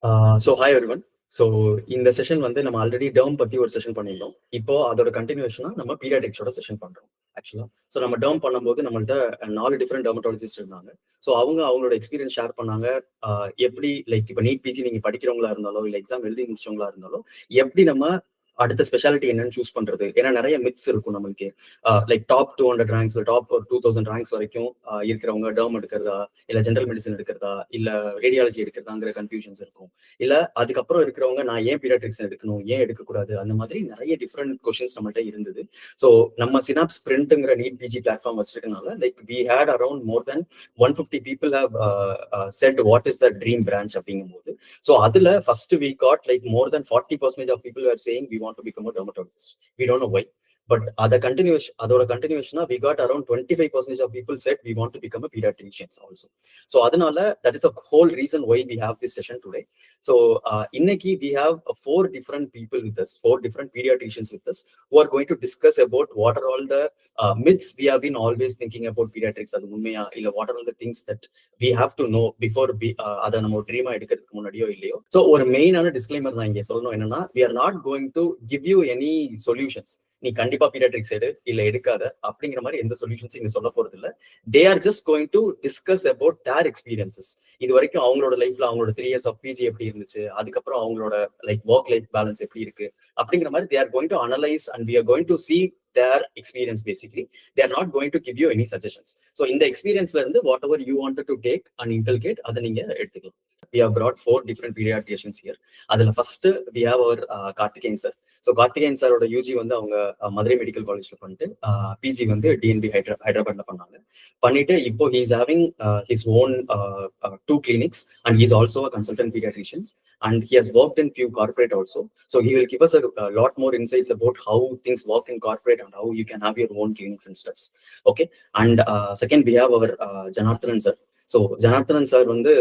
Hi everyone. இந்த session வந்து நம்ம ஆல்ரெடி டேர்ம் பத்தி ஒரு செஷன் பண்ணியிருந்தோம். இப்போ அதோட கண்டினியூஷனா நம்ம பீடியாட்ரிக்ஸோட செஷன் பண்றோம் ஆக்சுவலா. நம்ம டேர்ம் பண்ணும்போது நம்மள்ட்ட 4 டிஃபரெண்ட் டெர்மட்டாலஜிஸ்ட் இருந்தாங்க. அவங்க அவங்களோட எக்ஸ்பீரியன்ஸ் ஷேர் பண்ணாங்க. எப்படி லைக் இப்போ நீட் பிஜி நீங்க படிக்கிறவங்களா இருந்தாலோ இல்ல எக்ஸாம் எழுதி முடிச்சவங்களா இருந்தாலோ எப்படி நம்ம அடுத்த ஸ்பெஷாலிட்டி என்னன்னு சூஸ் பண்றது. ஏன்னா நிறைய மித்ஸ் இருக்கும் நம்மளுக்கு. Like top 200 ranks top 2000 ranks வரைக்கும் இருக்கிறவங்க டேர்ம் எடுக்கிறதா இல்ல ஜென்ரல் மெடிசன் எடுக்கிறதா இல்ல ரேடியாலஜி எடுக்கிறதாங்கிற கன்ஃபியூஷன்ஸ் இருக்கும். இல்ல அதுக்கப்புறம் இருக்கிறவங்க நான் ஏன் பீடியாட்ரிக்ஸ் எடுக்கணும், ஏன் எடுக்கக்கூடாது, அந்த மாதிரி நிறைய டிஃப்ரெண்ட் கொஸ்டின்ஸ் நம்மள்ட்ட இருந்தது. ஸோ நம்ம சினாப்ஸ் பிரிண்ட்ங்கிற நீட் பிஜி பிளாட்ஃபார்ம் வச்சிருக்கனால like we had around more than 150 people have said what is the dream branch அப்படிங்கும்போது ஸோ அதுல first we got like more than 40% of people were saying we want to become a dermatologist. We don't know why. But அதோட கண்டினியூஷனா we got around 25% of people said we want to become a pediatricians also. So அதனால that is the whole reason why we have this session today. So இன்னைக்கு we have 4 different people with us, 4 different pediatricians with us who are going to discuss about what are all the myths we have been always thinking about pediatrics. அது உண்மையா இல்ல what are all the things that we have to know before அதை நம்ம ட்ரீமா எடுக்கிறதுக்கு முன்னாடியோ இல்லையோ. So ஒரு மெயினான டிஸ்க்ளைமர் நான் இங்க சொல்லணும் என்னன்னா we are not going to give you any solutions. நீ கண்டிப்பா பீடியாட்ரிக்ஸ் எடு இல்ல எடுக்காத அப்படிங்கிற மாதிரி எந்த சொல்யூஷன்ஸ் இங்க சொல்ல போறது இல்ல. They are just going to discuss about their experiences. இது வரைக்கும் அவங்களோட லைஃப்ல அவங்களோட 3 years ஆஃப் பிஜி எப்படி இருந்துச்சு, அதுக்கப்புறம் அவங்களோட லைக் ஒர்க் லைஃப் பேலன்ஸ் எப்படி இருக்கு அப்படிங்கிற மாதிரி they are going to analyse and we are going to see their experience. Basically they are not going to give you any suggestions. So in the experience la irundhu whatever you wanted to take and inculcate adha neenga eduthikalam. We have brought 4 different pediatricians here. adula first we have our Karthikeyan sir. So Karthikeyan sir oda UG வந்து அவங்க Madurai medical காலேஜ்ல பண்ணிட்டு PG வந்து DNB ஹைதராபாத்ல பண்ணாங்க. பண்ணிட்டு இப்போ he is having his own 2 clinics and he is also a consultant pediatrician and he has worked in few corporate also. So he will give us a lot more insights about how things work in corporate and how you can have your own clinics and stuffs. Okay. And second we have our Janardhanan sir. So Janardhanan sir வந்து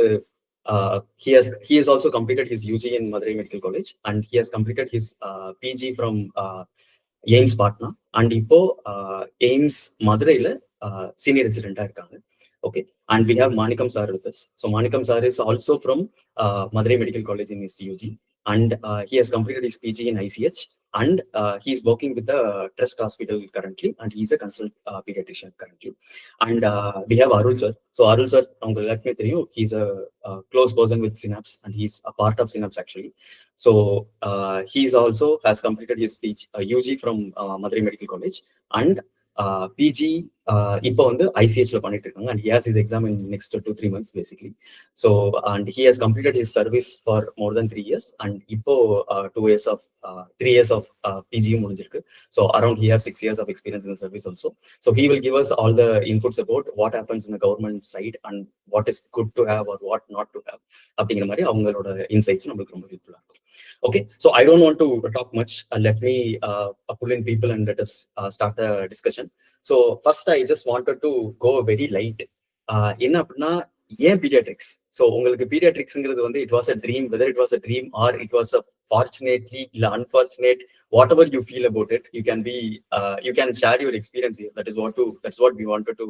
he has also completed his UG in Madurai Medical College and he has completed his PG from AIIMS Patna and இப்போ AIIMS மதுரையில senior ரெசிடென்டா இருக்காங்க. Okay. And we have Manickam sir with us. So Manickam sir is also from Madurai medical college in his UG and he has completed his PG in ICH and he is working with the Trust Hospital currently and he is a consultant pediatrician currently. And we have Arul sir. So Arul sir, let me tell you, he is a close person with Synapse and he is a part of Synapse actually. So he is also has completed his PG, UG from Madurai Medical College and PG இப்போ வந்து ஐசிஹெச்ல பண்ணிட்டு இருக்காங்க and he has his exam in next 2-3 months basically. So and he has completed his service for more than 3 years and இப்போ 3 years of PG முடிஞ்சிருக்கு. So around he has 6 years of experience in the service also. So he will give us all the inputs about what happens in the government side and what is good to have or what not to have அப்படிங்கிற மாதிரி அவங்களோட insights நமக்கு ரொம்ப ஹெல்ப்ஃபுல்லா இருக்கும். Okay, so I don't want to talk much. Let me pull in people and let us start the discussion. So first I just wanted to go very light. என்ன அப்படின்னா ஏன் பீடியாட்ரிக்ஸ். ஸோ உங்களுக்கு பீடியாட்ரிக்ஸ்ங்கிறது வந்து it was a dream, whether it was a dream or it was a fortunately இல்ல unfortunate, whatever you feel about it you can be you can share your experience here. That's what we wanted to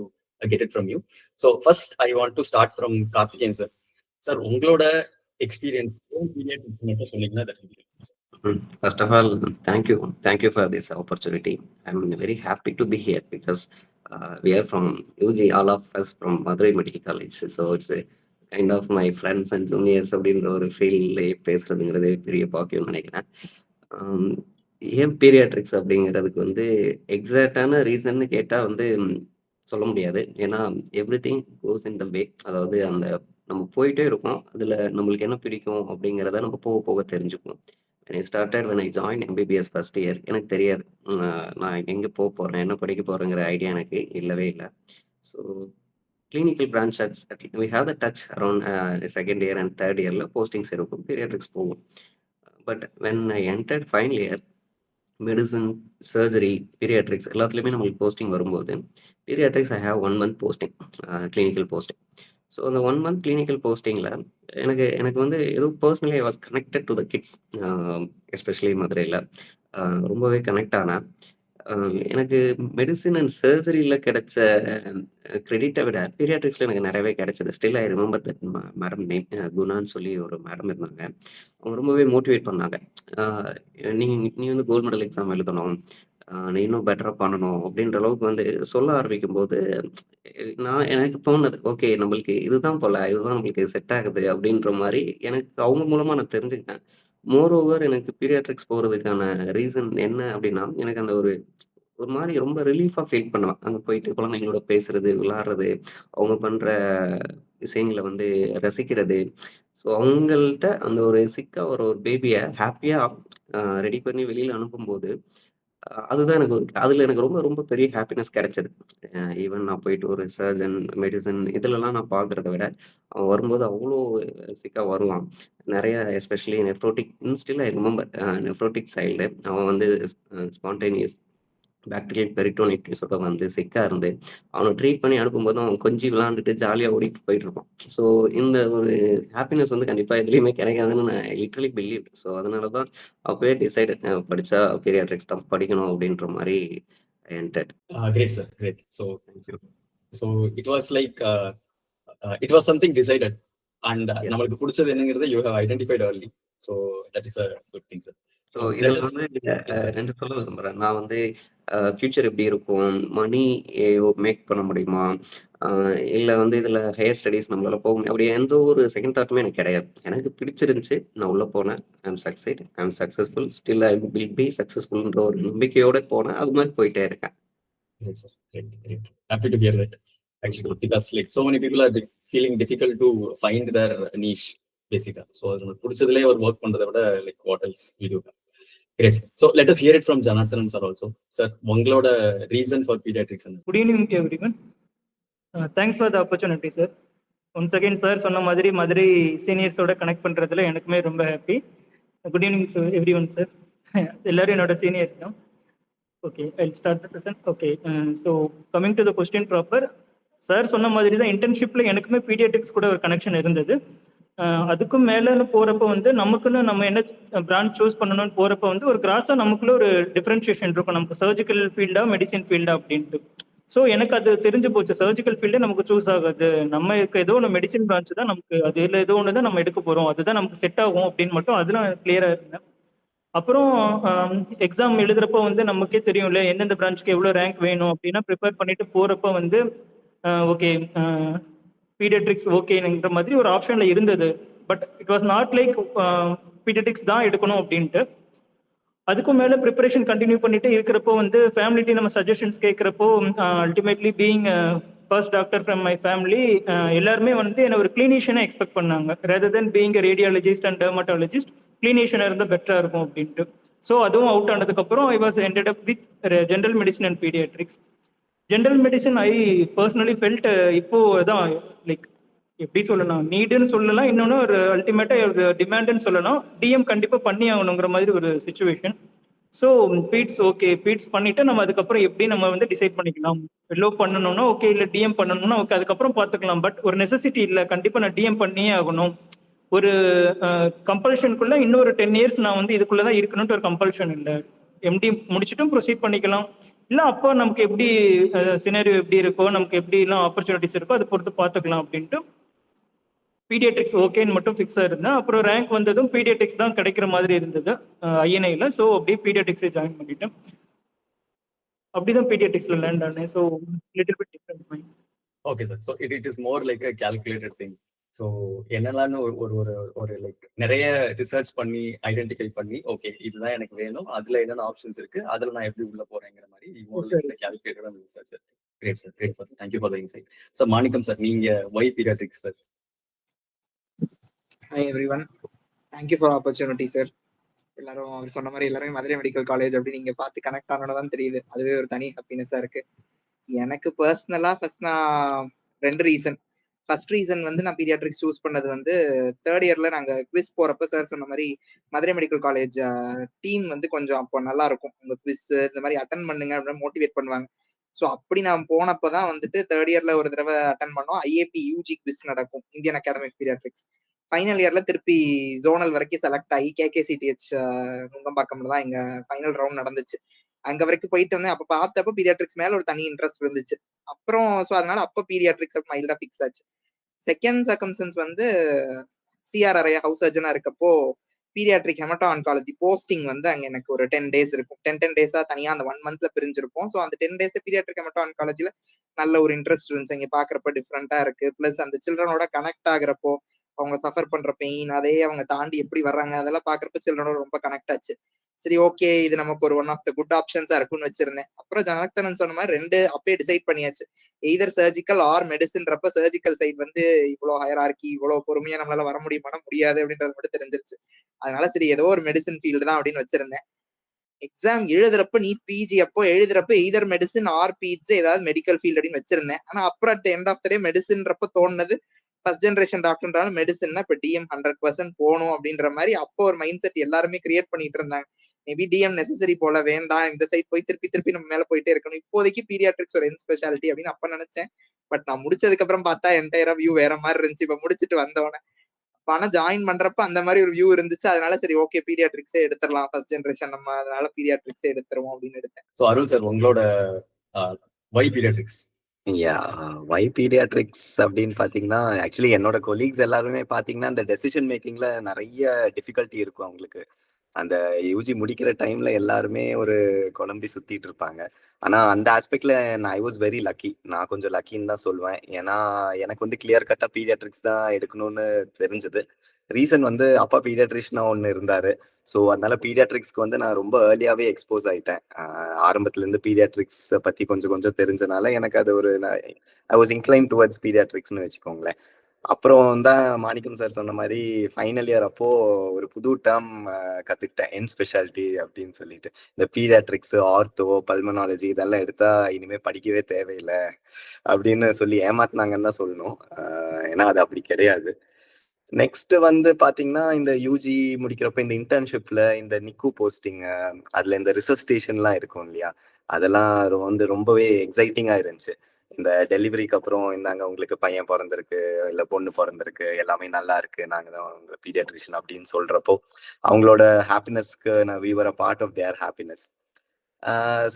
get it from you. So first I want to start from Karthikeyan sir. Sir உங்களோட experience மட்டும் சொன்னீங்கன்னா that will be great. First of all, thank you for this opportunity. I'm very happy to be here because we are from UG, all of us from Madurai Medical College. So it's a kind of my friends and juniors அப்படின்ற ஒரு ஃபீல்ட்ல பேசுறதுங்கிறது பெரிய பாக்கியம் நினைக்கிறேன். ஏன் பீரியாட்ரிக்ஸ் அப்படிங்கிறதுக்கு வந்து எக்ஸாக்டான ரீசன்னு கேட்டால் வந்து சொல்ல முடியாது. ஏன்னா எவ்ரி திங் கோஸ் இன் த வே. அதாவது அந்த நம்ம போயிட்டே இருக்கோம், அதில் நம்மளுக்கு என்ன பிடிக்கும் அப்படிங்கிறத நம்ம போக போக தெரிஞ்சுக்கணும். when I started, when I joined MBBS first year, எனக்கு தெரியாது நான் எங்கே போக போகிறேன், என்ன படிக்க போகிறேங்கிற ஐடியா எனக்கு இல்லவே இல்லை. So clinical branch we have the touch around second year and third yearல போஸ்டிங்ஸ் இருக்கும், பீரியாட்ரிக்ஸ் போகும். But when I entered final year, medicine, surgery, paediatrics எல்லாத்துலேயுமே நம்மளுக்கு போஸ்டிங் வரும்போது paediatrics I have 1 month posting, clinical posting. So அந்த 1 month கிளினிக்கல் போஸ்டிங்கில் எனக்கு வந்து ஏதோ personally I was connected to the kids, especially மதுரையில் ரொம்பவே கனெக்ட் ஆனேன். எனக்கு மெடிசின் அண்ட் சர்ஜரியில கிடைச்ச கிரெடிட்ட விட பீடியாட்ரிக்ஸ்ல எனக்கு நெறையவே கிடைச்சது. Still I remember that madam name குணான்னு சொல்லி ஒரு மேடம் இருந்தாங்க. அவங்க ரொம்பவே மோட்டிவேட் பண்ணாங்க. அ "நீ நீ வந்து கோல்ட் மெடல் எக்ஸாம் எழுதணும். நீ இன்னும் பெட்டரா பண்ணணும்." அப்படின்ற அளவுக்கு வந்து சொல்ல ஆரம்பிக்கும்போது, எனக்கு தோணுது, ஓகே நம்மளுக்கு இதுதான் போல, இதுதான் நம்மளுக்கு செட் ஆகுது அப்படின்ற மாரி எனக்கு அவங்க மூலமா நான் தெரிஞ்சுக்கிட்டேன். மோர் ஓவர் எனக்கு பீடியாட்ரிக்ஸ் போறதுக்கான ரீசன் என்ன அப்படின்னா, எனக்கு அந்த ஒரு ஒரு மாரி ரொம்ப ரிலீஃபா ஃபீல் பண்ணுவேன். அங்க போயிட்டு குழந்தைங்களோட பேசுறது, விளையாடுறது, அவங்க பண்ற விஷயங்கள வந்து ரசிக்கிறது. ஸோ அவங்கள்ட்ட அந்த ஒரு சிக்கா ஒரு ஒரு பேபிய ஹேப்பியா ரெடி பண்ணி வெளியில அனுப்பும்போது, அதுதான் எனக்கு அதுல எனக்கு ரொம்ப ரொம்ப பெரிய ஹேப்பினஸ் கிடைச்சது. ஈவன் நான் போயிட்டு ஒரு சர்ஜன், மெடிசின் இதுலலாம் நான் பார்க்கிறத விட, அவன் வரும்போது அவ்ளோ சிக்கா வருவான். நெறைய especially nephrotic still I remember nephrotic child. அவன் வந்து ஸ்பான்டேனியஸ் பாக்டீரியல் பெரிட்டோனிட்டிஸோட வந்து சிக்கா இருந்து, அவன ட்ரீட் பண்ணி அனுப்பும்போது அவன் கொஞ்சி விளையாண்டுட்டு ஜாலியா ஓடிட்டு போயிட்டுருப்பான். ஸோ இந்த ஒரு ஹேப்பினஸ் வந்து கண்டிப்பா எதுலயுமே கிடைக்காதுன்னு நான் லிட்டரலி பிலீவ்ட். ஸோ அதனால தான் அப்பவே டிசைடட் படிச்சா பீடியாட்ரிக்ஸ் தான் படிக்கணும் அப்படின்ற மாரி I entered. Great sir, great. So thank you. So it was like it was something decided and yes. நம்மளுக்கு பிடிச்சது என்னங்கிறத you have identified early. So that is a good thing sir. So so இதுல let us வந்து yes sir. 2 சொல்ல விரும்புறேன். நான் வந்து future எப்படி இருக்கும்? மணி மேக் பண்ண முடியுமா? அ இல்ல வந்து இதுல ஹையர் ஸ்டடீஸ் நம்மளால போக முடியும். அப்படி எந்த ஒரு செகண்ட் தாட்டுமே எனக்கு கிடையாது. எனக்கு பிடிச்சிருந்துச்சு. நான் உள்ள போனேன். I am succeed. I am successful. Still I will be சக்சஸ்ஃபுல்ன்ற ஒரு நம்பிக்கையோட போனேன். அது மாரி போயிட்டே இருக்கேன். Great, sir. Great, great. Happy to hear that. Actually, because like so many people are feeling difficult to find their niche, basically. So நமக்கு பிடிச்சதுலயே ஒரு ஒர்க் பண்றதை விட like what else we do. Great. Sir. So let us hear it from Janardhan sir also. Sir, உங்களோட reason for pediatrics என்ன? Good evening, everyone. Thanks for the opportunity, sir. Once again, sir, சொன்ன மாதிரி Madurai சீனியர்ஸோட connect பண்ணுறதுல எனக்குமே ரொம்ப happy. Good evening sir, every one sir. எல்லாரும் என்னோட seniors தான். Okay, I start the session. Okay, so coming to the question proper, sir சொன்ன மாதிரி தான் இன்டர்ன்ஷிப்பில் எனக்குமே பீடியாட்ரிக்ஸ் கூட ஒரு கனெக்ஷன் இருந்தது. அதுக்கும் மேலே போகிறப்ப வந்து நமக்குன்னு நம்ம என்ன பிரான்ச் சூஸ் பண்ணணும்னு போகிறப்ப வந்து ஒரு கிராஸாக நமக்குள்ள ஒரு டிஃப்ரென்ஷியேஷன் இருக்கும், நமக்கு சர்ஜிக்கல் ஃபீல்டா மெடிசின் ஃபீல்டா அப்படின்ட்டு. ஸோ எனக்கு அது தெரிஞ்சு போச்சு, சர்ஜிக்கல் ஃபீல்டே நமக்கு சூஸ் ஆகாது, நம்ம ஏதோ ஒன்று மெடிசின் பிரான்ச் தான் நமக்கு, அதில் ஏதோ ஒன்று தான் நம்ம எடுக்க போகிறோம், அதுதான் நமக்கு செட் ஆகும் அப்படின்னு மட்டும் அதெல்லாம் கிளியராக இருந்தேன். அப்புறம் எக்ஸாம் எழுதுறப்போ வந்து நமக்கே தெரியும்ல எந்தெந்த பிரான்ச்சுக்கு எவ்வளோ ரேங்க் வேணும் அப்படின்னா ப்ரிப்பேர் பண்ணிட்டு போகிறப்ப வந்து ஓகே பீடியாட்ரிக்ஸ் ஓகேங்கிற மாதிரி ஒரு ஆப்ஷனில் இருந்தது. But it was not like paediatrics தான் எடுக்கணும் அப்படின்ட்டு. அதுக்கும் மேலே ப்ரிப்பரேஷன் கண்டினியூ பண்ணிட்டு இருக்கிறப்போ வந்து ஃபேமிலிட்டி நம்ம சஜஷன்ஸ் கேட்குறப்போ ultimately being first doctor from my family, எல்லாருமே வந்து என்ன ஒரு கிளினிஷியனை எக்ஸ்பெக்ட் பண்ணாங்க, rather than being radiologist and dermatologist, கிளினிஷியனாக இருந்தால் பெட்டராக இருக்கும் அப்படின்ட்டு. ஸோ அதுவும் அவுட் ஆனதுக்கப்புறம் I was ended up with general medicine and paediatrics. General medicine I personally felt இப்போ தான் லைக் எப்படி சொல்லலாம், நீடுன்னு சொல்லலாம், இன்னொன்று ஒரு அல்டிமேட்டாக ஒரு டிமாண்டுன்னு சொல்லலாம், டிஎம் கண்டிப்பாக பண்ணி ஆகணுங்கிற மாதிரி ஒரு situation. So peds okay, peds பண்ணிவிட்டு நம்ம அதுக்கப்புறம் எப்படி நம்ம வந்து டிசைட் பண்ணிக்கலாம், லோ பண்ணணும்னா ஓகே, இல்லை டிஎம் பண்ணணும்னா ஓகே, அதுக்கப்புறம் பார்த்துக்கலாம். பட் ஒரு நெசசிட்டி இல்லை, கண்டிப்பாக நான் டிஎம் பண்ணியே ஆகணும். ஒரு கம்பல்ஷனுக்குள்ள இன்னொரு 10 இயர்ஸ் நான் வந்து இதுக்குள்ளே தான் இருக்கணும்ட்டு ஒரு கம்பல்ஷன் இல்லை. எம்டி முடிச்சுட்டும் ப்ரொசீட் பண்ணிக்கலாம், இல்லை அப்போ நமக்கு எப்படி சினாரியோ எப்படி இருக்கோ, நமக்கு எப்படிலாம் ஆப்பர்ச்சுனிட்டிஸ் இருக்கோ அதை பொறுத்து பார்த்துக்கலாம் அப்படின்ட்டு பீடியாட்ரிக்ஸ் ஓகேன்னு மட்டும் ஃபிக்ஸாக இருந்தேன். அப்புறம் ரேங்க் வந்ததும் பீடியாட்ரிக்ஸ் தான் கிடைக்கிற மாதிரி இருந்தது ஐஎன்ஐயில். ஸோ அப்படியே பீடியாட்ரிக்ஸே ஜாயின் பண்ணிட்டேன். அப்படிதான் பீடியாட்ரிக்ஸில் லேண்ட் ஆனேன். So little bit different mind. Okay sir. So it is more like a calculated thing. So என்னெல்லாம்னு ஒரு ஒரு ஒரு ஒரு லைக் நிறைய ரிசர்ச் பண்ணி ஐடென்டிஃபை பண்ணி ஓகே இதுதான் எனக்கு வேணும், அதுல என்னென்ன ஆப்ஷன்ஸ் இருக்கு, அதுல நான் எப்படி உள்ள போறேங்கிற மாதிரி Yes, sir. Calculated research. Great sir, great sir. Thank you for the insight. Sir Manickam sir, நீங்க why paediatrics sir? Hi everyone, thank you for opportunity sir. எல்லாரும் அவர் சொன்ன மாதிரி எல்லாருமே மதுரை மெடிக்கல் காலேஜ் அப்படி நீங்க பார்த்து கனெக்ட் ஆனோன்னு தான் தெரியுது, அதுவே ஒரு தனி ஹாப்பினஸா இருக்கு. எனக்கு பர்சனலா ஃபர்ஸ்ட் நான் 2 ரீசன். ஃபர்ஸ்ட் ரீசன் வந்து நான் பீடியாட்ரிக்ஸ் சூஸ் பண்ணது வந்து தேர்ட் இயர்ல நாங்க குவிஸ் போறப்ப சார் சொன்ன மாதிரி மதுரை மெடிக்கல் காலேஜ் டீம் வந்து கொஞ்சம் அப்போ நல்லா இருக்கும், உங்க குவிஸ் இந்த மாதிரி அட்டன் பண்ணுங்க அப்படின்னு மோட்டிவேட் பண்ணுவாங்க. ஸோ அப்படி நான் போனப்பதான் வந்துட்டு தேர்ட் இயர்ல ஒரு தடவை அட்டன் பண்ணோம். ஐஏபி யூஜி குவிஸ் நடக்கும், Indian academy of paediatrics. Final இயர்ல திருப்பி ஜோனல் வரைக்கும் செலக்ட் ஆகி கேகேசிடிஹெச் நுங்கம்பாக்கம்ல தான் எங்க ஃபைனல் ரவுண்ட் நடந்துச்சு. அங்க வரைக்கும் போயிட்டு வந்தேன். அப்ப பார்த்தப்ப பீடியாட்ரிக்ஸ் மேல ஒரு தனி இன்ட்ரெஸ்ட் இருந்துச்சு. அப்புறம் அதனால அப்ப பீடியாட்ரிக்ஸ் மைல்டா ஃபிக்ஸ் ஆச்சு. செகண்ட் சர்க்கம்ஸ்டன்ஸ் வந்து சிஆர்ஆர்ஐ ஹவுஸ் சர்ஜனா இருக்கப்போ பீடியாட்ரிக் ஹெமட்டோ ஆன்காலஜி போஸ்டிங் வந்து அங்க எனக்கு ஒரு 10 டேஸ் இருக்கும். 10 டேஸா தனியா அந்த 1 மந்த்ல பிரிஞ்சிருப்போம். ஸோ அந்த 10 டேஸ் பீடியாட்ரிக் ஹெமட்டோ ஆன்காலஜில நல்ல ஒரு இன்ட்ரெஸ்ட் இருந்துச்சு. இங்க பாக்குறப்ப டிஃப்ரெண்டா இருக்கு. பிளஸ் அந்த சில்ட்ரனோட கனெக்ட் ஆகுறப்போ அவங்க சஃபர் பண்ற பெயின் அதையே அவங்க தாண்டி எப்படி வர்றாங்க அதெல்லாம் பாக்குறப்ப சில்ட்ரனோட ரொம்ப கனெக்ட் ஆச்சு. சரி ஓகே இது நமக்கு ஒரு ஒன் ஆஃப் த குட் ஆப்ஷன்ஸா இருக்கும்னு வச்சிருந்தேன். அப்புறம் ஜனார்த்தனன் சொன்ன மாதிரி 2 அப்பயே டிசைட் பண்ணியாச்சு. எய்தர் சர்ஜிக்கல் ஆர் மெடிசின்றப்ப சர்ஜிக்கல் சைட் வந்து இவ்வளவு ஹையரார்கி இவ்வளவு பொறுமையா நம்மளால வர முடியுமானா முடியாது அப்படின்றது மட்டும் தெரிஞ்சிருச்சு. அதனால சரி ஏதோ ஒரு மெடிசின் ஃபீல்டு தான் அப்படின்னு வச்சிருந்தேன். எக்ஸாம் எழுதுறப்ப நீட் பிஜி அப்போ எழுதுறப்ப எய்தர் மெடிசின் ஆர் பிஜி ஏதாவது மெடிக்கல் ஃபீல்டு அப்படின்னு வச்சிருந்தேன். ஆனா அப்புறம் at end of the day மெடிசின்றப்ப தோணுனது ஃபர்ஸ்ட் ஜென்ரேஷன் டாக்டர்ன்றால மெடிசின்னா இப்ப டிஎம் 100% போகணும் அப்படின்ற மாதிரி அப்போ ஒரு மைண்ட் செட் எல்லாருமே கிரியேட் பண்ணிட்டு இருந்தாங்க. மேபி டிஎம் நெசசரி போல வேண்டாம் இந்த சைட் போய் திருப்பி நம்ம மேல போயிட்டே இருக்கணும். இப்போதைக்கு பீடியாட்ரிக்ஸ் ஒரு என் ஸ்பெஷாலிட்டி அப்படின்னு அப்ப நினைச்சேன். பட் நான் முடிச்சதுக்கு அப்புறம் பார்த்தா என்டையரா வியூ வேற மாதிரி இருந்துச்சு. இப்ப முடிச்சுட்டு வந்தவன ஆனா ஜாயின் பண்றப்ப அந்த மாதிரி ஒரு வியூ இருந்துச்சு. அதனால சரி ஓகே பீடியாட்ரிக்ஸே எடுத்துடலாம் ஃபர்ஸ்ட் ஜென்ரேஷன் நம்ம அதனால பீடியாட்ரிக்ஸே எடுத்துருவோம் அப்படின்னு எடுத்தேன். ஸோ அருள் சார் உங்களோட வை பீடியாட்ரிக்ஸ்? யா வை பீடியாட்ரிக்ஸ் அப்படின்னு பார்த்தீங்கன்னா, ஆக்சுவலி என்னோட கொலீக்ஸ் எல்லாருமே பார்த்தீங்கன்னா, அந்த டெசிஷன் மேக்கிங்ல நிறைய டிஃபிகல்ட்டி இருக்கும் அவங்களுக்கு. அந்த யூஜி முடிக்கிற டைம்ல எல்லாருமே ஒரு குழம்பி சுத்திட்டு இருப்பாங்க. ஆனா அந்த ஆஸ்பெக்ட்ல ஐ வாஸ் வெரி லக்கி. நான் கொஞ்சம் லக்கின்னு தான் சொல்லுவேன். ஏன்னா எனக்கு வந்து கிளியர் கட்டா பீடியாட்ரிக்ஸ் தான் எடுக்கணும்னு தெரிஞ்சது. ரீசன் வந்து அப்பா பீடியாட்ரிஷனா ஒன்று இருந்தாரு. ஸோ அதனால பீடியாட்ரிக்ஸ்க்கு வந்து நான் ரொம்ப ஏர்லியாவே எக்ஸ்போஸ் ஆயிட்டேன். ஆரம்பத்துல இருந்து பீடியாட்ரிக்ஸ் பத்தி கொஞ்சம் கொஞ்சம் தெரிஞ்சனால எனக்கு அது ஒரு ஐ வாஸ் இன்க்ளைன் டுவர்ட்ஸ் பீடியாட்ரிக்ஸ்னு வச்சுக்கோங்களேன். அப்புறம் தான் மாணிக்கம் சார் சொன்ன மாதிரி ஃபைனல் இயர் அப்போ ஒரு புது டேர்ம் கத்துக்கிட்டேன், என் ஸ்பெஷாலிட்டி அப்படின்னு சொல்லிட்டு. இந்த பீடியாட்ரிக்ஸ், ஆர்த்தோ, பல்மனாலஜி இதெல்லாம் எடுத்தா இனிமே படிக்கவே தேவையில்லை அப்படின்னு சொல்லி ஏமாத்தினாங்கன்னு தான் சொல்லணும். ஏன்னா அது அப்படி கிடையாது. நெக்ஸ்ட் வந்து பாத்தீங்கன்னா இந்த யூஜி முடிக்கிறப்ப இந்த இன்டர்ன்ஷிப்ல இந்த நிக்கு போஸ்டிங் அதுல இந்த ரிசர்ச்டேஷன்லாம் இருக்கும் இல்லையா, அதெல்லாம் வந்து ரொம்பவே எக்ஸைட்டிங்கா இருந்துச்சு. இந்த டெலிவரிக்கு அப்புறம் இந்தாங்க உங்களுக்கு பையன் பிறந்திருக்கு இல்ல பொண்ணு பிறந்திருக்கு எல்லாமே நல்லா இருக்கு நாங்க தான் பீடியாட்ரிஷியன் அப்படின்னு சொல்றப்போ அவங்களோட ஹாப்பினஸ்க்கு நான் we were a part of their happiness.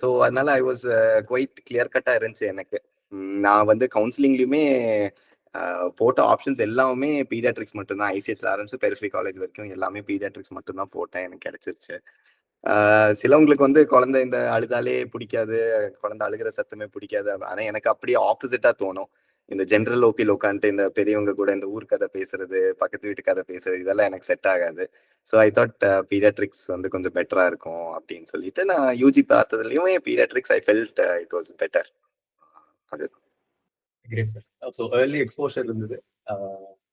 So அதனால ஐ வாஸ் குவைட் கிளியர் கட்டா இருந்துச்சு எனக்கு. நான் வந்து கவுன்சிலிங்லயுமே போட்ட ஆப்ஷன்ஸ் எல்லாமே பீடியாட்ரிக்ஸ் மட்டும்தான். ஐசிஎஸ்ல ஆரம்பிச்சு பெரிஃபரி காலேஜ் வரைக்கும் எல்லாமே பீடியாட்ரிக்ஸ் மட்டும்தான் போட்டேன், எனக்கு கிடைச்சிருச்சு. சிலவங்களுக்கு வந்து குழந்தை இந்த அழுதாலே பிடிக்காது, குழந்தை அழுகிற சத்தமே பிடிக்காது. ஆனா எனக்கு அப்படியே ஆப்போசிட்டா தோணும். இந்த ஜென்ரல் ஓபியில் உட்காந்துட்டு இந்த பெரியவங்க கூட இந்த ஊர் கதை பேசுறது, பக்கத்து வீட்டு கதை பேசுறது இதெல்லாம் எனக்கு செட் ஆகாது. ஸோ ஐ தாட் பீடியாட்ரிக்ஸ் வந்து கொஞ்சம் பெட்டரா இருக்கும் அப்படின்னு சொல்லிட்டு நான் யூஜி பார்த்ததுலயும் paediatrics I felt it was better. அது great sir. So early exposure இருந்தது,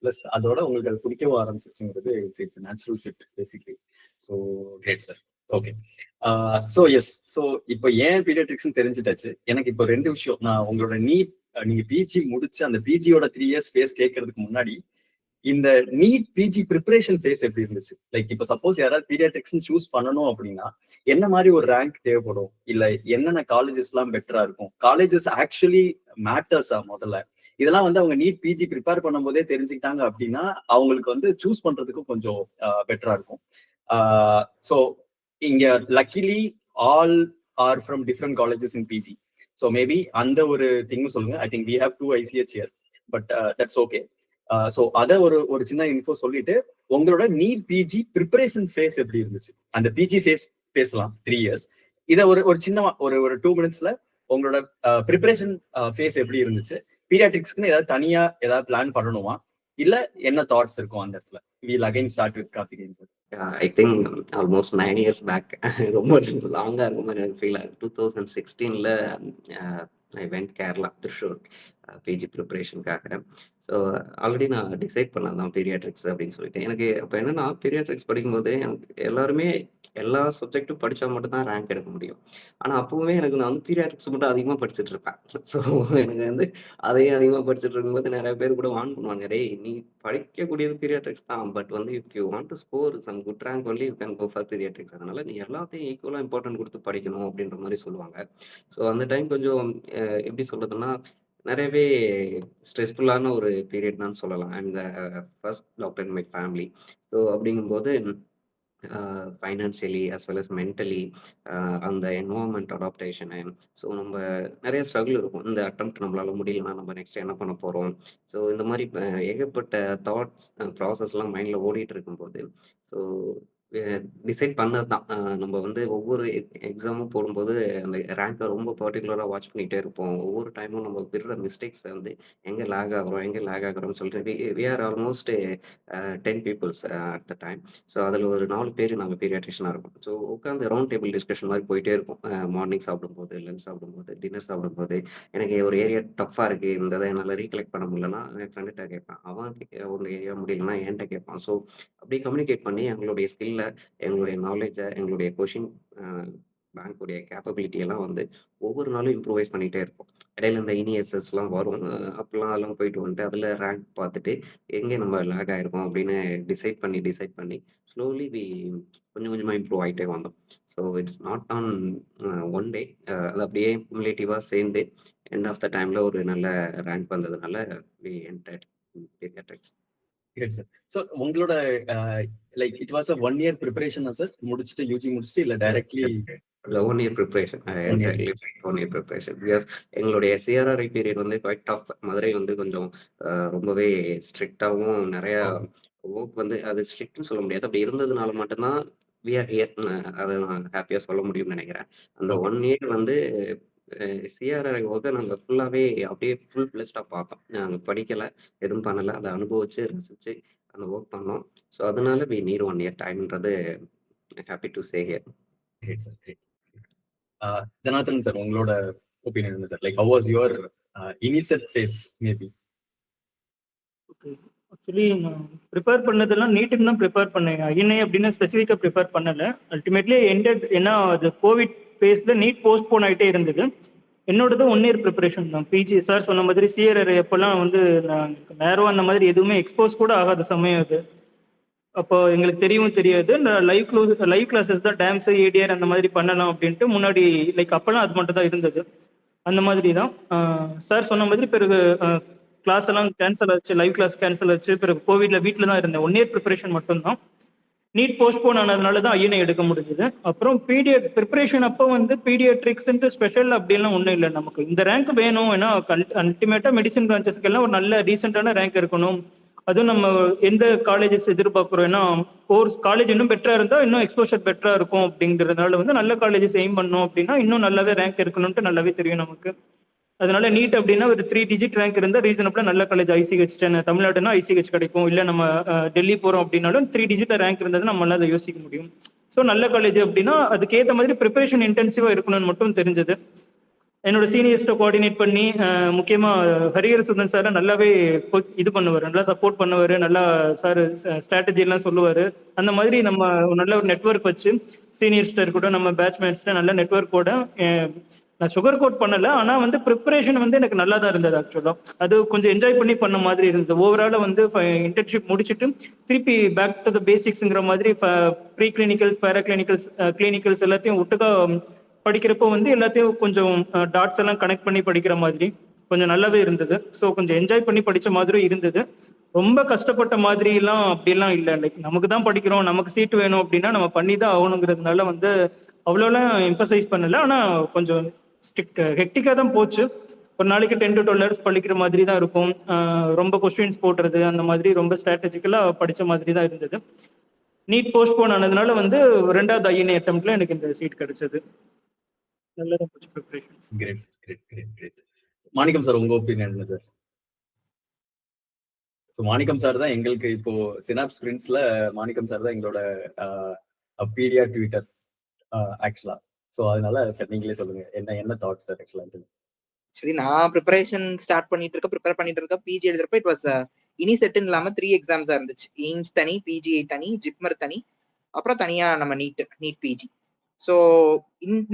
ப்ளஸ் அதோட உங்களுக்கு அது பிடிக்கவும் ஆரம்பிச்சிருச்சுங்கிறது it's natural fit basically. So great sir. Okay. So yes, so இப்போ ஏன் பீடியாட்ரிக்ஸ்னு தெரிஞ்சுட்டாச்சு. எனக்கு இப்போ 2 விஷயம். நான் உங்களோட நீங்க பிஜி முடிச்சு அந்த பிஜியோட 3 இயர்ஸ் ஃபேஸ் கேட்கறதுக்கு முன்னாடி இந்த நீட் பிஜி ப்ரிப்பரேஷன் ஃபேஸ் எப்படி இருந்துச்சு? லைக் இப்போ சப்போஸ் யாராவது பீடியாட்ரிக்ஸ் சூஸ் பண்ணணும் அப்படின்னா என்ன மாதிரி ஒரு ரேங்க் தேவைப்படும், இல்ல என்னென்ன காலேஜஸ் எல்லாம் பெட்டரா இருக்கும், காலேஜஸ் ஆக்சுவலி மேட்டர்ஸா முதல்ல இதெல்லாம் வந்து அவங்க நீட் பிஜி ப்ரிப்பேர் பண்ணும் போதே தெரிஞ்சுக்கிட்டாங்க அப்படின்னா அவங்களுக்கு வந்து சூஸ் பண்றதுக்கும் கொஞ்சம் பெட்டரா இருக்கும். ஸோ இங்க luckily all are from different colleges in PG. So maybe அந்த ஒரு திங்கும் சொல்லுங்க. I think we have 2 ICH here, but that's okay. So அதை ஒரு சின்ன இன்ஃபோ சொல்லிட்டு உங்களோட நீட் பிஜி ப்ரிப்பரேஷன் ஃபேஸ் எப்படி இருந்துச்சு, அந்த பிஜி ஃபேஸ் பேசலாம் 3 இயர்ஸ். இதை ஒரு சின்ன ஒரு 2 மினிட்ஸ்ல உங்களோட ப்ரிப்பரேஷன் ஃபேஸ் எப்படி இருந்துச்சு, பீடியாட்ரிக்ஸ்க்குன்னு ஏதாவது தனியா ஏதாவது பிளான் பண்ணணுமா, இல்ல என்ன தாட்ஸ் இருக்கும் அந்த இடத்துல? We'll again start with Karthikeyan sir. I think almost 9 years back, ரொம்ப லாங்கா இருக்கும் மாதிரி எனக்கு ஃபீல் ஆகுது. 2016ல I went Kerala, Thrissur PG ப்ரிப்பரேஷனுக்காக. ஸோ ஆல்ரெடி நான் டிசைட் பண்ணலாம் தான் பீடியாட்ரிக்ஸ் அப்படின்னு சொல்லிட்டு. எனக்கு அப்போ என்னன்னா பீடியாட்ரிக்ஸ் படிக்கும்போது எனக்கு எல்லாருமே எல்லா சப்ஜெக்ட்டும் படித்தா மட்டும் தான் ரேங்க் எடுக்க முடியும். ஆனால் அப்போவுமே எனக்கு நான் வந்து பீடியாட்ரிக்ஸ் மட்டும் அதிகமாக படிச்சுட்டு இருப்பேன். ஸோ எனக்கு வந்து அதையும் அதிகமாக படிச்சுட்டு இருக்கும்போது நிறைய பேர் கூட வான் பண்ணுவாங்க, டேய் நீ படிக்கக்கூடியது பீடியாட்ரிக்ஸ் தான், பட் வந்து if you want to score some good rank only you can go for paediatrics. அதனால நீ எல்லாத்தையும் ஈக்குவலாக இம்பார்ட்டன்ட் கொடுத்து படிக்கணும் அப்படின்ற மாதிரி சொல்லுவாங்க. ஸோ அந்த டைம் கொஞ்சம் எப்படி சொல்றதுன்னா நிறையவே ஸ்ட்ரெஸ்ஃபுல்லான ஒரு பீரியட் தான் சொல்லலாம். I am the first doctor in my family. So அப்படிங்கும்போது financially as well as mentally அந்த என்வாயன்மெண்ட் அடாப்டேஷனு. ஸோ நம்ம நிறைய ஸ்ட்ரகிள் இருக்கும். இந்த அட்டெம்ப்ட் நம்மளால முடியலன்னா நம்ம நெக்ஸ்ட் என்ன பண்ண போகிறோம். ஸோ இந்த மாதிரி ஏகப்பட்ட தாட்ஸ் ப்ராசஸ்லாம் மைண்டில் ஓடிட்டு இருக்கும்போது ஸோ டிசைட் பண்ணது தான். நம்ம வந்து ஒவ்வொரு எக்ஸாமும் போடும்போது அந்த ரேங்கை ரொம்ப பர்டிகுலராக வாட்ச் பண்ணிகிட்டே இருப்போம். ஒவ்வொரு டைமும் நம்ம விடுற மிஸ்டேக்ஸை வந்து எங்கே லேக் ஆகுறோம்னு சொல்லிட்டு we are almost 10 peoples at the time. So அதில் ஒரு 4 பேர் நாங்கள் பீரியாட்ரிஷனாக இருக்கோம். ஸோ உட்காந்து ரவுண்ட் டேபிள் டிஸ்கஷன் மாதிரி போயிட்டே இருக்கும். மார்னிங் சாப்பிடும்போது, லஞ்ச் சாப்பிடும்போது, டின்னர் சாப்பிடும்போது எனக்கு ஒரு ஏரியா டஃப்பாக இருக்குது, இந்த இதை என்னால் ரீகலெக்ட் பண்ண முடியலன்னா என் ஃப்ரெண்டுகிட்ட கேட்பேன். அவன் ஒரு ஏரியா முடியலன்னா என்கிட்ட கேட்பான். ஸோ அப்படி கம்யூனிகேட் பண்ணி எங்களுடைய ஸ்கில்லை, எங்களுடைய நாலேஜை, எங்களுடைய கொஷின் பேங்க்குடைய கேப்பபிலிட்டி எல்லாம் வந்து ஒவ்வொரு நாளும் இம்ப்ரூவைஸ் பண்ணிகிட்டே இருப்போம். இடையில இந்த இனிஎஸ்எஸ்லாம் வரும். அப்போலாம் அதெல்லாம் போயிட்டு வந்துட்டு அதில் ரேங்க் பார்த்துட்டு எங்கே நம்ம லேக் ஆயிருக்கோம் அப்படின்னு டிசைட் பண்ணி ஸ்லோலி கொஞ்சம் கொஞ்சமாக இம்ப்ரூவ் ஆகிட்டே வந்தோம். So it's not on one day. அது அப்படியே குமுலேட்டிவாக சேர்ந்து எண்ட் ஆஃப் த டைமில் ஒரு நல்ல ரேங்க் வந்ததுனால we entered paediatrics. Great sir. So உங்களோட like it was a 1 year ப்ரிப்பரேஷனா சார்? முடிச்சுட்டு யூஜி முடிச்சுட்டு இல்லை டைரக்ட்லி? இல்லை 1 year ப்ரிப்பரேஷன். 1 year ப்ரிப்பரேஷன். பிகாஸ் எங்களுடைய சிஆர்ஆர்ஐ பீரியட் வந்து குவைட் டஃப். மதுரை வந்து கொஞ்சம் ரொம்பவே ஸ்ட்ரிக்டாகவும் நிறையா ஒர்க் வந்து அது ஸ்ட்ரிக்ட்னு சொல்ல முடியாது. அப்படி இருந்ததுனால மட்டும்தான் வி ஆர் ஹியர். அதை நான் ஹாப்பியாக சொல்ல முடியும்னு நினைக்கிறேன். அந்த 1 year வந்து சிஆர்ஆர்ஐ ஒர்க்கை நாங்கள் ஃபுல்லாகவே அப்படியே ஃபுல் ஃப்ளெஷ்டாக பார்த்தோம். நாங்கள் படிக்கலை, எதுவும் பண்ணலை, அதை அனுபவிச்சு ரசித்து அந்த ஒர்க் பண்ணோம். ஸோ அதனால வி நீட் 1 year டைம்ன்றது happy to say here. Great sir, great. Janardhan sir, உங்களோட ஒப்பீனியன் என்ன sir? Like how was your initial phase maybe? Okay. Actually நான் ப்ரிப்பேர் பண்ணதெல்லாம் நீட்டுக்கு தான் ப்ரிப்பேர் பண்ணேன். ஐஎன்ஐ அப்படின்னு ஸ்பெசிஃபிக்காக ப்ரிப்பேர் பண்ணலை. Ultimately ended. ஏன்னா அது கோவிட் ஃபேஸில் நீட் போஸ்ட்போன் ஆகிட்டே இருந்தது. என்னோடது 1 year ப்ரிப்பரேஷன் தான். பிஜி சார் சொன்ன மாதிரி சிஆர்ஆர் எப்போல்லாம் வந்து நான் நேரம் அந்த மாதிரி எதுவுமே எக்ஸ்போஸ் கூட ஆகாத சமயம் அது. அப்போ எங்களுக்கு தெரியாது. லைவ் கிளாஸஸ் தான் டான்ஸு, ஏடிஆர் அந்த மாதிரி பண்ணலாம் அப்படின்ட்டு முன்னாடி லைக் அப்போல்லாம் அது மட்டும் தான் இருந்தது. அந்த மாதிரி தான் சார் சொன்ன மாதிரி பிறகு கிளாஸ் எல்லாம் கேன்சல் ஆச்சு, லைவ் கிளாஸ் கேன்சல் ஆச்சு. பிறகு கோவிட்ல வீட்டில் தான் இருந்தேன். 1 year ப்ரிப்பரேஷன் மட்டும்தான். நீட் போஸ்ட்போன் ஆனதுனால தான் ஐஎன்ஐ எடுக்க முடிஞ்சது. அப்புறம் ப்ரிப்பரேஷன் அப்போ வந்து பீடியாட்ரிக்ஸ்ன்ட்டு ஸ்பெஷல் அப்படின்லாம் ஒன்றும் இல்லை. நமக்கு இந்த ரேங்க் வேணும், ஏன்னா அல்டிமேட்டாக மெடிசன் பிரான்ச்சஸ்க்கெல்லாம் ஒரு நல்ல ரீசெண்டான ரேங்க் இருக்கணும். அதுவும் நம்ம எந்த காலேஜஸ் எதிர்பார்க்குறோம், ஏன்னா காலேஜ் இன்னும் பெட்டராக இருந்தால் இன்னும் எக்ஸ்போஷர் பெட்டராக இருக்கும் அப்படிங்கிறதுனால வந்து நல்ல காலேஜஸ் எய்ம் பண்ணோம் அப்படின்னா இன்னும் நல்லாவே ரேங்க் இருக்கணும்ட்டு நல்லாவே தெரியும் நமக்கு. அதனால நீட் அப்படின்னா ஒரு 3 digit ரேங்க் இருந்தால் ரீசனபிளாக நல்ல காலேஜ் ஐசிஹெச் தமிழ்நாடுனா ஐசிஹெச் கிடைக்கும். இல்லை நம்ம டெல்லி போகிறோம் அப்படின்னாலும் 3 digit ரேங்க் இருந்தது நம்மளால அதை யோசிக்க முடியும். ஸோ நல்ல காலேஜ் அப்படின்னா அதுக்கேற்ற மாதிரி ப்ரிப்பரேஷன் இன்டென்சிவாக இருக்கணும்னு மட்டும் தெரிஞ்சது. என்னோட சீனியர்ஸ்ட்டை கோஆர்டினேட் பண்ணி முக்கியமாக ஹரிஹர சுதன் சாரை நல்லாவே இது பண்ணுவார், நல்லா சப்போர்ட் பண்ணுவார், நல்லா சார் ஸ்ட்ராட்டஜிலாம் சொல்லுவார். அந்த மாதிரி நம்ம நல்ல ஒரு நெட்ஒர்க் வச்சு சீனியர்ஸ்ட்ட இருக்கட்டும், நம்ம பேட்ச்மேட்ஸ்ட்ட நல்ல நெட்ஒர்க்கோட நான் சுகர் கோட் பண்ணலை. ஆனால் வந்து ப்ரிப்பரேஷன் வந்து எனக்கு நல்லா தான் இருந்தது. ஆக்சுவலாக அது கொஞ்சம் என்ஜாய் பண்ணி பண்ண மாதிரி இருந்தது. ஓவராலாக வந்து இன்டர்ன்ஷிப் முடிச்சுட்டு திருப்பி பேக் டு த பேசிக்ஸுங்கிற மாதிரி ப்ரீ கிளினிக்கல்ஸ், பேராகிளினிக்கல்ஸ், கிளினிக்கல்ஸ் எல்லாத்தையும் ஒட்டுக்கா படிக்கிறப்போ வந்து எல்லாத்தையும் கொஞ்சம் டாட்ஸ் எல்லாம் கனெக்ட் பண்ணி படிக்கிற மாதிரி கொஞ்சம் நல்லாவே இருந்தது. ஸோ கொஞ்சம் என்ஜாய் பண்ணி படித்த மாதிரியும் இருந்தது. ரொம்ப கஷ்டப்பட்ட மாதிரிலாம் அப்படிலாம் இல்லை. லைக் நமக்கு தான் படிக்கிறோம், நமக்கு சீட்டு வேணும் அப்படின்னா நம்ம பண்ணி தான் ஆகணுங்கிறதுனால வந்து அவ்வளோலாம் எம்பசைஸ் பண்ணலை. ஆனால் கொஞ்சம் ஹெக்டிக்காக தான் போச்சு. ஒரு நாளைக்கு 10 to 12 hours படிக்கிற மாதிரி தான் இருக்கும். ரொம்ப கொஸ்டின்ஸ் போடுறது அந்த மாதிரி ரொம்ப ஸ்ட்ராட்டஜிக்கலாக படித்த மாதிரி தான் இருந்தது. நீட் போஸ்ட்போன் ஆனதுனால வந்து 2வது ஐஎன்ஐ அட்டெம்ப்ட்ல எனக்கு இந்த சீட் கிடைச்சது. நல்லதான் போச்சு preparations. Great sir, great. Manickam sir, உங்க ஒப்பீனியன் என்ன சார்? ஸோ மாணிக்கம் சார் தான் எங்களுக்கு இப்போ சினாப்ஸ் பிரின்ஸ்ல மாணிக்கம் சார் தான் எங்களோட பீடியா ட்விட்டர் ஆக்சுவலா. ஸோ அதனால சார் நீங்களே சொல்லுங்க, என்ன தாட்ஸ் சார் ஆக்சுவலா? சரி, நான் ப்ரிப்பரேஷன் ப்ரிப்பேர் பண்ணிட்டு இருக்க பிஜி எழுதுறப்ப இட் வாஸ் இனி செட்டுன்னு இல்லாம 3 எக்ஸாம்ஸா இருந்துச்சு. எய்ம்ஸ் தனி, பிஜிஐ தனி, ஜிப்மர் தனி, அப்புறம் தனியா நம்ம நீட் பிஜி. ஸோ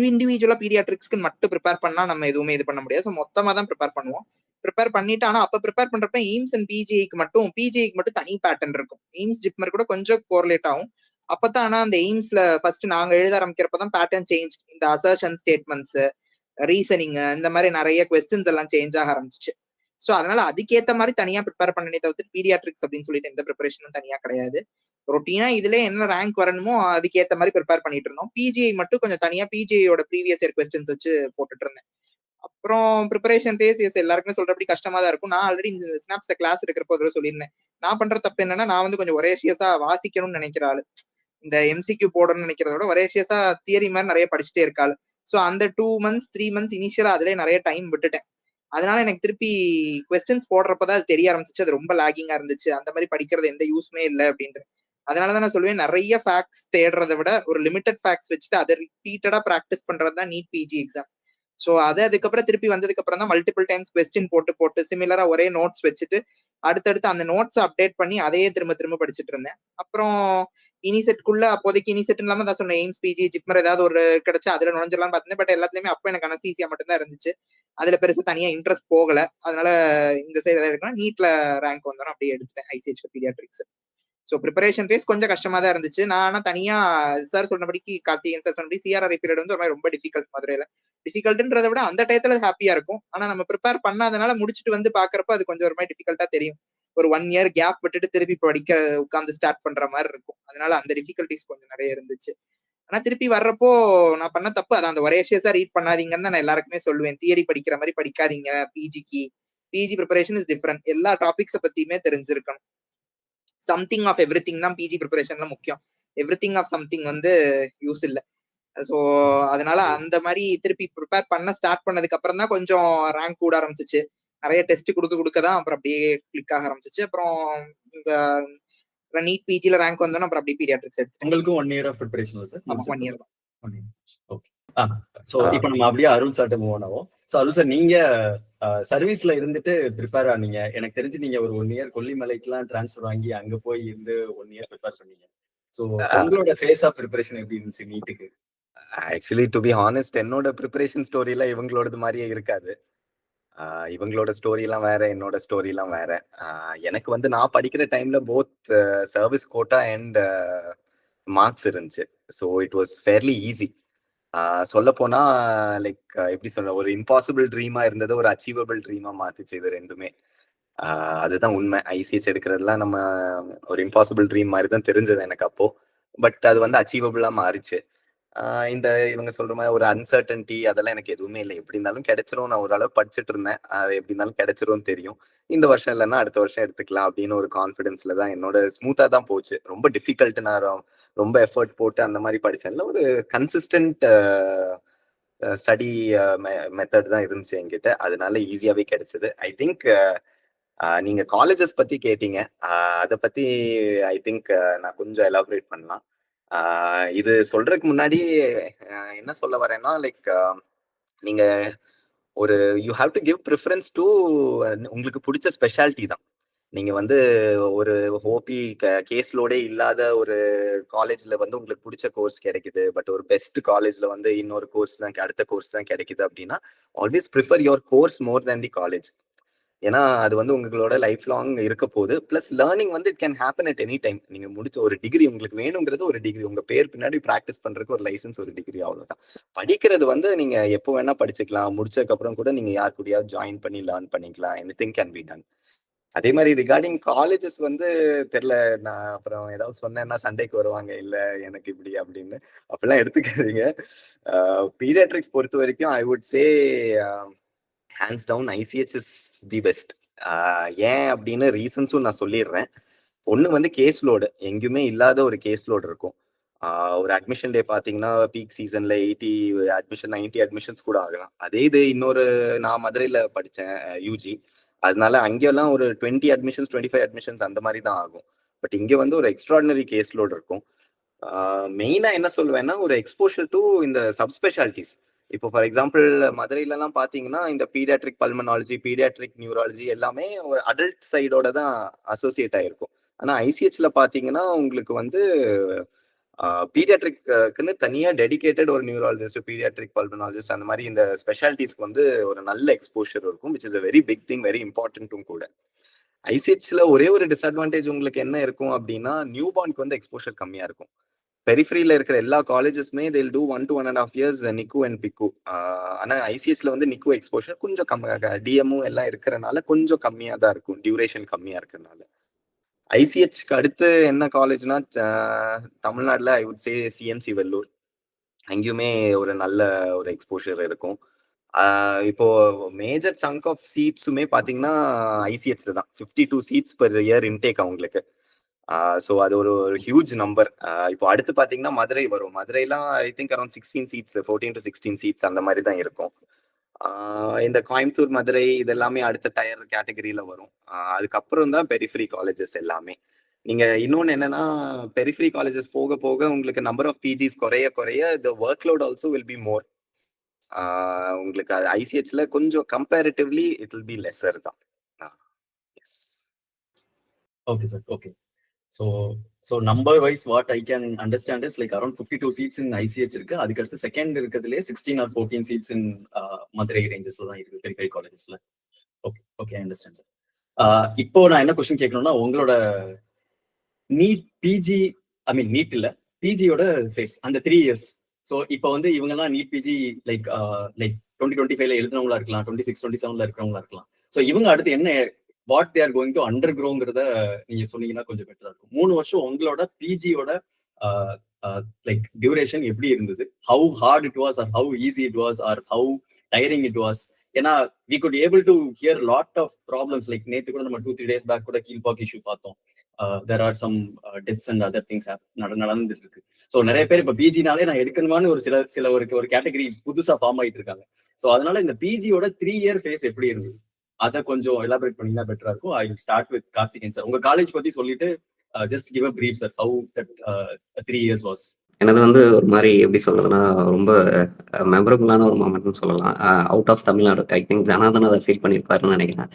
இண்டிவிஜுவலா பீடியாட்ரிக்ஸ்க்கு மட்டும் ப்ரிப்பேர் பண்ணா நம்ம எதுவுமே இது பண்ண முடியாது. ஸோ மொத்தமா தான் ப்ரிப்பேர் பண்ணுவோம். ப்ரிப்பேர் பண்ணிட்டு ஆனா அப்ப ப்ரிப்பேர் பண்றப்ப எய்ம்ஸ் அண்ட் பிஜிஐக்கு மட்டும் தனி பேட்டர்ன் இருக்கும். எய்ம்ஸ் ஜிப்மர் கூட கொஞ்சம் கோரிலேட் ஆகும். அப்பதான் ஆனா அந்த எய்ம்ஸ்ல ஃபர்ஸ்ட் நாங்க எழுத ஆரம்பிக்கிறப்பதான் பேட்டர்ன் சேஞ்ச். இந்த அசர்ஷன் ஸ்டேட்மெண்ட்ஸ், ரீசனிங், இந்த மாதிரி நிறைய கொஸ்டின்ஸ் எல்லாம் சேஞ்ச் ஆக ஆரம்பிச்சிச்சு. ஸோ அதனால அதுக்கேற்ற மாதிரி தனியா ப்ரிப்பேர் பண்ணனே தவிர்த்து பீடியாட்ரிக்ஸ் அப்படின்னு சொல்லிட்டு எந்த ப்ரிப்பரேஷனும் தனியா கிடையாது. ரொட்டீனா இதுல என்ன ரேங்க் வரணுமோ அதுக்கு ஏத்த மாதிரி ப்ரிப்பேர் பண்ணிட்டு இருந்தோம். பிஜிஐ மட்டும் கொஞ்சம் தனியா பிஜிஐயோட ப்ரீவியஸ் இயர் கொஸ்டின்ஸ் வச்சு போட்டுட்டு இருந்தேன். அப்புறம் ப்ரிப்பரேஷன் ஃபேஸ் எல்லாருக்குமே சொல்றபடி கஷ்டமா தான் இருக்கும். நான் ஆல்ரெடி இந்த ஸ்னாப்ஸ்ல கிளாஸ் எடுக்கிறப்போ ஒரு சொல்லியிருந்தேன். நான் பண்ற தப்பு என்னன்னா, நான் வந்து கொஞ்சம் ஒரேஷியஸா வாசிக்கணும்னு நினைக்கிற ஆளு. இந்த எம்சிக்யூ போடணும்னு நினைக்கிறத விட ஒரேஷியஸா தியரி மாதிரி நிறைய படிச்சுட்டே இருக்காள். ஸோ அந்த 2 months 3 months இனிஷியலா அதுலயே நிறைய டைம் விட்டுட்டேன். அதனால எனக்கு திருப்பி கொஸ்டின்ஸ் போடுறப்பதான் அது தெரிய ஆரம்பிச்சிச்சு. அது ரொம்ப லாகிங்கா இருந்துச்சு. அந்த மாதிரி படிக்கிறது எந்த யூஸ்மே இல்லை அப்படின்ட்டு. அதனாலதான் நான் சொல்லுவேன், நிறைய ஃபேக்ட்ஸ் தேடுறதை விட ஒரு லிமிட்டட் ஃபேக்ட்ஸ் வச்சுட்டு அதை ரிப்பீட்டடா ப்ராக்டிஸ் பண்றது தான் நீட் பிஜி எக்ஸாம். ஸோ அதுக்கப்புறம் திருப்பி வந்ததுக்கு அப்புறம் தான் மல்டிபிள் டைம்ஸ் கொஸ்டின் போட்டு சிமிலரா ஒரே நோட்ஸ் வச்சுட்டு அடுத்தடுத்து அந்த நோட்ஸ் அப்டேட் பண்ணி அதையே திரும்ப படிச்சுட்டு இருந்தேன். அப்புறம் இனிசெட்குள்ள அப்போதைக்கு இனிசெட் இல்லாம தான் சொன்னேன், எய்ம்ஸ் பிஜி ஜிப்மர் ஏதாவது ஒரு கிடைச்சா அதுல நுழைஞ்சிடலாம் பார்த்தேன். பட் எல்லாத்துலயுமே அப்போ எனக்கு அனஸ்தீசியா மட்டும்தான் இருந்துச்சு. அதுல பெருசா தனியா இன்ட்ரெஸ்ட் போகல. அதனால இந்த சைடு ஏதாவது எடுக்கலாம், நீட்ல ரேங்க் வந்தோம் அப்படியே எடுத்துட்டேன் ICH paediatrics. So preparation phase கொஞ்சம் கஷ்டமா தான் இருந்துச்சு. நான் ஆனா தனியா சார் சொன்னபடிக்கு கார்த்திகேயன் சார் சொன்னபடி சிஆர்ஆர் பீரியட் வந்து ஒரு மாதிரி ரொம்ப டிஃபிகல்ட். மதுரையில டிஃபிகல்ட்ன்றதை விட அந்த டயத்துல ஹாப்பியா இருக்கும். ஆனா நம்ம ப்ரிப்பேர் பண்ணாதனால முடிச்சுட்டு வந்து பாக்குறப்ப அது கொஞ்சம் ஒரு மாதிரி டிஃபிகல்ட்டா தெரியும். ஒரு 1 year கேப் விட்டுட்டு திருப்பி படிக்க உட்காந்து ஸ்டார்ட் பண்ற மாதிரி இருக்கும். அதனால அந்த டிஃபிகல்டிஸ் கொஞ்சம் நிறைய இருந்துச்சு. ஆனா திருப்பி வர்றப்போ நான் பண்ண தப்பு அதான், அந்த ஒரேஷியஸா ரீட் பண்ணாதீங்கன்னு நான் எல்லாருக்குமே சொல்லுவேன். தியரி படிக்கிற மாதிரி படிக்காதீங்க. PG preparation is different. எல்லா டாபிக்ஸை பத்தியுமே தெரிஞ்சிருக்கணும். சம்திங் ஆஃப் எவ்ரி திங் தான் பிஜி ப்ரிப்பரேஷன்ல முக்கியம். எவ்ரி திங் ஆஃப் சம்திங் வந்து யூஸ் இல்லை. ஸோ அதனால அந்த மாதிரி திருப்பி ப்ரிப்பேர் பண்ண ஸ்டார்ட் பண்ணதுக்கு அப்புறம் தான் கொஞ்சம் ரேங்க் கூட ஆரம்பிச்சிச்சு. நிறைய டெஸ்ட் கொடுக்க தான் அப்புறம் அப்படியே கிளிக் ஆக ஆரம்பிச்சிச்சு. அப்புறம் இந்த நீட் பிஜில ரேங்க் வந்தோன்னா அப்புறம் அப்படியே பீடியாட்ரிக்ஸ் எடுத்துட்டேன். உங்களுக்கு 1 year ஆஃப் ப்ரிப்பரேஷன் சார்? ஆமா, 1 year தான். ஓகே. ஸோ இப்போ நம்ம அப்படியே அருள் சார்ட்ட மூவ் ஆனோம். ஸோ அருள் சார், நீங்க சர்வீஸ்ல இருந்துட்டு ப்ரிப்பேர் ஆனீங்க. எனக்கு தெரிஞ்சு நீங்க ஒரு 1 year கொல்லிமலைக்குலாம் டிரான்ஸ்ஃபர் வாங்கி அங்க போய் இருந்து 1 year ப்ரிப்பேர் பண்ணீங்க. ஸோ உங்களோட ஃபேஸ் ஆஃப் ப்ரிப்பரேஷன் எப்படி இருந்துச்சு நீட்டுக்கு? ஆக்சுவலி டு பி ஹானஸ்ட், என்னோட ப்ரிப்பரேஷன் ஸ்டோரிலாம் இவங்களோடது மாதிரியே இருக்காது. இவங்களோட ஸ்டோரிலாம் வேற, என்னோட ஸ்டோரிலாம் வேற. எனக்கு வந்து நான் படிக்கிற டைம்ல both service quota and marks இருந்துச்சு. So it was fairly easy. சொல்ல போனா லைக் எப்படி சொல்ற, ஒரு இம்பாசிபிள் ட்ரீமா இருந்தது ஒரு அச்சீவபிள் ட்ரீமா மாத்துச்சு இது ரெண்டுமே. அதுதான் உண்மை. ஐசிஹெச் எடுக்கிறதுலாம் நம்ம ஒரு இம்பாசிபிள் ட்ரீம் மாதிரி தான் தெரிஞ்சது எனக்கு அப்போ. பட் அது வந்து அச்சீவபிளா மாறிச்சு. இந்த இவங்க சொல்ற மாதிரி ஒரு அன்சர்டன்டி அதெல்லாம் எனக்கு எதுவுமே இல்லை. எப்படி இருந்தாலும் கிடைச்சிரும். நான் ஓரளவு படிச்சுட்டு இருந்தேன். அது எப்படி இருந்தாலும் கிடைச்சிரும் தெரியும். இந்த வருஷம் இல்லைன்னா அடுத்த வருஷம் எடுத்துக்கலாம் அப்படின்னு ஒரு கான்ஃபிடென்ஸ்ல தான் என்னோட ஸ்மூத்தா தான் போச்சு. ரொம்ப டிஃபிகல்ட் நான் ரொம்ப எஃபர்ட் போட்டு அந்த மாதிரி படிச்சேன்ல. ஒரு கன்சிஸ்டன்ட் ஸ்டடி மெத்தட் தான் இருந்துச்சு என்கிட்ட. அதனால ஈஸியாவே கிடைச்சது. ஐ திங்க் நீங்க காலேஜஸ் பத்தி கேட்டீங்க. அதை பத்தி ஐ திங்க் நான் கொஞ்சம் எலாபரேட் பண்ணலாம். இது சொல்றதுக்கு முன்னாடி என்ன சொல்ல வரேன்னா, லைக் நீங்க ஒரு you have to give preference to உங்களுக்கு பிடிச்ச ஸ்பெஷாலிட்டி தான். நீங்க வந்து ஒரு ஹோபி கேஸ் லோடே இல்லாத ஒரு காலேஜ்ல வந்து உங்களுக்கு பிடிச்ச கோர்ஸ் கிடைக்குது, பட் ஒரு பெஸ்ட் காலேஜ்ல வந்து இன்னொரு கோர்ஸ் தான், அடுத்த கோர்ஸ் தான் கிடைக்குது அப்படின்னா always prefer your course more than the college. ஏன்னா அது வந்து உங்களோட லைஃப் லாங் இருக்க போகுது. பிளஸ் லேர்னிங் வந்து it can happen at any time. நீங்க முடிச்ச ஒரு டிகிரி உங்களுக்கு வேணுங்கிறது ஒரு டிகிரி, உங்க பேர் பின்னாடி ப்ராக்டிஸ் பண்றதுக்கு ஒரு லைசன்ஸ், ஒரு டிகிரி, அவ்வளவுதான். படிக்கிறது வந்து நீங்க எப்போ வேணா படிச்சுக்கலாம். முடிச்சதுக்கு அப்புறம் கூட நீங்க யார் கூடயாவது ஜாயின் பண்ணி லேர்ன் பண்ணிக்கலாம். Anything can be done. அதே மாதிரி ரிகார்டிங் காலேஜஸ் வந்து தெரியல, நான் அப்புறம் ஏதாவது சொன்னேன்னா சண்டைக்கு வருவாங்க, இல்ல எனக்கு இப்படி அப்படின்னு. அப்படிலாம் எடுத்துக்காதீங்க. பீடியாட்ரிக்ஸ் பொறுத்த வரைக்கும் I would say hands down ICH is the best. ஏன் அப்படின்னு ரீசன்ஸும் நான் சொல்லிடுறேன். ஒன்று வந்து கேஸ் லோடு, எங்கேயுமே இல்லாத ஒரு கேஸ் லோடு இருக்கும். ஒரு அட்மிஷன் டே பார்த்தீங்கன்னா பீக் சீசன்ல 80 அட்மிஷன், 90 அட்மிஷன்ஸ் கூட ஆகலாம். அதே இது இன்னொரு, நான் மதுரையில் படித்தேன் யூஜி, அதனால அங்கெல்லாம் ஒரு 20 அட்மிஷன்ஸ் 25 அட்மிஷன்ஸ் அந்த மாதிரி தான் ஆகும். பட் இங்கே வந்து ஒரு எக்ஸ்ட்ராடினரி கேஸ் லோடு இருக்கும். மெயினாக என்ன சொல்லுவேன்னா, ஒரு எக்ஸ்போஷர் டு இந்த சப்ஸ்பெஷாலிட்டிஸ். இப்போ ஃபார் எக்ஸாம்பிள் மதுரையிலலாம் பார்த்தீங்கன்னா இந்த பீடியாட்ரிக் பல்மனாலஜி, பீடியாட்ரிக் நியூராலஜி எல்லாமே ஒரு அடல்ட் சைடோட தான் அசோசியேட் ஆகிருக்கும். ஆனால் ஐசிஹெச்ல பார்த்தீங்கன்னா உங்களுக்கு வந்து பீடியாட்ரிக்குன்னு தனியாக டெடிகேட்டட் ஒரு நியூராலஜிஸ்ட், பீடியாட்ரிக் பல்மனாலஜிஸ்ட், அந்த மாதிரி இந்த ஸ்பெஷாலிட்டிஸ்க்கு வந்து ஒரு நல்ல எக்ஸ்போஷர் இருக்கும், which is a very big thing, very இம்பார்ட்டன்ட்டும் கூட. ஐசிஹெச்ல ஒரே ஒரு டிஸ்அட்வான்டேஜ் உங்களுக்கு என்ன இருக்கும் அப்படின்னா, நியூ பார்னுக்கு வந்து எக்ஸ்போஷர் கம்மியாக இருக்கும். பெரிஃபரியில இருக்கிற எல்லா காலேஜஸ்மே they'll do 1 to 1.5 years நிக்கு அண்ட் பிக்கு. ஆனா ஐசிஹெச்ல வந்து நிக்கு எக்ஸ்போஷர் கொஞ்சம் கம்மியாக, டிஎம்மும் எல்லாம் இருக்கிறனால கொஞ்சம் கம்மியா தான் இருக்கும், டியூரேஷன் கம்மியா இருக்கிறதுனால. ஐசிஹெச்க்கு அடுத்து என்ன காலேஜ்னா தமிழ்நாட்டில் I would say CMC Vellore. அங்கேயுமே ஒரு நல்ல ஒரு எக்ஸ்போஷர் இருக்கும். இப்போ மேஜர் சங்க் ஆஃப் சீட்ஸுமே பார்த்தீங்கன்னா ஐசிஹெச்ல தான் 52 சீட்ஸ் பெர் இயர் இன்டேக் அவங்களுக்கு. ஸோ அது ஒரு ஹியூஜ் நம்பர். இப்போ அடுத்து பார்த்தீங்கன்னா மதுரை வரும். மதுரைலாம் I think around 16 seats, 14 to 16 seats அந்த மாதிரி தான் இருக்கும். இந்த கோயம்புத்தூர், மதுரை இதெல்லாமே அடுத்த டயர் கேட்டகரியில வரும். அதுக்கப்புறம் தான் பெரிஃபரி காலேஜஸ் எல்லாமே. நீங்க இன்னொன்று என்னன்னா, பெரிஃபரி காலேஜஸ் போக போக உங்களுக்கு நம்பர் ஆஃப் பிஜிஸ் குறைய குறைய the work load also will be more. உங்களுக்கு அது ஐசிஹெச்ல கொஞ்சம் comparatively it will B lesser தான். S. Okay, sir. Okay. So number wise, what I can understand is like around 52 seats in ICH இருக்கு. அதுக்கடுத்து second இருக்கிறதுலே 16 or 14 seats in Madurai ரேஞ்சஸ்ல தான் இருக்கு பெரிஃபரி காலேஜஸ்ல. Okay okay, I understand sir. இப்போ நான் என்ன கொஸ்டின் கேட்கணும்னா, உங்களோட NEET PG, I mean NEET இல்ல பிஜியோட ஃபேஸ் அந்த 3 years. ஸோ இப்போ வந்து இவங்கெல்லாம் நீட் பிஜி லைக் 2025ல எழுதுனவங்களா இருக்கலாம், 26, 27ல இருக்கிறவங்களா இருக்கலாம். ஸோ இவங்க அடுத்து என்ன what they are going to அண்டர் க்ரோங்கிறத நீங்க சொன்னீங்கன்னா கொஞ்சம் பெட்டரா இருக்கும். 3 வருஷம் உங்களோட பிஜியோட லைக் டியூரேஷன் எப்படி இருந்தது? How hard it was or how easy it was or how tiring it was? ஏன்னா we could able to hear lot of problems. like நேத்து கூட நம்ம 2-3 days பேக் கூட கீழ்பாக் இஷ்யூ பார்த்தோம். there are some deaths and other things நடந்துட்டு இருக்கு. So நிறைய பேர் இப்ப பிஜினாலே நான் எடுக்கணுமான்னு சில ஒரு கேட்டகரி புதுசா ஃபார்ம் ஆயிட்டு இருக்காங்க. ஸோ அதனால இந்த பிஜியோட 3 year ஃபேஸ் எப்படி இருந்தது அதை கொஞ்சம் எலாபரேட் பண்ணீங்கன்னா பெட்டரா இருக்கும். I will start with Karthikeyan sir. உங்க காலேஜ் பத்தி சொல்லிட்டு just give a brief sir, how that 3 years was. எனது வந்து ஒரு மாதிரி எப்படி சொல்றதுன்னா, ரொம்ப மெமரபுளான ஒரு மொமெண்ட்னு சொல்லலாம். Out of Tamil Nadu I think Janardhan அதை ஃபீல் பண்ணியிருப்பாருன்னு நினைக்கிறேன்.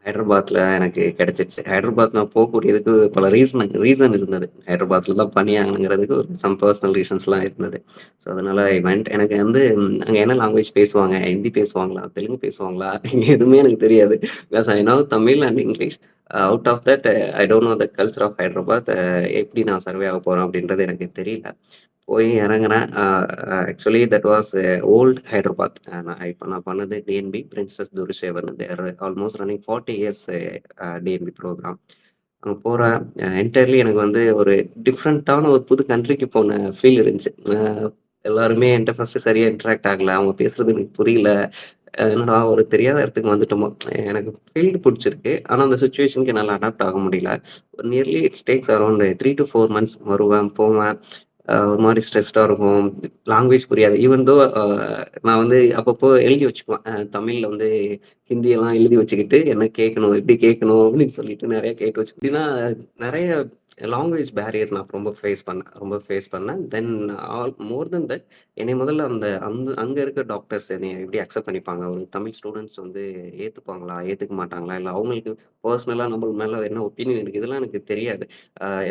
ஹைதராபாத்தில் எனக்கு கிடைச்சிருச்சு. ஹைதராபாத் நான் போகக்கூடியதுக்கு பல ரீசன் இருந்தது. ஹைதராபாத்தில் தான் பணியாகணுங்கிறதுக்கு ஒரு சம் பர்சனல் ரீசன்ஸ்லாம் இருந்தது. ஸோ அதனால் எனக்கு வந்து அங்கே என்ன லாங்குவேஜ் பேசுவாங்க, ஹிந்தி பேசுவாங்களா, தெலுங்கு பேசுவாங்களா, எதுவுமே எனக்கு தெரியாது. Because I know Tamil and English. Out of that I don't know the culture of Hyderabad. எப்படி நான் சர்வே ஆக போகிறேன் அப்படின்றது எனக்கு தெரியல. போய் இறங்குறேன். Actually that was old Hyderabad. இப்போ நான் பண்ணது DNB Princess Durru Shehvar. There almost running 40 years DNB programme. அங்கே போகிறேன். என்டையர்லி எனக்கு வந்து ஒரு டிஃப்ரெண்ட்டான ஒரு புது கண்ட்ரிக்கு போன ஃபீல் இருந்துச்சு. எல்லாருமே என்கிட்ட ஃபர்ஸ்ட் சரியாக இன்ட்ராக்ட் ஆகலை. அவங்க பேசுறது எனக்கு புரியல. என்னடா ஒரு தெரியாத இடத்துக்கு வந்துட்டோமோ. எனக்கு ஃபீல்டு பிடிச்சிருக்கு. ஆனால் அந்த சுச்சுவேஷனுக்கு என்னால் அடாப்ட் ஆக முடியல. Nearly it's tax around 3 to 4 months. வருவேன், போவேன். ஒரு மாதிரி ஸ்ட்ரெஸ்டாக இருக்கும். லாங்குவேஜ் புரியாது. ஈவன் தோ நான் வந்து அப்பப்போ எழுதி வச்சுக்குவேன். தமிழில் வந்து ஹிந்தியெல்லாம் எழுதி வச்சுக்கிட்டு என்ன கேட்கணும், எப்படி கேட்கணும் அப்படின்னு சொல்லிட்டு நிறைய கேட்டு வச்சு அப்படின்னா நிறைய லாங்குவேஜ் பேரியர் நான் ரொம்ப ஃபேஸ் பண்ணேன். தென் மோர் தென் தட் என்னை முதல்ல அந்த அந்த அங்கே இருக்க டாக்டர்ஸ் என்னை எப்படி அக்செப்ட் பண்ணிப்பாங்க, ஒரு தமிழ் ஸ்டூடெண்ட்ஸ் வந்து ஏற்றுப்பாங்களா, ஏற்றுக்க மாட்டாங்களா, இல்லை அவங்களுக்கு பர்சனலாக நம்ம மேலே என்ன ஒப்பீனியன் இருக்குது, இதெல்லாம் எனக்கு தெரியாது.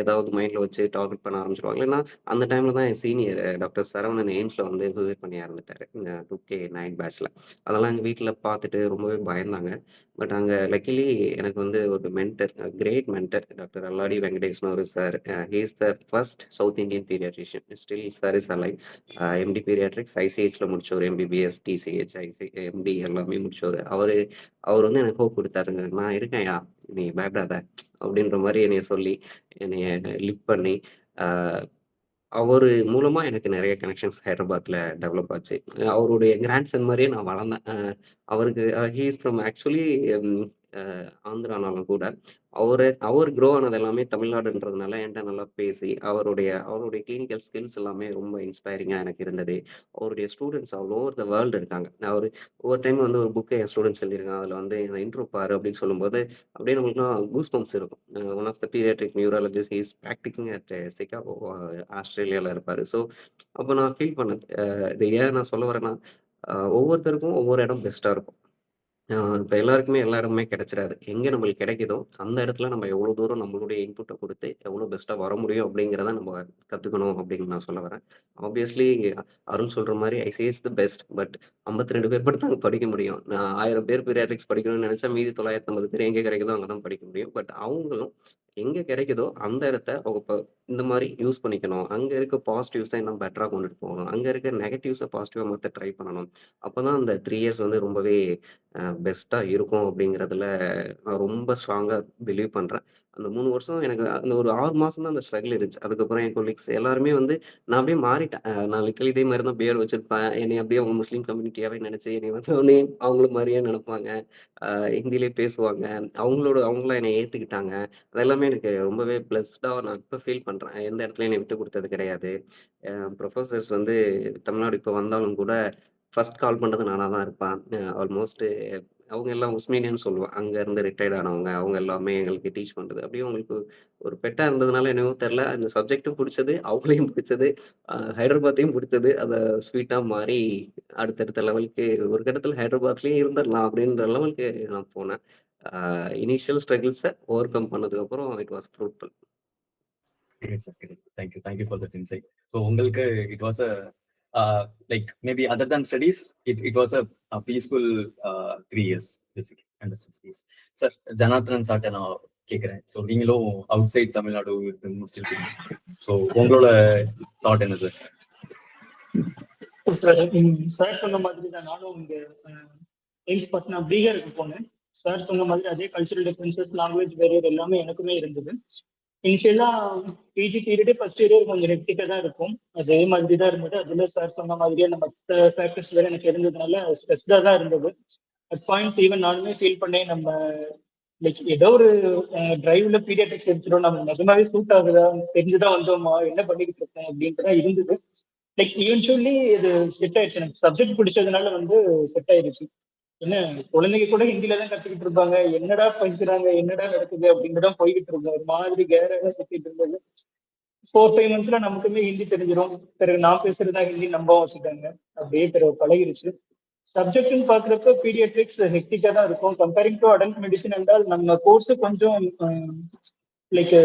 ஏதாவது மைண்டில் வச்சு டார்கெட் பண்ண ஆரம்பிச்சிருவாங்க. ஏன்னா அந்த டைமில் தான் என் சீனியர் டாக்டர் சரவணன் எய்ம்ஸில் வந்து சூசைட் பண்ணி இறந்துட்டாரு. 2K9 பேட்ச்சில். அதெல்லாம் எங்கள் வீட்டில் பார்த்துட்டு ரொம்பவே பயந்தாங்க. பட் அங்கே லக்கிலி எனக்கு வந்து ஒரு mentor, great mentor, doctor Alladi வெங்கடேஷ்னு ஒரு sir. He is the first South Indian paediatrician. Still sir is alive. MD paediatrics ஐசிஹெச்சில் முடிச்சவர், எம்பிபிஎஸ், டிசிஹெச், எம்டி எல்லாமே முடிச்சவர். அவர் வந்து எனக்கு ஹோப் கொடுத்தாருங்க. நான் இருக்கேன்யா, நீ பயப்படாத அப்படின்ற மாதிரி என்னைய சொல்லி என்னைய லிஃப்ட் பண்ணி அவர் மூலமா எனக்கு நிறைய கனெக்ஷன்ஸ் ஹைதராபாத்ல டெவலப் ஆச்சு. அவருடைய கிராண்ட்சன் மாதிரியே நான் வளர்ந்தேன். அவருக்கு ஹி இஸ் ஃப்ரம் ஆக்சுவலி ஆந்திரானாலும் கூட அவர் க்ரோ ஆனது எல்லாமே தமிழ்நாடுன்றதுனால என்கிட்ட நல்லா பேசி அவருடைய கிளினிக்கல் ஸ்கில்ஸ் எல்லாமே ரொம்ப இன்ஸ்பைரிங்காக எனக்கு இருந்தது. அவருடைய students all over the world இருக்காங்க. அவர் ஒவ்வொரு டைம் வந்து ஒரு புக்கை என் ஸ்டூடெண்ட்ஸ் எழுதியிருக்காங்க. அதில் வந்து இந்த இன்ட்ரோ பாரு அப்படின்னு சொல்லும்போது அப்படியே நம்மளுக்குலாம் கூஸ் பம்ப்ஸ் இருக்கும். One of the paediatric neurologist is practising at Chicago, ஆஸ்திரேலியாவில் இருப்பார். ஸோ அப்போ நான் ஃபீல் பண்ணேன். இது ஏன் நான் சொல்ல வரேன்னா, ஒவ்வொருத்தருக்கும் ஒவ்வொரு இடம் பெஸ்ட்டாக இருக்கும். இப்போ எல்லாருக்குமே எல்லா இடமுமே கிடைச்சிடாது. எங்கே நம்மளுக்கு கிடைக்குதோ அந்த இடத்துல நம்ம எவ்வளோ தூரம் நம்மளுடைய இன்புட்டை கொடுத்து எவ்வளோ பெஸ்ட்டாக வர முடியும் அப்படிங்கிறத நம்ம கற்றுக்கணும் அப்படின்னு நான் சொல்ல வரேன். ஆப்வியஸ்லி அருண் சொல்கிற மாதிரி ஐசிஎஸ் த பெஸ்ட். பட் 52 பேர் மட்டும் தான் படிக்க முடியும். நான் 1000 பேர் பீரியாட்ரிக்ஸ் படிக்கணும்னு நினச்சா மீதி 950 பேர் எங்கே கிடைக்குதோ அங்கே தான் படிக்க முடியும். பட் அவங்களும் எங்கே கிடைக்குதோ அந்த இடத்த அவங்க இப்போ இந்த மாதிரி யூஸ் பண்ணிக்கணும். அங்கே இருக்க பாசிட்டிவ்ஸை இன்னும் பெட்டராக கொண்டுட்டு போகணும். அங்கே இருக்க நெகட்டிவ்ஸை பாசிட்டிவாக மாற்ற ட்ரை பண்ணணும். அப்போ தான் அந்த 3 இயர்ஸ் வந்து ரொம்பவே பெஸ்ட்டாக இருக்கும் அப்படிங்கிறதுல நான் ரொம்ப ஸ்ட்ராங்காக பிலீவ் பண்ணுறேன். அந்த 3 வருஷம் எனக்கு அந்த ஒரு 6 மாசம் தான் அந்த ஸ்ட்ரகிள் இருந்துச்சு. அதுக்கப்புறம் என் கொலீக்ஸ் எல்லாருமே வந்து நான் அப்படியே மாறிட்டேன். நான் லிட்டரலி இதே மாரி தான் பியர்ட் வச்சிருப்பேன். என்னைய அப்படியே அவங்க முஸ்லீம் கம்யூனிட்டியாவே நெனச்சு என்னைய வந்து உடனே அவங்கள மாரியே நெனப்பாங்க. ஹிந்தியிலே பேசுவாங்க. அவங்களாம் என்னைய ஏத்துக்கிட்டாங்க. அது எல்லாமே எனக்கு ரொம்பவே பிளஸ்டா நான் இப்ப ஃபீல் பண்றேன். எந்த இடத்துலயும் என்னைய விட்டுக் குடுத்தது கிடையாது. புரொஃபசர்ஸ் வந்து தமிழ்நாடு இப்ப வந்தாலும் கூட ஃபர்ஸ்ட் கால் பண்றது நானா தான் இருப்பேன். ஆல்மோஸ்ட் அவங்க எல்லாம் உஸ்மேனியன்னு சொல்லுவேன். அங்க இருந்து ரிட்டயர்ட் ஆனவங்க. அவங்க எல்லாமே எங்களுக்கு டீச் பண்றது. அப்படியே அவங்களுக்கு ஒரு பெட்டா இருந்ததுனால என்னவோ தெரியல. அந்த சப்ஜெக்ட்டும் புடிச்சது, அவங்களையும் புடிச்சது, ஹைதராபாத்தையும் புடிச்சது. அத ஸ்வீட்டா மாறி அடுத்தடுத்த லெவலுக்கு ஒரு கட்டத்தில ஹைதராபாத்லயே இருந்துரலாம் அப்படின்ற லெவலுக்கு நான் போனேன். இனிஷியல் ஸ்ட்ரகிள்ஸ ஓவர் கம் பண்ணதுக்கப்புறம் it was fruitful. Great, sir. Great. Thank you for that insight. So, உங்களுக்கு it was a like maybe other than studies, it was a peaceful 3 years basically. Understood. Sir Janardhanan சார்ட்ட நான் கேட்கிறேன். So நீங்களும் out side Tamil Nadu முடிச்சிருக்கீங்க. So உங்களோட thought என்ன sir? Sir சொன்ன மாதிரி தான் நானும் இங்க பார்த்தீங்கன்னா பீகாருக்கு போனேன். சார் சொன்ன மாதிரி அதே கல்ச்சுரல் டிஃபரன்சஸ், லாங்குவேஜ் பேரியர் எல்லாமே எனக்குமே இருந்தது. இனிஷியலா பிஜி பீரியடே ஃபர்ஸ்ட் இயரே கொஞ்சம் ஹெக்டிக்கா தான் இருக்கும். அதே மாதிரி தான் இருந்தது. அதுல சார் சொன்ன மாதிரியே அந்த மற்ற ஃபேக்டர்ஸ் வேற எனக்கு இருந்ததுனால ஸ்ட்ரெஸ்டா தான் இருந்தது. அட் பாயிண்ட்ஸ் ஈவன் நானுமே ஃபீல் பண்ணேன், நம்ம லைக் ஏதோ ஒரு டிரைவ்ல பீடியாட்ரிக்ஸ் எடுத்துடும், நம்ம நிஜமாவே சூட் ஆகுதா, தெரிஞ்சுதான் வந்தோமா, என்ன பண்ணிக்கிட்டு இருக்கோம் அப்படின்ட்டு தான் இருந்தது. லைக் ஈவென்ச்சுவலி இது செட் ஆயிடுச்சு. எனக்கு சப்ஜெக்ட் பிடிச்சதுனால வந்து செட் ஆயிடுச்சு. என்ன குழந்தைங்க கூட ஹிந்தில தான் கத்துக்கிட்டு இருப்பாங்க, என்னடா பேசுறாங்க, என்னடா நடக்குது அப்படின்னு தான் போய்கிட்டு இருந்தோம். ஒரு மாதிரி கேரா சுத்திட்டு இருந்தது. 4-5 மந்த்ஸ்ல நமக்குமே ஹிந்தி தெரிஞ்சிடும். பிறகு நான் பேசுறதா ஹிந்தி நம்பவும் வச்சுட்டாங்க. அப்படியே பிறகு பழகிருச்சு. சப்ஜெக்ட்னு பாக்குறப்ப பீடியாட்ரிக்ஸ் ஹெக்டிக்கா தான் இருக்கும். கம்பேரிங் டு அடல்ட் மெடிசின் என்றால் நம்ம கோர்ஸ் கொஞ்சம் லைக்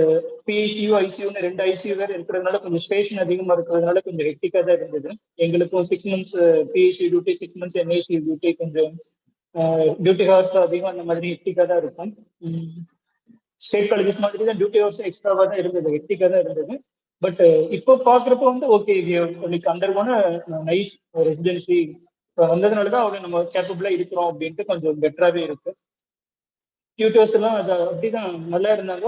பிஐசியூ ஐசியூன்னு 2 ஐசியூ வேற இருக்கிறதுனால கொஞ்சம் ஸ்பேஷன் அதிகமா இருக்கிறதுனால கொஞ்சம் ஹெக்டிக்கா தான் இருந்தது. எங்களுக்கும் 6 months PICU duty, 6 months NICU duty, கொஞ்சம் டியூட்டி ஹவர்ஸ் அதிகம், அந்த மாதிரி ஹெக்டிக்கா தான் இருக்கும். ஸ்டேட் காலேஜஸ் மாதிரி தான் டியூட்டி ஹவர்ஸ் எக்ஸ்ட்ராவா தான் இருந்தது, ஹெக்டிக்கா தான் இருந்தது. பட் இப்போ பாக்குறப்போ வந்து ஓகே, லைக் அண்டர்கோன நைஸ் ரெசிடென்சி வந்ததுனாலதான் அவங்க நம்ம கேப்பபிளா இருக்கிறோம் அப்படின்ட்டு கொஞ்சம் பெட்டராகவே இருக்கு. டியூட்டர்ஸ் எல்லாம் அது அப்படிதான் நல்லா இருந்தாங்க.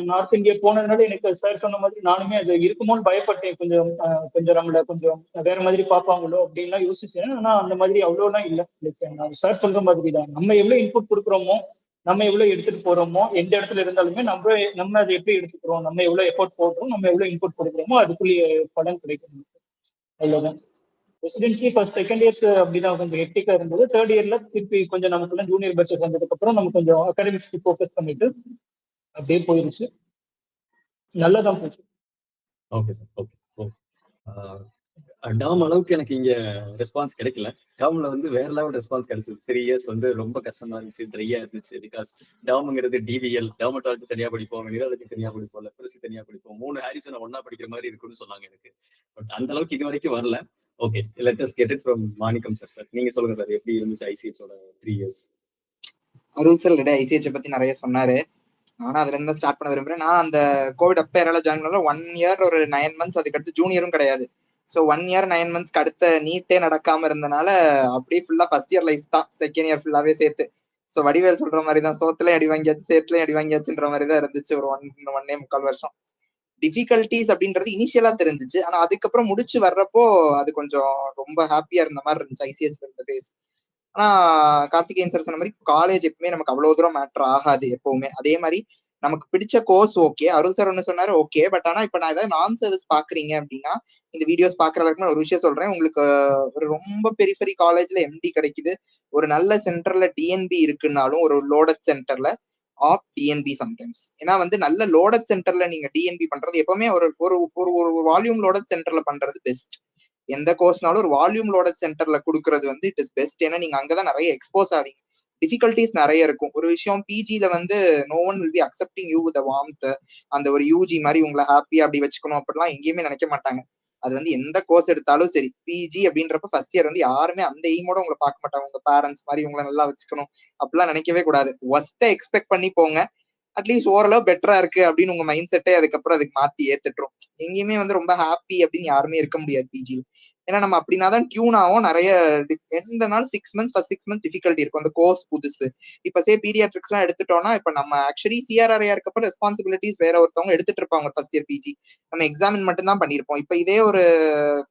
நார்த் இந்தியா போனதுனால எனக்கு சார் சொன்ன மாதிரி நானுமே அது இருக்குமோன்னு பயப்பட்டேன். கொஞ்சம் நம்மள கொஞ்சம் வேற மாதிரி பார்ப்பாங்களோ அப்படின்லாம் யோசிச்சேன். ஆனா அந்த மாதிரி அவ்வளோலாம் இல்லை. நான் சார் சொல்ற மாதிரி தான், நம்ம எவ்வளவு இன்புட் கொடுக்குறோமோ, நம்ம எவ்வளவு எடுத்துட்டு போறோமோ, எந்த இடத்துல இருந்தாலுமே நம்ம அதை எப்படி எடுத்துக்கிறோம், நம்ம எவ்வளவு எஃபோர்ட் போடுறோம், நம்ம எவ்வளவு இன்புட் கொடுக்குறோமோ அதுக்குள்ளேயே பலன் கிடைக்கும். அவ்வளவுதான். ரெசிடென்சி ஃபர்ஸ்ட் செகண்ட் இயர்ஸ் அப்படிதான் கொஞ்சம் ஹெக்டிக்கா இருந்தது. தேர்ட் இயர்ல திருப்பி கொஞ்சம் நமக்குள்ள ஜூனியர் பேட்சஸ் வந்ததுக்கு அப்புறம் நம்ம கொஞ்சம் அகாடமிக்ஸ்க்கு ஃபோக்கஸ் பண்ணிட்டு அப்படியே போயிருச்சு. நல்லா தான் போச்சு. Okay sir. Okay. So Tom அளவுக்கு எனக்கு இங்க ரெஸ்பான்ஸ் கிடைக்கல. டாம்ல வந்து வேற லெவல் ரெஸ்பான்ஸ் கிடைச்சது. 3 இயர்ஸ் வந்து ரொம்ப கஷ்டமா இருந்துச்சு, ட்ரையா இருந்துச்சு. பிகாஸ் டாம்ங்கிறது டிவிஎல், டெர்மட்டாலஜி தனியா படிப்போம், நியூராலஜி தனியா படிப்போம், லெப்ரசி தனியா படிப்போம், 3 ஹாரிசனை ஒன்னா படிக்கிற மாதிரி இருக்குன்னு சொன்னாங்க எனக்கு. பட் அந்த அளவுக்கு இது வரைக்கும் வரல. Okay, let us get it from Manickam sir. Sir நீங்க சொல்லுங்க சார், எப்படி இருந்துச்சு ஐசிஹெச்சோட 3 இயர்ஸ்? அருள் சார் ஐசிஹெச் பத்தி நிறைய சொன்னாரு. நானும் அதுல இருந்து ஸ்டார்ட் பண்ண விரும்புறேன். நான் அந்த கோவிட் அப்ப யாரால ஜாயின் பண்ணல 1 இயர் ஒரு 9 மந்த்ஸ், அதுக்கடுத்து ஜூனியரும் கிடையாது. ஸோ 1 இயர் 9 மந்த்ஸ்க்கு அடுத்த நீட்டே நடக்காம இருந்தனால அப்படியே ஃபுல்லா ஃபர்ஸ்ட் இயர் லைஃப் தான், செகண்ட் இயர் ஃபுல்லாவே சேர்த்து. ஸோ வடிவேல் சொல்ற மாதிரி தான், சோத்துலயும் அடி வாங்கியாச்சு, சேத்துலயும் அடி வாங்கியாச்சுன்ற மாதிரி தான் இருந்துச்சு ஒரு 1.5 வருஷம். டிஃபிகல்டிஸ் அப்படின்றது இனிஷியலா தெரிஞ்சிச்சு. ஆனா அதுக்கப்புறம் முடிச்சு வர்றப்போ அது கொஞ்சம் ரொம்ப ஹாப்பியா இருந்த மாதிரி இருந்துச்சு ஐசிஹெச்ல இருந்த ஃபேஸ். ஆனா கார்த்திகேயன் சார் சொன்ன மாதிரி காலேஜ் எப்பவுமே நமக்கு அவ்வளவு தூரம் மேட்டர் ஆகாது எப்பவுமே. அதே மாதிரி நமக்கு பிடிச்ச கோர்ஸ் ஓகே, அருள் சார் ஒண்ணு சொன்னாரு ஓகே. பட் ஆனா இப்ப நான் ஏதாவது நான் சர்வீஸ் பாக்குறீங்க அப்படின்னா, இந்த வீடியோஸ் பாக்குறதுக்கு ஒரு விஷயம் சொல்றேன். உங்களுக்கு ஒரு ரொம்ப பெரிஃபெரி காலேஜ்ல எம்டி கிடைக்குது, ஒரு நல்ல சென்டர்ல டிஎன்பி இருக்குன்னாலும், ஒரு லோடட் சென்டர்ல ஆப் டிஎன்பி சம்டைம்ஸ். ஏன்னா வந்து நல்ல லோடட் சென்டர்ல நீங்க டிஎன்பி பண்றது எப்பவுமே ஒரு ஒரு ஒரு வால்யூம் லோடட் சென்டர்ல பண்றது பெஸ்ட். எந்த கோர்ஸ்னாலும் ஒரு வால்யூம் லோடட் சென்டர்ல கொடுக்கறது வந்து இட் இஸ் பெஸ்ட். ஏன்னா நீங்க அங்கதான் நிறைய எக்ஸ்போஸ் ஆவீங்க. டிஃபிகல்டிஸ் நிறைய இருக்கும். ஒரு விஷயம் பிஜில வந்து no one will be accepting you with warmth. அந்த ஒரு யூஜி மாதிரி உங்களை ஹாப்பியா அப்படி வச்சுக்கணும் அப்படிலாம் எங்கேயுமே நினைக்க மாட்டாங்க. அது வந்து எந்த கோர்ஸ் எடுத்தாலும் சரி, பிஜி அப்படின்றப்ப ஃபர்ஸ்ட் இயர் வந்து யாருமே அந்த எய்மோட உங்களை பார்க்க மாட்டாங்க. உங்க பேரண்ட்ஸ் மாதிரி உங்களை நல்லா வச்சுக்கணும் அப்படிலாம் நினைக்கவே கூடாது. ஒஸ்ட்டை எக்ஸ்பெக்ட் பண்ணி போங்க. அட்லீஸ்ட் ஓரளவு பெட்டரா இருக்கு அப்படின்னு உங்க மைண்ட் செட்டே அதுக்கப்புறம் அதுக்கு மாத்தி ஏத்துட்டுரும். எங்கேயுமே வந்து ரொம்ப ஹாப்பி அப்படின்னு யாருமே இருக்க முடியாது பிஜியில். ஏன்னா நம்ம அப்படின்னா தான் டியூன் ஆகும். நிறைய எந்த நாள் 6 months ஃபர்ஸ்ட் 6 months டிஃபிகல்ட்டி இருக்கும். அந்த கோர்ஸ் புதுசு. இப்ப பீடியாட்ரிக்ஸ் எல்லாம் எடுத்துட்டோம்னா, இப்ப நம்ம ஆக்சுவலி சிஆர்ஆர்ஐயா இருக்கப்ப ரெஸ்பான்சிபிலிட்டிஸ் வேற ஒருத்தவங்க எடுத்துட்டு இருப்பாங்க ஃபர்ஸ்ட் இயர் பிஜி. நம்ம எக்ஸாமின் மட்டும் தான் பண்ணிருப்போம். இப்ப இதே ஒரு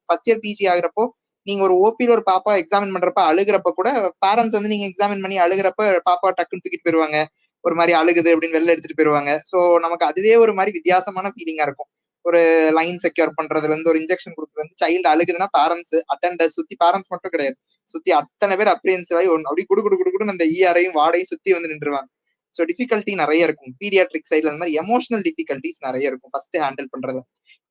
ஃபர்ஸ்ட் இயர் பிஜி ஆகுறப்போ நீங்க ஒரு ஓபில ஒரு பாப்பா எக்ஸாமின் பண்றப்ப அழுகிறப்ப கூட பேரண்ட்ஸ் வந்து நீங்க எக்ஸாமின் பண்ணி அழுகிறப்ப பாப்பா டக்குன்னு தூக்கிட்டு போயிருவாங்க. ஒரு மாதிரி அழுகுது அப்படின்னு வெளில எடுத்துட்டு போயிருவாங்க. சோ நமக்கு அதுவே ஒரு மாதிரி வித்தியாசமான ஃபீலிங்கா இருக்கும். ஒரு லைன் செக்யூர் பண்றதுல இருந்து ஒரு இன்ஜெக்ஷன் கொடுக்குறது வந்து சைல்டு அழுகுதுன்னா பேரண்ட்ஸ் அட்டெண்டர்ஸ் சுத்தி பேரண்ட்ஸ் மட்டும் கிடையாது, சுத்தி அத்தனை பேர் அப்ரியன்சிவ் ஆகி அப்படி குடுக்குன்னு அந்த இஆரையும் வாடையும் சுத்தி வந்து நின்றுவாங்க. ஸோ டிஃபிகல்ட்டி நிறைய இருக்கும் பீடியாட்ரிக் சைட்ல. அந்த மாதிரி எமோஷனல் டிஃபிகல்ட்டிஸ் நிறைய இருக்கும் ஃபர்ஸ்ட் ஹேண்டில் பண்றது.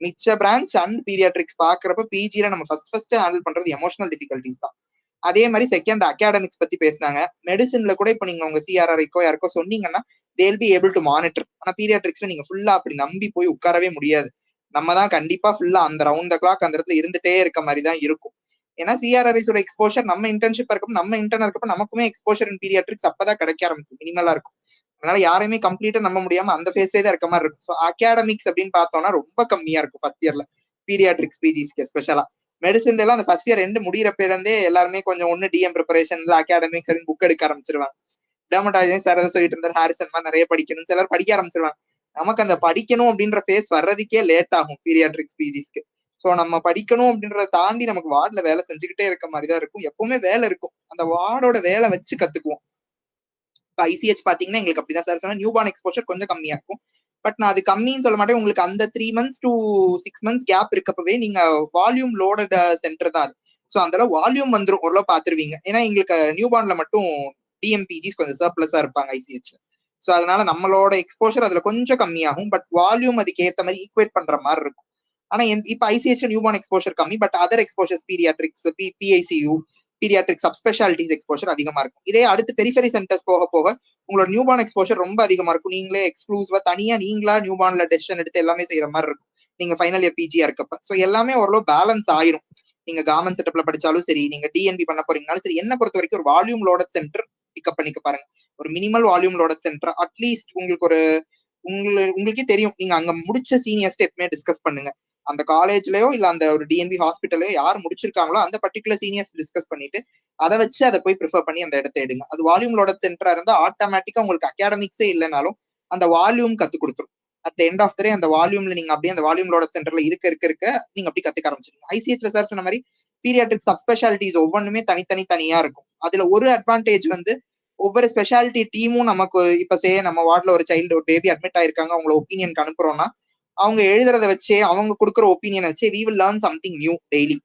மிச்ச பிரான்ச் அண்ட் பீடியாட்ரிக்ஸ் பாக்குறப்ப பிஜில நம்ம ஃபர்ஸ்ட் ஹேண்டில் பண்றது எமோஷனல் டிஃபிகல்ட்டிஸ் தான். அதே மாதிரி செகண்ட் அகாடமிக்ஸ் பத்தி பேசினாங்க. மெடிசின்ல கூட இப்ப நீங்க உங்க சிஆர்ஆர்ஐக்கோ யாருக்கோ சொன்னீங்கன்னா they'll be able to monitor. ஆனா பீடியாட்ரிக்ஸ்ல நீங்க ஃபுல்லா அப்படி நம்பி போய் உட்காரவே முடியாது. நம்ம தான் கண்டிப்பா ஃபுல்லா அந்த ரவுண்ட் த கிளாக் அந்த இடத்துல இருந்துட்டே இருக்க மாதிரி தான் இருக்கும். ஏன்னா சிஆர்ஆர்ஐஸோட எக்ஸ்போஷர் நம்ம இன்டர்ன்ஷிப் இருக்கப்ப நம்ம இன்டர்ன் இருக்கப்ப நமக்குமே எக்ஸ்போஷர் இன் பீடியாட்ரிக்ஸ் அப்பதான் கிடைக்க ஆரம்பிக்கும், மினிமலா இருக்கும். அதனால யாரையுமே கம்ப்ளீட்டா நம்ப முடியாம அந்த ஃபேஸ்லேயே தான் இருக்க மாதிரி இருக்கும். ஸோ அகாடமிக்ஸ் அப்படின்னு பார்த்தோம்னா ரொம்ப கம்மியா இருக்கும் ஃபர்ஸ்ட் இயர்ல பீடியாட்ரிக்ஸ் பிஜிஸ்க்கு எஸ்பெஷலா. மெடிசன்ல எல்லாம் அந்த ஃபர்ஸ்ட் இயர் ரெண்டு முடியிறப்ப இருந்தே எல்லாருமே கொஞ்சம் ஒன்னு டிஎம் ப்ரிப்பரேஷன்ல அகாடமிக்ஸ் அப்படின்னு புக் எடுக்க ஆரம்பிச்சிருவாங்க. டெர்மட்டாலஜி சார் அதை சொல்லிட்டு இருந்தார், ஹாரிசன் மாதிரி நிறைய படிக்கணும் சிலர் படிக்க ஆரம்பிச்சிருவாங்க. நமக்கு அந்த படிக்கணும் அப்படின்ற ஃபேஸ் வர்றதுக்கே லேட் ஆகும் பீடியாட்ரிக்ஸ் பிஜிஸ்க்கு. ஸோ நம்ம படிக்கணும் அப்படின்றத தாண்டி நமக்கு வார்டுல வேலை செஞ்சுக்கிட்டே இருக்க மாதிரி தான் இருக்கும். எப்பவுமே வேலை இருக்கும், அந்த வார்டோட வேலை வச்சு கத்துக்குவோம். இப்போ ஐசிஹெச் பாத்தீங்கன்னா எங்களுக்கு அப்படிதான் சார் சொன்னா நியூபார்ன் எக்ஸ்போஷர் கொஞ்சம் கம்மியா இருக்கும். பட் நான் அது கம்மின்னு சொல்ல மாட்டேன். உங்களுக்கு அந்த 3 months to 6 months கேப் இருக்கப்பவே நீங்க வால்யூம் லோடட் சென்டர் தான் அது. ஸோ அந்த வால்யூம் வந்துடும் ஓரளவு பாத்துருவீங்க. ஏன்னா எங்களுக்கு நியூபார்ன்ல மட்டும் டிஎம்பிஜிஸ் கொஞ்சம் சர்ப்ளஸா இருப்பாங்க ஐசிஹெச்ல. ஸோ அதனால நம்மளோட எக்ஸ்போஷர் அதுல கொஞ்சம் கம்மியாகும். பட் வால்யூம் அதுக்கு ஏத்த மாதிரி ஈக்குவேட் பண்ற மாதிரி இருக்கும். ஆனா இப்ப ஐசிஹெச்ல நியூபார்ன் எக்ஸ்போஷர் கம்மி. But other exposures paediatrics PICU paediatric subspecialities exposure அதிகமா இருக்கும். இதே அடுத்து பெரிஃபெரி சென்டர்ஸ் போக போக உங்களோட நியூபார்ன் எக்ஸ்போஷர் ரொம்ப அதிகமா இருக்கும். நீங்களே எக்ஸ்க்ளூசிவா தனியா நீங்களா நியூபார்ன்ல டெசிஷன் எடுத்து எல்லாமே செய்யற மாதிரி இருக்கும் நீங்க ஃபைனல் இயர் பிஜியா இருக்கப்ப. ஸோ எல்லாமே ஓரளவு பேலன்ஸ் ஆயிரும். நீங்க கவர்மெண்ட் செட்டப்ல படிச்சாலும் சரி, நீங்க டிஎன்பி பண்ண போறீங்கனாலும் சரி, என்ன பொறுத்த வரைக்கும் ஒரு வால்யூம் லோடட் சென்டர் பிக்கப் பண்ணிக்க பாருங்க. ஒரு minimal volume loaded centre at least உங்களுக்கு ஒரு உங்களுக்கே தெரியும். நீங்க அங்க முடிச்ச சீனியர்ஸ்ட்டு எப்பவுமே டிஸ்கஸ் பண்ணுங்க. அந்த காலேஜ்லயோ இல்ல அந்த ஒரு டிஎன்பி ஹாஸ்பிட்டலையோ யார் முடிச்சிருக்காங்களோ அந்த பர்டிகுலர் சீனியர்ஸ் டிஸ்கஸ் பண்ணிட்டு அதை வச்சு அதை போய் ப்ரிஃபர் பண்ணி அந்த இடத்த எடுங்க. அது வால்யூம்லோட சென்டரா இருந்தா ஆட்டோமேட்டிக்கா உங்களுக்கு அகாடமிக்ஸே இல்லைனாலும் அந்த வால்யூம் கத்து கொடுத்துரும். At the end of the day அந்த வால்யூம்ல நீங்க அப்படியே அந்த வால்யூம்லோட சென்டர்ல இருக்க நீங்க அப்படி கத்துக்க ஆரம்பிச்சிருங்க. ஐசிஹெச்ல சார் சொன்ன மாதிரி பீடியாட்ரிக் சப்ஸ்பெஷாலிட்டிஸ் ஒவ்வொன்றுமே தனியா இருக்கும். அதுல ஒரு அட்வான்டேஜ் வந்து ஒவ்வொரு ஸ்பெஷாலிட்டி டீமும் நமக்கு இப்ப நம்ம வார்டுல ஒரு சைல்டு ஒரு பேபி அட்மிட் ஆயிருக்காங்க, அவங்கள ஒப்பீனியனுக்கு அனுப்புறோம்னா அவங்க எழுதுறத வச்சே அவங்க கொடுக்குற ஒப்பீனியன் வச்சே we will learn something new daily.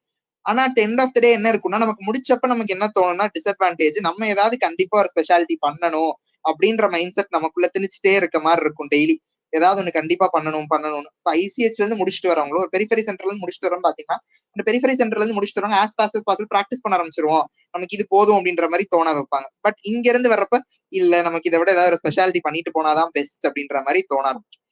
ஆனா at the end of the day என்ன இருக்குன்னா நமக்கு முடிச்சப்ப நமக்கு என்ன தோணும்னா டிஸ்அட்வான்டேஜ் நம்ம ஏதாவது கண்டிப்பா ஒரு ஸ்பெஷாலிட்டி பண்ணணும் அப்படின்ற மைண்ட் செட் நமக்குள்ள திணிச்சுட்டே இருக்க மாதிரி இருக்கும். டெய்லி ஏதாவது ஒண்ணு கண்டிப்பா பண்ணணும்னு. இப்போ ஐசிஹெச்ல இருந்து முடிச்சுட்டு வரவங்களோ ஒரு பெரிஃபெரி சென்டர்ல இருந்து முடிச்சுட்டு வரோம் பாத்தீங்கன்னா அந்த பெரிஃபெரி சென்டர்ல இருந்து முடிச்சுட்டு வரவங்க as fast as possible practice பண்ண ஆரம்பிச்சிருவோம், நமக்கு இது போதும் அப்படின்ற மாதிரி தோண வைப்பாங்க. பட் இங்க இருந்து வர்றப்ப இல்ல நமக்கு இதை விட ஏதாவது ஒரு ஸ்பெஷாலிட்டி பண்ணிட்டு போனாதான் பெஸ்ட் அப்படின்ற மாதிரி தோண ஆரம்பிக்கும்.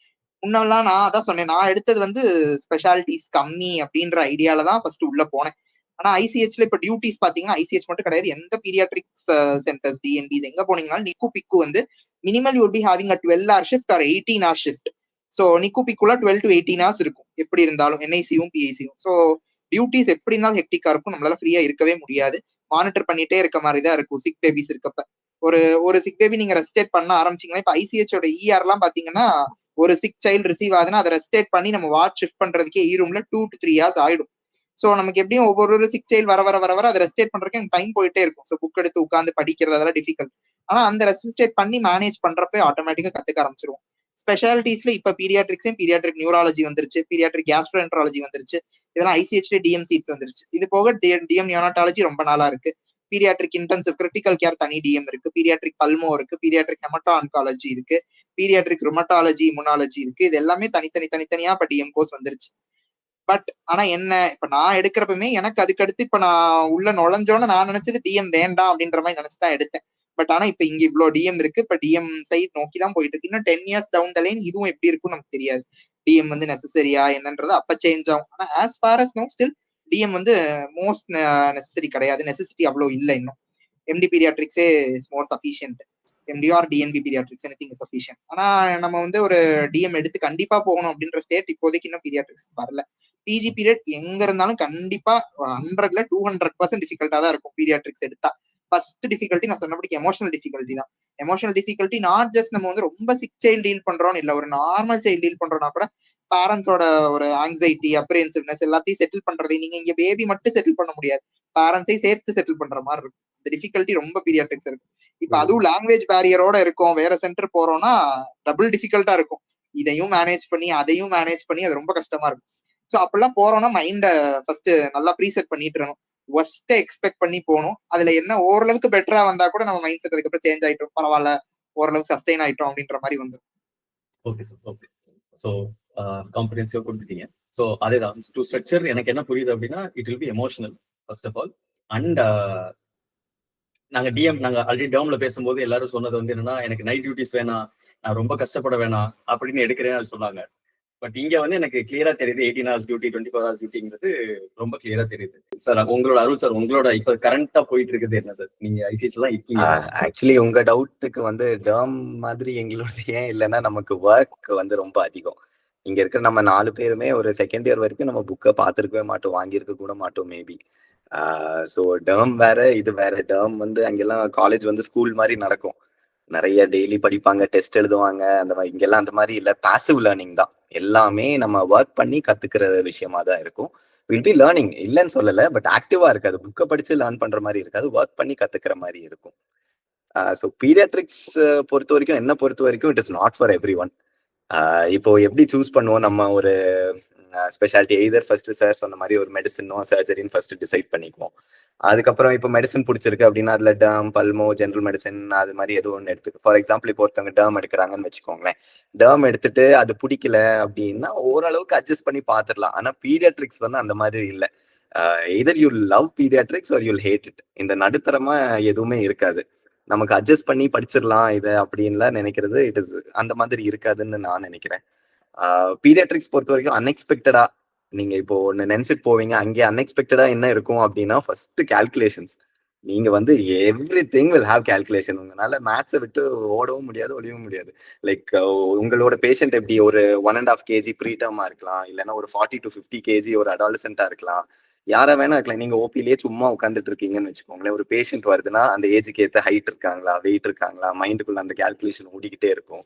முன்னெல்லாம் நான் அதான் சொன்னேன், நான் எடுத்தது வந்து ஸ்பெஷாலிட்டிஸ் கம்மி அப்படின்ற ஐடியால தான் ஃபர்ஸ்ட் உள்ள போனேன். ஆனா ஐசிஹெச்ல இப்ப டியூட்டிஸ் பாத்தீங்கன்னா ஐசிஹெச் மட்டும் கிடையாது, எந்த பீடியாட்ரிக்ஸ் சென்டர்ஸ் டிஎன்பிஸ் எங்க போனீங்கன்னாலும் நிக்கு பிக்கு வந்து minimal you be having a 12 hour shift or 18 hour shift. So நிக்கு பிக்குள்ள 12 to 18 hours இருக்கும் எப்படி இருந்தாலும் என்ஐசியும் பிஐசியும். ஸோ டியூட்டிஸ் எப்படி இருந்தாலும் ஹெக்டிக்கா இருக்கும், நம்மளால ஃப்ரீயா இருக்கவே முடியாது, மானிட்டர் பண்ணிட்டே இருக்க மாதிரி தான் இருக்கும். சிக் பேபிஸ் இருக்கப்ப ஒரு சிக் பேபி நீங்க ரெஸ்டேட் பண்ண ஆரம்பிச்சீங்கன்னா இப்ப ஐசிஹெச்சோட இஆர் எல்லாம் பாத்தீங்கன்னா ஒரு சிக் சைல்டு ரிசீவ் ஆகுதுன்னா அதை ரெஸ்டேட் பண்ணி நம்ம வார்ட் ஷிஃப்ட் பண்றதுக்கே ரூம்ல 2 to 3 hours ஆயிடும். ஸோ நமக்கு எப்படியும் ஒவ்வொரு சிக் சைல்டு வர அதை ரெஸ்டேட் பண்றதுக்கு எனக்கு டைம் போயிட்டே இருக்கும். ஸோ புக் எடுத்து உட்காந்து படிக்கிறது அதெல்லாம் டிஃபிகல்ட். ஆனா அந்த ரெசிஸ்டேட் பண்ணி மேனேஜ் பண்றப்ப ஆட்டோமேட்டிக்கா கத்துக்க ஆரம்பிச்சிருவோம். ஸ்பெஷாலிட்டிஸ்ல இப்ப பீடியாட்ரிக் நியூராலஜி வந்துருச்சு, பீடியாட்ரிக் கேஸ்ட்ரோஎன்ட்ராலஜி வந்துருச்சு, இதெல்லாம் ஐசிஹெச்ல டிஎம் சீட்ஸ் வந்துருச்சு. இது போக டிஎம் நியோனாட்டாலஜி ரொம்ப நாளா இருக்கு, பீடியாட்ரிக் இன்டென்சிவ் கிரிட்டிக்கல் கேர் தனி டிஎம் இருக்கு, பீடியாட்ரிக் பல்மோ இருக்கு, பீடியாட்ரிக் ஹெமட்டோ ஆன்காலஜி இருக்கு, பீடியாட்ரிக் ருமட்டாலஜி இம்யூனாலஜி இருக்கு. இது எல்லாமே தனித்தனியா இப்ப டிஎம் கோர்ஸ் வந்துருச்சு. பட் ஆனா என்ன இப்ப நான் எடுக்கிறப்பமே எனக்கு அதுக்கடுத்து இப்ப நான் உள்ள நுழைஞ்சோன்னு நான் நினைச்சது டிஎம் வேண்டாம் அப்படின்ற மாதிரி நினைச்சுதான் எடுத்தேன். பட் ஆனா இப்ப இங்க இவ்வளவு டிஎம் இருக்கு, இப்ப டிஎம் சைட் நோக்கி தான் போயிட்டு இருக்கு. இன்னும் 10 years டவுன் த லைன் இதுவும் எப்படி இருக்கும்னு நமக்கு தெரியாது. டிஎம் வந்து நெசசரியா என்னன்றது அப்ப சேஞ்ச் ஆகும். ஆனா as far as know still DM வந்து மோஸ்ட் நெசசரி கிடையாது, நெசசிட்டி அவ்வளவு இல்லை. இன்னும் எம்டி பீடியாட்ரிக்ஸே is more sufficient. MD or DNB paediatrics anything is sufficient. ஆனா நம்ம வந்து ஒரு டிஎம் எடுத்து கண்டிப்பா போகணும் அப்படின்ற ஸ்டேட் இப்போதைக்கு இன்னும் பீடியாட்ரிக்ஸ் வரல. பிஜி பீரியட் எங்க இருந்தாலும் கண்டிப்பா 100ல 200% டிஃபிகல்ட்டா தான் இருக்கும் பீடியாட்ரிக்ஸ் எடுத்தா. ஃபர்ஸ்ட் டிஃபிகல்ட்டி நான் சொன்னபடிக்கு எமோஷனல் டிஃபிகல்ட்டி தான். எமோஷனல் டிஃபிகல்ட்டி நாட் ஜஸ்ட் நம்ம வந்து ரொம்ப சிக் சைல்டு டீல் பண்றோம் இல்ல, ஒரு நார்மல் சைல்டு டீல் பண்றோம்னா கூட பேரண்ட்ஸோட ஒரு ஆங்ஸைட்டி, அப்ரேன்சிவ்னஸ் எல்லாத்தையும் செட்டில் பண்றது. நீங்க இங்க பேபி மட்டும் செட்டில் பண்ண முடியாது, பேரண்ட்ஸையும் சேர்த்து செட்டில் பண்ற மாதிரி இருக்கும். இந்த டிஃபிகல்ட்டி ரொம்ப பீடியாட்ரிக்ஸ் இருக்கும். இப்ப அதுவும் லாங்குவேஜ் பேரியரோட இருக்கும், வேற சென்டர் போறோம்னா டபுள் டிஃபிகல்ட்டா இருக்கும். இதையும் மேனேஜ் பண்ணி அதையும் மேனேஜ் பண்ணி அது ரொம்ப கஷ்டமா இருக்கும். ஸோ அப்படிலாம் போறோம்னா மைண்ட ஃபர்ஸ்ட் நல்லா ப்ரீசெட் பண்ணிட்டு இருக்கணும். ஒஸ்ட் எக்ஸ்பெக்ட் பண்ணி போகணும். அதுல என்ன ஓரளவுக்கு பெட்டரா வந்தா கூட நம்ம மைண்ட் செட் அதுக்கப்புறம் சேஞ்ச் ஆயிட்டோம், பரவாயில்ல ஓரளவுக்கு சஸ்டெயின் ஆயிட்டோம் அப்படின்ற மாதிரி வந்துடும். Okay sir, okay. ஸோ காம்ப்ரிஹென்சிவா கொடுத்துட்டீங்க. ஸோ அதேதான் டு ஸ்ட்ரக்சர் எனக்கு என்ன புரியுது அப்படின்னா, it will be emotional first of all. And நாங்க ஆல்ரெடி டேர்ம்ல பேசும்போது எல்லாரும் சொன்னது வந்து என்னன்னா, எனக்கு நைட் டியூட்டிஸ் வேணாம், நான் ரொம்ப கஷ்டப்பட வேணாம் அப்படின்னு எடுக்கிறேன்னு சொன்னாங்க. பட் இங்க வந்து எனக்கு கிளியரா தெரியுது 18 hours டியூட்டி 24 hours டியூட்டிங்கிறது ரொம்ப கிளியரா தெரியுது. சார் உங்களோட அருள் சார், உங்களோட இப்ப கரண்டா போயிட்டு இருக்குது என்ன சார்? நீங்க ஐசிஎஸ்ல தான் இருக்கீங்க. ஆக்சுவலி உங்க டவுட்டுக்கு வந்து டேர்ம் மாதிரி எங்களோட ஏன் இல்லைன்னா, நமக்கு ஒர்க் வந்து ரொம்ப அதிகம். இங்க இருக்கிற நம்ம 4 பேருமே ஒரு செகண்ட் இயர் வரைக்கும் நம்ம புக்கை பார்த்துருக்கவே மாட்டோம், வாங்கியிருக்க கூட மாட்டோம் மேபி. ஸோ டேர்ம் வேற, இது வேற. டேர்ம் வந்து அங்கெல்லாம் காலேஜ் வந்து ஸ்கூல் மாதிரி நடக்கும், நிறைய டெய்லி படிப்பாங்க, டெஸ்ட் எழுதுவாங்க, அந்த மாதிரி. இங்கெல்லாம் அந்த மாதிரி இல்லை, பாசிவ் லேர்னிங் தான். எல்லாமே நம்ம ஒர்க் பண்ணி கத்துக்கிற விஷயமா தான் இருக்கும். வில் பி லேர்னிங், இல்லைன்னு சொல்லலை, பட் ஆக்டிவா இருக்காது. புக்கை படிச்சு லேர்ன் பண்ற மாதிரி இருக்காது, ஒர்க் பண்ணி கத்துக்கிற மாதிரி இருக்கும். ஸோ பீடியாட்ரிக்ஸ் பொறுத்த வரைக்கும், என்ன பொறுத்த வரைக்கும் it is not for every one. இப்போ எப்படி சூஸ் பண்ணுவோம் நம்ம ஒரு ஸ்பெஷாலிட்டி? எய்தர் ஃபர்ஸ்ட் சார் சொன்ன மாதிரி ஒரு மெடிசனோ சர்ஜரின்னு ஃபர்ஸ்ட் டிசைட் பண்ணிக்குவோம். அதுக்கப்புறம் இப்போ மெடிசன் பிடிச்சிருக்கு அப்படின்னா அதுல டேர்ம், பல்மோ, ஜென்ரல் மெடிசன் அது மாதிரி ஏதோ ஒன்று எடுத்துக்கு. ஃபார் எக்ஸாம்பிள் இப்போ ஒருத்தவங்க டேர்ம் எடுக்கிறாங்கன்னு வச்சுக்கோங்களேன். டேர்ம் எடுத்துட்டு அது பிடிக்கல அப்படின்னா ஓரளவுக்கு அட்ஜஸ்ட் பண்ணி பார்த்துடலாம். ஆனா பீடியாட்ரிக்ஸ் வந்து அந்த மாதிரி இல்லை. Either you love paediatrics or you'll hate it. இந்த நடுத்தரமா எதுவுமே இருக்காது. நமக்கு அட்ஜஸ்ட் பண்ணி படிச்சிடலாம் இதை அப்படின்லாம் நினைக்கிறது இட் இஸ் அந்த மாதிரி இருக்காதுன்னு நான் நினைக்கிறேன். பீடியாட்ரிக்ஸ் பொறுத்த வரைக்கும் அன்எக்ஸ்பெக்டடா நீங்க இப்போ ஒன்னு நினைச்சிட்டு போவீங்க, அங்கே அன்எக்ஸ்பெக்டடா என்ன இருக்கும் அப்படின்னா, ஃபர்ஸ்ட் கால்குலேஷன்ஸ். நீங்க வந்து every thing will have calculation. உங்களால மேத்ஸை விட்டு ஓடவும் முடியாது, ஒழியவும் முடியாது. லைக் உங்களோட பேஷண்ட் எப்படி ஒரு 1.5 kg ப்ரீடர்மா இருக்கலாம், இல்லைன்னா ஒரு 40 to 50 kg ஒரு அடாலசென்டா இருக்கலாம், யாரா வேணா இருக்கலாம். நீங்க ஓபிலேயே சும்மா உட்காந்துட்டு இருக்கீங்கன்னு வச்சுக்கோங்களேன். ஒரு பேஷண்ட் வருதுன்னா அந்த ஏஜுக்கு ஏற்ற ஹைட் இருக்காங்களா, வெயிட் இருக்காங்களா, மைண்டுக்குள்ள அந்த கால்குலேஷன் ஓடிக்கிட்டே இருக்கும்.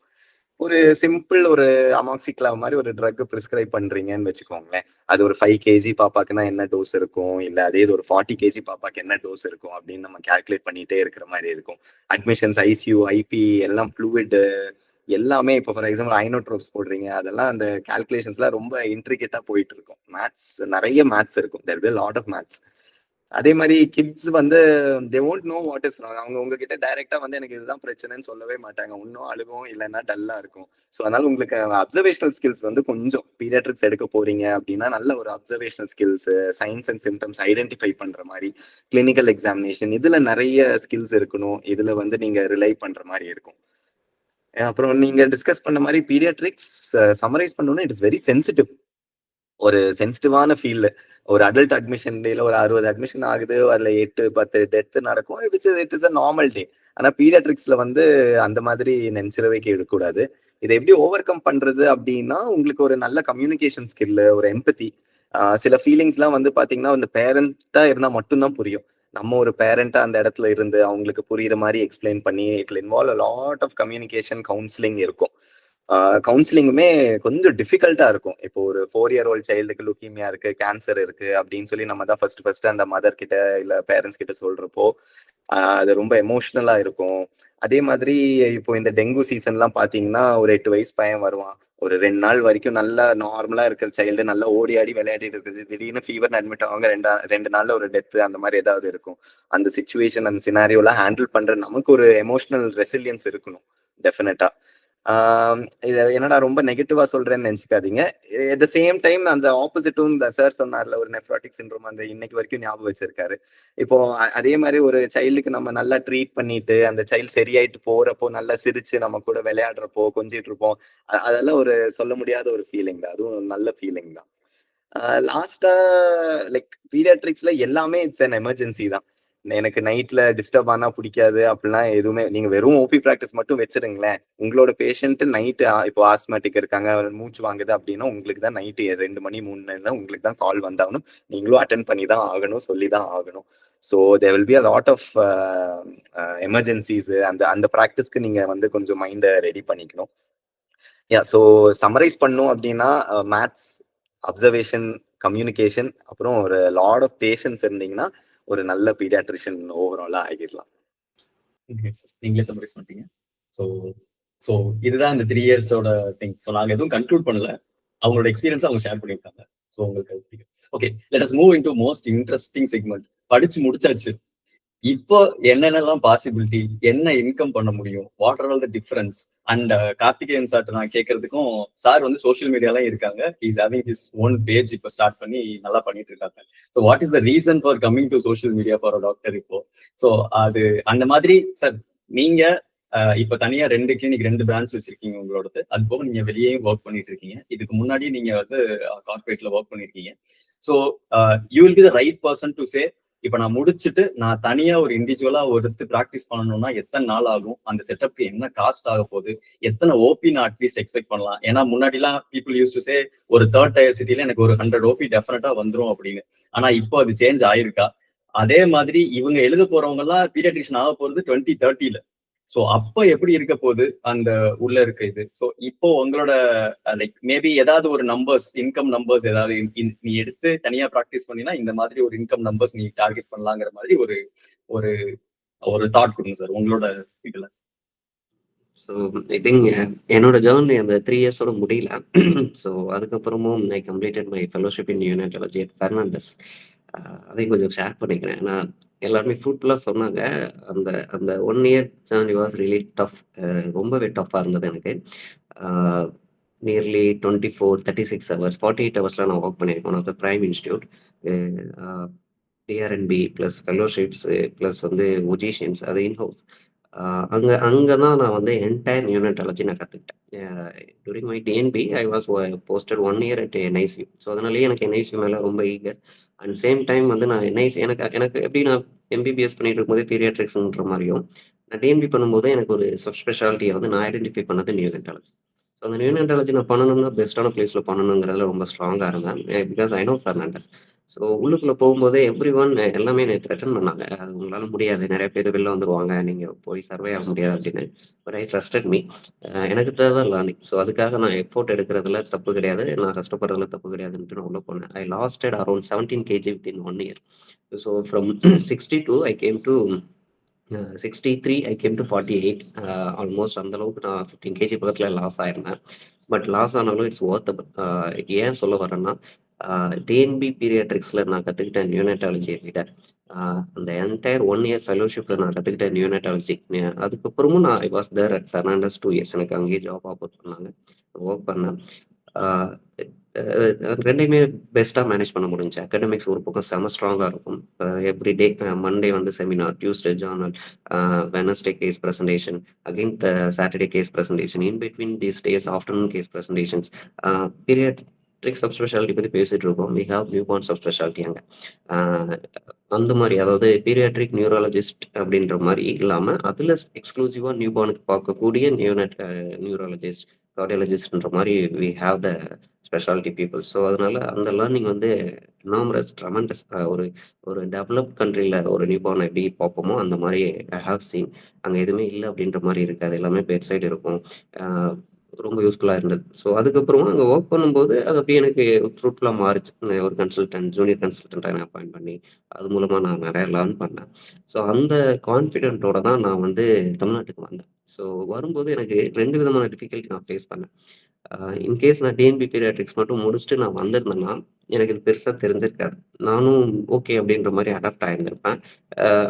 ஒரு சிம்பிள் ஒரு அமாக்சிக்லாவ் மாதிரி ஒரு ட்ரக் ப்ரிஸ்கிரைப் பண்றீங்கன்னு வச்சுக்கோங்களேன். அது ஒரு 5 kg பாப்பாக்குன்னா என்ன டோஸ் இருக்கும், இல்ல அதே ஒரு 40 kg பாப்பாக்கு என்ன டோஸ் இருக்கும் அப்படின்னு நம்ம கால்குலேட் பண்ணிட்டே இருக்கிற மாதிரி இருக்கும். அட்மிஷன்ஸ், ஐசியூ, ஐபி எல்லாம், ஃப்ளூயிட் எல்லாமே. இப்போ ஃபார் எக்ஸாம்பிள் ஐனோட்ரோப்ஸ் போடுறீங்க, அதெல்லாம் அந்த கால்குலேஷன்ஸ்லாம் ரொம்ப இன்ட்ரிகேட்டா போயிட்டு இருக்கும். மேத்ஸ், நிறைய மேத்ஸ் இருக்கும், there will lot of maths. அதே மாதிரி கிட்ஸ் வந்து தே won't know what is wrong. அவங்க உங்ககிட்ட டைரக்டா வந்து எனக்கு இதுதான் பிரச்சனைன்னு சொல்லவே மாட்டாங்க. இன்னும் அழுகும், இல்லைன்னா டல்லா இருக்கும். ஸோ அதனால உங்களுக்கு அப்சர்வேஷனல் ஸ்கில்ஸ் வந்து கொஞ்சம், பீடியாட்ரிக்ஸ் எடுக்க போறீங்க அப்படின்னா நல்ல ஒரு observational skills, science and symptoms identify பண்ற மாதிரி, கிளினிக்கல் எக்ஸாமினேஷன், இதுல நிறைய ஸ்கில்ஸ் இருக்கணும். இதுல வந்து நீங்க ரிலை பண்ற மாதிரி இருக்கும். அப்புறம் நீங்க டிஸ்கஸ் பண்ண மாதிரி பீடியாட்ரிக்ஸ் சமரைஸ் பண்ணணும்னா இட் இஸ் வெரி சென்சிட்டிவ். ஒரு சென்சிட்டிவான ஃபீல்டு. ஒரு அடல்ட் அட்மிஷன் டேல ஒரு 60 அட்மிஷன் ஆகுது, அதுல 8-10 டெத் நடக்கும். It is a normal day. ஆனா பீடியாட்ரிக்ஸ்ல வந்து அந்த மாதிரி நினைச்சிடவே கூடாது. இதை எப்படி ஓவர் கம் பண்றது அப்படின்னா, உங்களுக்கு ஒரு நல்ல கம்யூனிகேஷன் ஸ்கில், ஒரு எம்பத்தி, சில ஃபீலிங்ஸ்லாம் வந்து பாத்தீங்கன்னா அந்த பேரண்டா இருந்தா மட்டும்தான் புரியும். நம்ம ஒரு பேரண்டா அந்த இடத்துல இருந்து அவங்களுக்கு புரியுற மாதிரி எக்ஸ்பிளைன் பண்ணி, it will involve a lot of communication, counselling இருக்கும். கவுன்சிலிங்குமே கொஞ்சம் டிஃபிகல்ட்டா இருக்கும். இப்போ ஒரு 4-year-old சைல்டுக்கு லுக்கீமியா இருக்கு, கேன்சர் இருக்கு அப்படின்னு சொல்லி நம்ம தான் ஃபர்ஸ்ட் அந்த மதர் கிட்ட இல்ல பேரண்ட்ஸ் கிட்ட சொல்றப்போ அது ரொம்ப எமோஷனலா இருக்கும். அதே மாதிரி இப்போ இந்த டெங்கு சீசன்லாம் பாத்தீங்கன்னா, ஒரு 8 வயசு பையன் வருவான். ஒரு 2 நாள் வரைக்கும் நல்லா நார்மலா இருக்கிற சைல்டு, நல்லா ஓடி ஆடி விளையாடிட்டு இருக்குது, திடீர்னு ஃபீவர்னு அட்மிட் ஆவாங்க. 2 நாள்ல ஒரு டெத், அந்த மாதிரி ஏதாவது இருக்கும். அந்த சிச்சுவேஷன், அந்த சினாரியோலாம் ஹேண்டில் பண்ற நமக்கு ஒரு எமோஷனல் ரெசிலியன்ஸ் இருக்கணும் டெஃபினட்டா. இதை என்னடா ரொம்ப நெகட்டிவா சொல்றேன்னு நினைச்சுக்காதீங்க. அட் த சேம் டைம் அந்த ஆப்போசிட்டும் இந்த சார் சொன்னார்ல, ஒரு நெஃப்ராட்டிக் சிண்ட்ரோம், அந்த இன்னைக்கு வரைக்கும் ஞாபகம் வச்சிருக்காரு. இப்போ அதே மாதிரி ஒரு சைல்டுக்கு நம்ம நல்லா ட்ரீட் பண்ணிட்டு அந்த சைல்டு சரியாயிட்டு போறப்போ, நல்லா சிரிச்சு நம்ம கூட விளையாடுறப்போ, கொஞ்சிட்டு இருப்போம், அதெல்லாம் ஒரு சொல்ல முடியாத ஒரு ஃபீலிங் தான். அதுவும் நல்ல ஃபீலிங் தான். லாஸ்டா லைக் பீடியாட்ரிக்ஸ்ல எல்லாமே இட்ஸ் அன் எமர்ஜென்சி தான். எனக்கு நைட்ல டிஸ்டர்ப் ஆனா பிடிக்காது அப்படிலாம் எதுவுமே. நீங்க வெறும் ஓபி ப்ராக்டிஸ் மட்டும் வச்சிருங்களேன். உங்களோட பேஷண்ட் நைட்டு இப்போ ஆஸ்மேட்டிக் இருக்காங்க, மூச்சு வாங்குது அப்படின்னா உங்களுக்கு தான் நைட்டு 2 மணி 3 மணி உங்களுக்கு தான் கால் வந்தாகணும். நீங்களும் அட்டன் பண்ணி தான் ஆகணும், சொல்லி தான் ஆகணும். So there will be a lot of emergencies. அந்த அந்த ப்ராக்டிஸ்க்கு நீங்க வந்து கொஞ்சம் மைண்டை ரெடி பண்ணிக்கணும். ஸோ சம்மரைஸ் பண்ணும் அப்படின்னா மேத்ஸ், அப்சர்வேஷன், கம்யூனிகேஷன், அப்புறம் ஒரு லாட் ஆஃப் பேஷன்ஸ் இருந்தீங்கன்னா ஒரு நல்ல பீடியாட்ரிஷியன் ஓவராலா ஆகிடலாம். நீங்களே சம்மரைஸ் பண்ணிட்டீங்க. ஸோ ஸோ இதுதான் இந்த 3 இயர்ஸோட திங். ஸோ நாங்கள் எதுவும் கன்க்ளூட் பண்ணல, அவங்களோட எக்ஸ்பீரியன்ஸ் அவங்க ஷேர் பண்ணியிருக்காங்க. ஸோ உங்களுக்கு okay, let as move into most interesting segment. படிச்சு முடிச்சாச்சு, இப்போ என்னென்னலாம் பாசிபிலிட்டி, என்ன இன்கம் பண்ண முடியும், what are all the difference. And Karthikeyan sir நான் கேட்கறதுக்கும், சார் வந்து சோஷியல் மீடியாலாம் இருக்காங்க, is having his own page இப்போ ஸ்டார்ட் பண்ணி நல்லா பண்ணிட்டு இருக்காங்க. So what is the reason for coming to social media for a doctor இப்போ? ஸோ அது அந்த மாதிரி சார், நீங்க இப்ப தனியா 2 கிளினிக் 2 பிரான்ச் வச்சிருக்கீங்க உங்களோடது. அது போக நீங்க வெளியேயும் ஒர்க் பண்ணிட்டு இருக்கீங்க. இதுக்கு முன்னாடி நீங்க வந்து கார்பரேட்ல ஒர்க் பண்ணிருக்கீங்க. So you will be the right person to say, இப்ப நான் முடிச்சுட்டு நான் தனியா ஒரு இண்டிவிஜுவலா எடுத்து ப்ராக்டிஸ் பண்ணணும்னா எத்தனை நாள் ஆகும், அந்த செட்டப்க்கு என்ன காஸ்ட் ஆக போகுது, எத்தனை ஓபி நான் அட்லீஸ்ட் எக்ஸ்பெக்ட் பண்ணலாம். ஏன்னா முன்னாடிலாம் பீப்புள் யூஸ் டு சே ஒரு 3rd tier சிட்டில எனக்கு ஒரு 100 ஓபி டெஃபினட்டா வந்துரும் அப்படின்னு. ஆனா இப்போ அது சேஞ்ச் ஆயிருக்கா? அதே மாதிரி இவங்க எழுத போறவங்க எல்லாம் பீடியாட்ரிஷியன் ஆக போறது 2030ல. ஸோ அப்ப எப்படி இருக்க போகுது அந்த உள்ள இருக்க இது? ஸோ இப்போ உங்களோட லைக் மேபி ஏதாவது ஒரு நம்பர்ஸ், இன்கம் நம்பர்ஸ் ஏதாவது நீ எடுத்து தனியா ப்ராக்டிஸ் பண்ணினா இந்த மாதிரி ஒரு இன்கம் நம்பர்ஸ் நீ டார்கெட் பண்ணலாங்கிற மாதிரி ஒரு ஒரு ஒரு தாட் கொடுங்க சார் உங்களோட இதுல. ஸோ ஐ திங்க் என்னோட ஜேர்னி அந்த 3 இயர்ஸோட முடியல. ஸோ அதுக்கப்புறமும் I completed my fellowship in neonatology at Fernandez. அதையும் கொஞ்சம் ஷேர் பண்ணிக்கிறேன். ஏன்னா எல்லாருமே ஃப்ரூட்ஃபுல்லாக சொன்னாங்க. அந்த அந்த 1 year journey was really tough. ரொம்பவே டஃப்பாக இருந்தது எனக்கு. நியர்லி 36 ஹவர்ஸ் 48 ஹவர்ஸ்லாம் நான் ஒர்க் பண்ணியிருக்கேன். One of the prime institute. DRNB plus fellowships plus வந்து ஒஜிஷியன்ஸ், அது இன்ஹவுஸ். அங்கே தான் நான் வந்து என்டையர் நியூனட்டாலஜி நான் கற்றுக்கிட்டேன். Touring my DNB I was posted 1 year at NICU. So அதனாலேயே எனக்கு என்ஐசியூ மேலே ரொம்ப ஈகர். அண்ட் சேம் டைம் வந்து நான் என்ஐசி எனக்கு எப்படி நான் எம்பிபிஎஸ் பண்ணிட்டு இருக்கும்போது பீரியாட்ரிக்ஸ்ன்ற மாதிரியும், நான் டிஎன்பி பண்ணும்போது எனக்கு ஒரு சப் ஸ்பெஷாலிட்டியை வந்து நான் ஐடென்டிஃபை பண்ணது நியூனட்டாலஜி. ஸோ அந்த நியூனட்டாலஜி நான் பண்ணணும்னா பெஸ்ட்டான பிளேஸில் பண்ணணுங்கிறதுல ரொம்ப ஸ்ட்ராங்காக இருந்தேன். Because I know Fernandez. So உள்ளுக்குள்ளே போகும்போதே எவ்ரி ஒன் எல்லாமே என்னை த்ரெட்டன் பண்ணாங்க. அது உங்களால் முடியாது, நிறைய பேர் வெளில வந்துருவாங்க, நீங்கள் போய் சர்வே ஆக முடியாது அப்படின்னு. But I trusted me. எனக்கு தேவை லேர்னிங். ஸோ அதுக்காக நான் எஃபோர்ட் எடுக்கிறதுல தப்பு கிடையாது, நான் கஷ்டப்படுறதுல தப்பு கிடையாதுன்ட்டு நான் உள்ளே போனேன். I lasted around 17 kg within 1 year. So from 62 I came to 63, I came to 48. Almost அந்த அளவுக்கு நான் 15 kg பக்கத்தில் லாஸ் ஆயிருந்தேன். பட் லாஸ் ஆனாலும் இட்ஸ் ஒர்த்தபிள். ஏன் சொல்ல வரேன்னா, டிஎன்பி பீரியாட்ரிக்ஸில் நான் கற்றுக்கிட்ட நியூனட்டாலஜியை விட அந்த என்டையர் 1 இயர் ஃபெலோஷிப்பில் நான் கற்றுக்கிட்ட நியூனட்டாலஜி, அதுக்கப்புறமும் நான் I was there at Fernandez 2 years. எனக்கு அங்கேயே ஜாப் ஆஃபர் பண்ணாங்க, ஒர்க் பண்ணேன். ரெண்டையுமே பெஸ்ட்டாக மேனேஜ் பண்ண முடிஞ்சு. அகாடமிக்ஸ் ஒரு பக்கம் செம ஸ்ட்ராங்காக இருக்கும். எவ்ரிடே மண்டே வந்து seminar, Tuesday journal, Wednesday case presentation, again Saturday case presentation, in between these days afternoon case presentations. Paediatric sub speciality பற்றி பேசிட்டு இருக்கோம். We have newborn sub speciality அங்கே. அந்த மாதிரி அதாவது பீரியாட்ரிக் நியூராலஜிஸ்ட் அப்படின்ற மாதிரி இல்லாமல் அதில் எக்ஸ்க்ளூசிவாக நியூ பார்னுக்கு பார்க்கக்கூடிய நியூராலஜிஸ்ட், கார்டியாலஜிஸ்ட்ன்ற மாதிரி we have the speciality people. So அதனால அந்த லேர்னிங் வந்து எனாமரஸ், ட்ரமெண்டஸ். ஒரு ஒரு டெவலப் கண்ட்ரியில் ஒரு நியூ பார்ன் எப்படி பார்ப்போமோ அந்த மாதிரி ஐ ஹாவ் சீன். அங்கே எதுவுமே இல்லை அப்படின்ற மாதிரி இருக்காது, எல்லாமே பெட் சைடு இருக்கும். ரொம்ப யூஸ்ஃபுல்லாக இருந்தது. ஸோ அதுக்கப்புறமா அங்கே ஒர்க் பண்ணும்போது அது அப்படியே எனக்கு ஃப்ரூட்ஃபுல்லாக மாறிச்சு. ஒரு கன்சல்டன்ட், ஜூனியர் கன்சல்டண்ட்டாக நான் அப்பாயிண்ட் பண்ணி அது மூலமாக நான் நிறைய லேர்ன் பண்ணேன். ஸோ அந்த கான்ஃபிடென்ட்டோட தான் நான் வந்து தமிழ்நாட்டுக்கு வந்தேன். ஸோ வரும்போது எனக்கு 2 விதமான டிஃபிகல்ட்டி நான் ஃபேஸ் பண்ணேன். இன்கேஸ் நான் டிஎன்பி பீரியாட்ரிக்ஸ் மட்டும் முடிச்சுட்டு நான் வந்திருந்தேன்னா எனக்கு இது பெருசாக தெரிஞ்சிருக்காது. நானும் ஓகே அப்படின்ற மாதிரி அடாப்ட் ஆகியிருந்திருப்பேன்.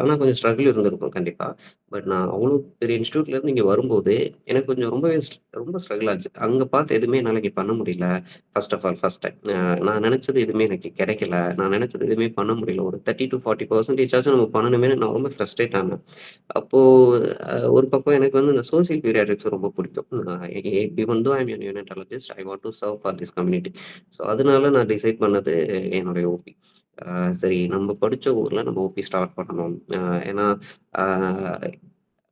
ஆனால் கொஞ்சம் ஸ்ட்ரகிள் இருந்திருக்கும் கண்டிப்பாக. பட் நான் அவ்வளோ பெரிய இன்ஸ்டியூட்லேருந்து இங்கே வரும்போது எனக்கு கொஞ்சம் ரொம்பவே ரொம்ப ஸ்ட்ரகிள் ஆச்சு. அங்கே பார்த்து எதுவுமே என்னால் இங்கே பண்ண முடியல. First of all first time நான் நினச்சது எதுவுமே எனக்கு கிடைக்கல. நான் நினச்சது எதுவுமே பண்ண முடியல. ஒரு 30 to 40% நம்ம பண்ணணுமே நான் ரொம்ப ஃப்ரஸ்ட்ரேட் ஆனேன். அப்போது ஒரு பக்கம் எனக்கு வந்து இந்த சோசியல் பீரியாட்ரிக்ஸ் ரொம்ப பிடிக்கும். Even though I am neonatologist, I want to serve for this community. So அதனால நான் டிசைட் பண்ணது என்னுடைய ஓபி. சரி நம்ம படிச்ச ஊர்ல நம்ம ஓபி ஸ்டார்ட் பண்ணணும். ஏன்னா ஆ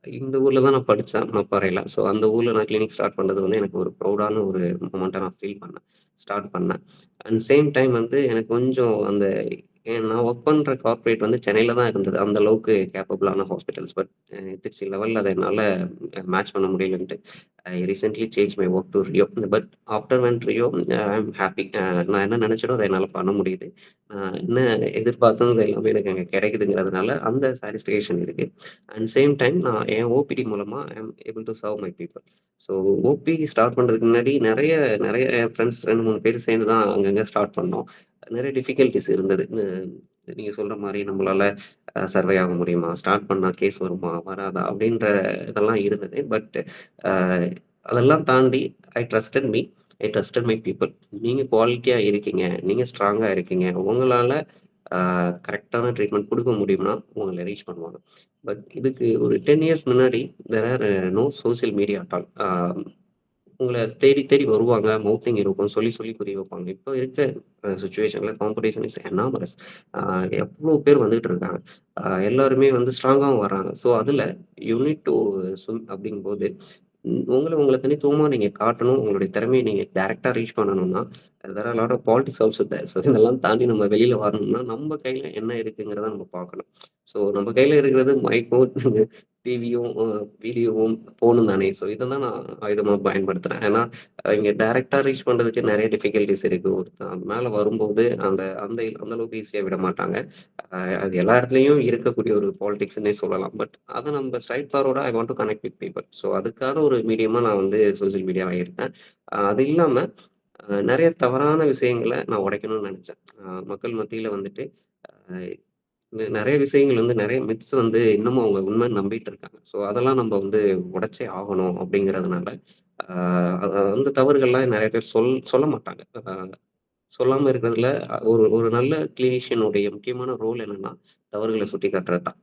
இந்த ஊர்ல தான் நான் படிச்சேன் மப்பாறையில. ஸோ அந்த ஊர்ல நான் கிளினிக் ஸ்டார்ட் பண்ணது வந்து எனக்கு ஒரு ப்ரௌடான ஒரு மொமெண்ட்டா நான் ஃபீல் பண்ணேன். ஸ்டார்ட் பண்ணேன். அண்ட் சேம் டைம் வந்து எனக்கு கொஞ்சம் அந்த நான் ஒர்க் பண்ற கார்ப்பரேட் வந்து சென்னையில தான் இருந்தது. அந்த அளவுக்கு கேப்பபிளான ஹாஸ்பிட்டல்ஸ். பட் திருச்சி லெவல்ல அத என்னால மேட்ச் பண்ண முடியலன்ட்டு I recently change my work to Rio. But after when Rio I am happy. நான் என்ன நினைச்சேனோ அத என்னால பண்ண முடியுது. என்ன எதிர்பார்த்தது எல்லாமே எனக்கு அங்க கிடைக்குதுங்கிறதுனால அந்த சாட்டிஸ்ஃபேக்ஷன் இருக்கு. அண்ட் சேம் டைம் நான் என் ஓபிடி மூலமா I am able to serve my people. So OP start பண்றதுக்கு முன்னாடி நெறைய நெறைய என் ஃப்ரெண்ட்ஸ் 2, 3 பேர் சேர்ந்து தான் அங்கங்க ஸ்டார்ட் பண்ணோம். நெறைய டிஃபிகல்டீஸ் இருந்தது. நீங்க சொல்ற மாரி நம்மளால சர்வை ஆக முடியுமா? ஸ்டார்ட் பண்ணா கேஸ் வருமா? வராதா? அப்படின்ற இதெல்லாம் இருந்தது. பட் அ அதெல்லாம் தாண்டி ஐ trusted me. I trusted my people. நீங்க குவாலிட்டியா இருக்கீங்க. நீங்க ஸ்ட்ராங்கா இருக்கீங்க. உங்களால அ கரெக்ட்டான ட்ரீட்மெண்ட் குடுக்க முடியும்னா, உங்கள ரீச் பண்ணுவாங்க. பட் இதுக்கு ஒரு 10 இயர்ஸ் முன்னாடி there are no social media at all. உங்கள தேடி தேடி வருவாங்க. மவுத்திங் இருக்கும். சொல்லி சொல்லி புரிய வைப்பாங்க. இப்போ இருக்க சிச்சுவேஷன்ல காம்படிஷன் இஸ் எனாமரஸ். அ எவ்ளோ பேர் வந்துட்டு இருக்காங்க. எல்லாருமே வந்து ஸ்ட்ராங்காவும் வர்றாங்க. ஸோ அதுல யூ நீட் டூ ஸ்விம் அப்படிங்கும்போது, உங்கள தனித்துவமா நீங்க காட்டணும். உங்களுடைய திறமைய நீங்க டைரக்ட்டா ரீச் பண்ணணும்னா, there are lot of politics also there. So இதெல்லாம் தாண்டி நம்ம வெளியில வரணும்னா, நம்ம கையில என்ன இருக்குங்கிறத நம்ம பார்க்கணும். ஸோ நம்ம கையில இருக்கிறது மைக்கும், டிவியும், வீடியோவும், ஃபோனும் தானே. ஸோ இத தான் நான் ஆயுதமா பயன்படுத்துறேன். ஏன்னா, இங்க டைரக்ட்டா ரீச் பண்றதுக்கு நெறைய டிஃபிகல்டீஸ் இருக்கு. ஒருத்தன் மேல வரும்போது அந்த அந்த அந்த அளவுக்கு ஈஸியா விட மாட்டாங்க. அது எல்லா இடத்துலயும் இருக்கக்கூடிய ஒரு பாலிடிக்ஸ்ன்னே சொல்லலாம். பட் அத நம்ம ஸ்ட்ரெய்ட் ஃபார்வர்டா I want to connect with people. So அதுக்கான ஒரு மீடியமா நான் வந்து சோசியல் மீடியாவ இருக்கேன். அது இல்லாம நெறைய தவறான விஷயங்கள நான் உடைக்கணும்னு நெனச்சேன். மக்கள் மத்தியில வந்துட்டு அ நெறைய விஷயங்கள் வந்து நெறைய மித்ஸ் வந்து இன்னமும் அவங்க உண்மைன்னு நம்பிட்டு இருக்காங்க. ஸோ அதெல்லாம் நம்ம வந்து உடைச்சே ஆகணும் அப்படிங்கிறதுனால, அ அந்த தவறுகள்லாம் நெறைய பேர் சொல்ல மாட்டாங்க. சொல்லாம இருக்கிறதுல ஒரு ஒரு நல்ல கிளினிஷியனுடைய முக்கியமான ரோல் என்னன்னா, தவறுகள சுட்டிக்காட்டுறது தான்.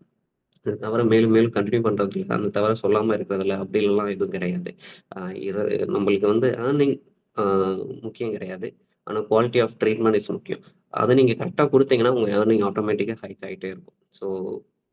அந்த தவற மேலும் மேலும் கன்டின்யூ பண்றதில்ல. அந்த தவற சொல்லாம இருக்கிறதுல அப்படிலாம் எதுவும் கிடையாது. அ இர நம்மளுக்கு வந்து ஏர்னிங் அ முக்கியம் கிடையாது. ஆனா குவாலிட்டி ஆஃப் ட்ரீட்மெண்ட் இஸ் முக்கியம். அத நீங்க கரெக்ட்டா குடுத்தீங்கன்னா, உங்க ஏர்னிங் ஆட்டோமேட்டிக்கா ஹைக் ஆயிட்டே இருக்கும். ஸோ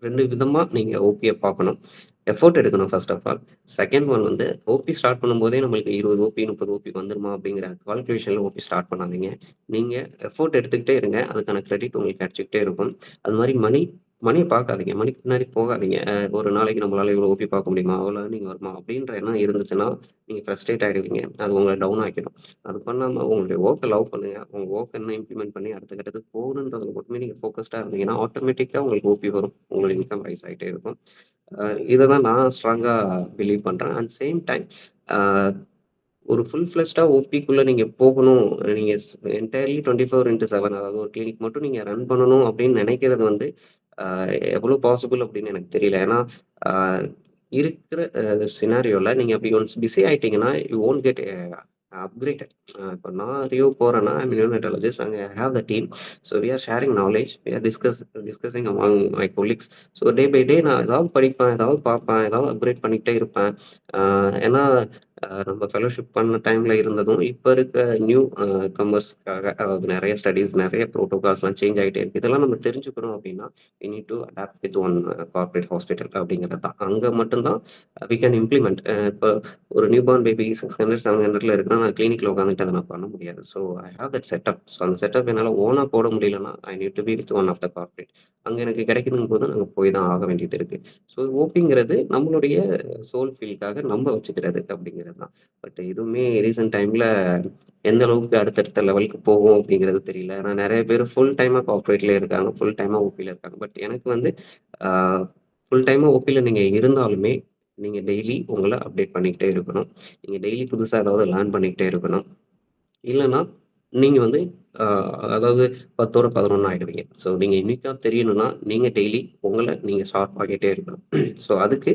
2 விதமா நீங்க ஓபிய பார்க்கணும். எஃபோர்ட் எடுக்கணும் first of all. Second one வந்து ஓபி ஸ்டார்ட் பண்ணும்போதே நம்மளுக்கு 20 ஓபி, 30 ஓபி வந்துருமா அப்படிங்கிற கால்குலேஷன்ல ஓபி ஸ்டார்ட் பண்ணாதீங்க. நீங்க எஃபோர்ட் எடுத்துக்கிட்டே இருங்க. அதுக்கான கிரெடிட் உங்களுக்கு கிடைச்சுக்கிட்டே இருக்கும். அது மாரி மணிய பார்க்காதீங்க. மணிக்கு பின்னாடி போகாதீங்க. ஒரு நாளைக்கு நம்மளால இவ்வளோ ஓபி பார்க்க முடியுமா? அவ்வளோ ஏர்னிங் வருமா? அப்படின்ற எண்ணம் இருந்துச்சுன்னா, நீங்க ஃப்ரஸ்ட்ரேட் ஆயிடுவீங்க. அது உங்கள டவுன் ஆக்கிடும். அது பண்ணாம உங்களுடைய வொர்க்க லவ் பண்ணுங்க. உங்க வொர்க் என்ன இம்ப்ளிமெண்ட் பண்ணி அடுத்த கட்டத்துக்கு போகணுன்றதுல மட்டுமே நீங்க ஃபோக்கஸ்டா இருந்தீங்கன்னா, ஆட்டோமேட்டிக்கா உங்களுக்கு ஓபி வரும். உங்களோட இன்கம் ரைஸ் ஆயிட்டே இருக்கும். இத தான் நான் ஸ்ட்ராங்கா பிலீவ் பண்றேன். அட் சேம் டைம் அ ஒரு ஃபுல் ஃப்ளெட்ஜ்டா ஓபிக்குள்ள நீங்க போகணும். நீங்க என்டையர்லி 24/7 அதாவது ஒரு கிளினிக் மட்டும் நீங்க ரன் பண்ணணும் அப்படின்னு நினைக்கிறது வந்து, அ எவ்வளோ பாசிபிள் அப்படின்னு எனக்கு தெரியல. ஏன்னா, அ இருக்கிற சினாரியோல நீங்க அப்படி ஒன்ஸ் பிஸி ஆயிட்டீங்கன்னா, யூ வோன்ட் கெட் அப்கிரேடட். இப்ப நான் ரியோ போறேன்னா, ஐ அம் நியூரோனட்டாலஜிஸ்ட். அங்க I have the team. So we are sharing knowledge. We are discussing among my colleagues. So day by day நான் ஏதாவது படிப்பேன், ஏதாவது பார்ப்பேன், ஏதாவது அப்கிரேட் பண்ணிக்கிட்டே இருப்பேன். ஏன்னா நம்ம ஃபெலோஷிப் பண்ண டைம்ல இருந்ததும், இப்ப இருக்க நியூ கமர்ஸ்க்காக அதாவது நெறைய ஸ்டடீஸ், நெறைய புரோட்டோகால்ஸ்லாம் சேஞ்ச் ஆயிட்டே இருக்கு. இதெல்லாம் நம்ம தெரிஞ்சுக்கணும் அப்டின்னா, we need to adapt with one corporate hospital அப்படிங்கிறது தான். அங்க மட்டும் தான் வி கேன் இம்ப்ளிமெண்ட். இப்ப ஒரு நியூ பார்ன் பேபி 600, 700ல இருக்குன்னா, நான் கிளினிக்ல உட்காந்துட்டு அத நான் பண்ண முடியாது. So I have that setup. So அந்த செட்டப் என்னால ஓனா போட முடியலன்னா, I need to be with one of the corporate. அங்க எனக்கு கிடைக்குதுங்கும்போது நாங்க போய் தான் ஆக வேண்டியது இருக்கு. ஸோ ஓபிங்கிறது நம்மளுடைய சோல் ஃபீல்க்காக நம்ம வச்சுக்கிறது அப்படிங்கிறது தான். பட் இதுவுமே ரீசென்ட் டைம்ல எந்த அளவுக்கு அடுத்தடுத்த லெவலுக்கு போகும் அப்படிங்கிறது தெரியல. ஆனா நெறைய பேர் ஃபுல் டைமா கார்ப்பரேட்ல இருக்காங்க. ஃபுல் டைமா ஓபில இருக்காங்க. பட் எனக்கு வந்து ஆ ஃபுல் டைமா ஓபில நீங்க இருந்தாலுமே, நீங்க டெய்லி உங்கள அப்டேட் பண்ணிக்கிட்டே இருக்கணும். நீங்க டெய்லி புதுசா ஏதாவது லேர்ன் பண்ணிக்கிட்டே இருக்கணும். இல்லன்னா, நீங்க வந்து அ அதாவது 10ஓட 11 ஆயிடுவீங்க. ஸோ நீங்க யுனிக்கா தெரியணும்னா, நீங்க டெய்லி உங்கள நீங்க ஷார்ப் ஆக்கிட்டே இருக்கணும். ஸோ அதுக்கு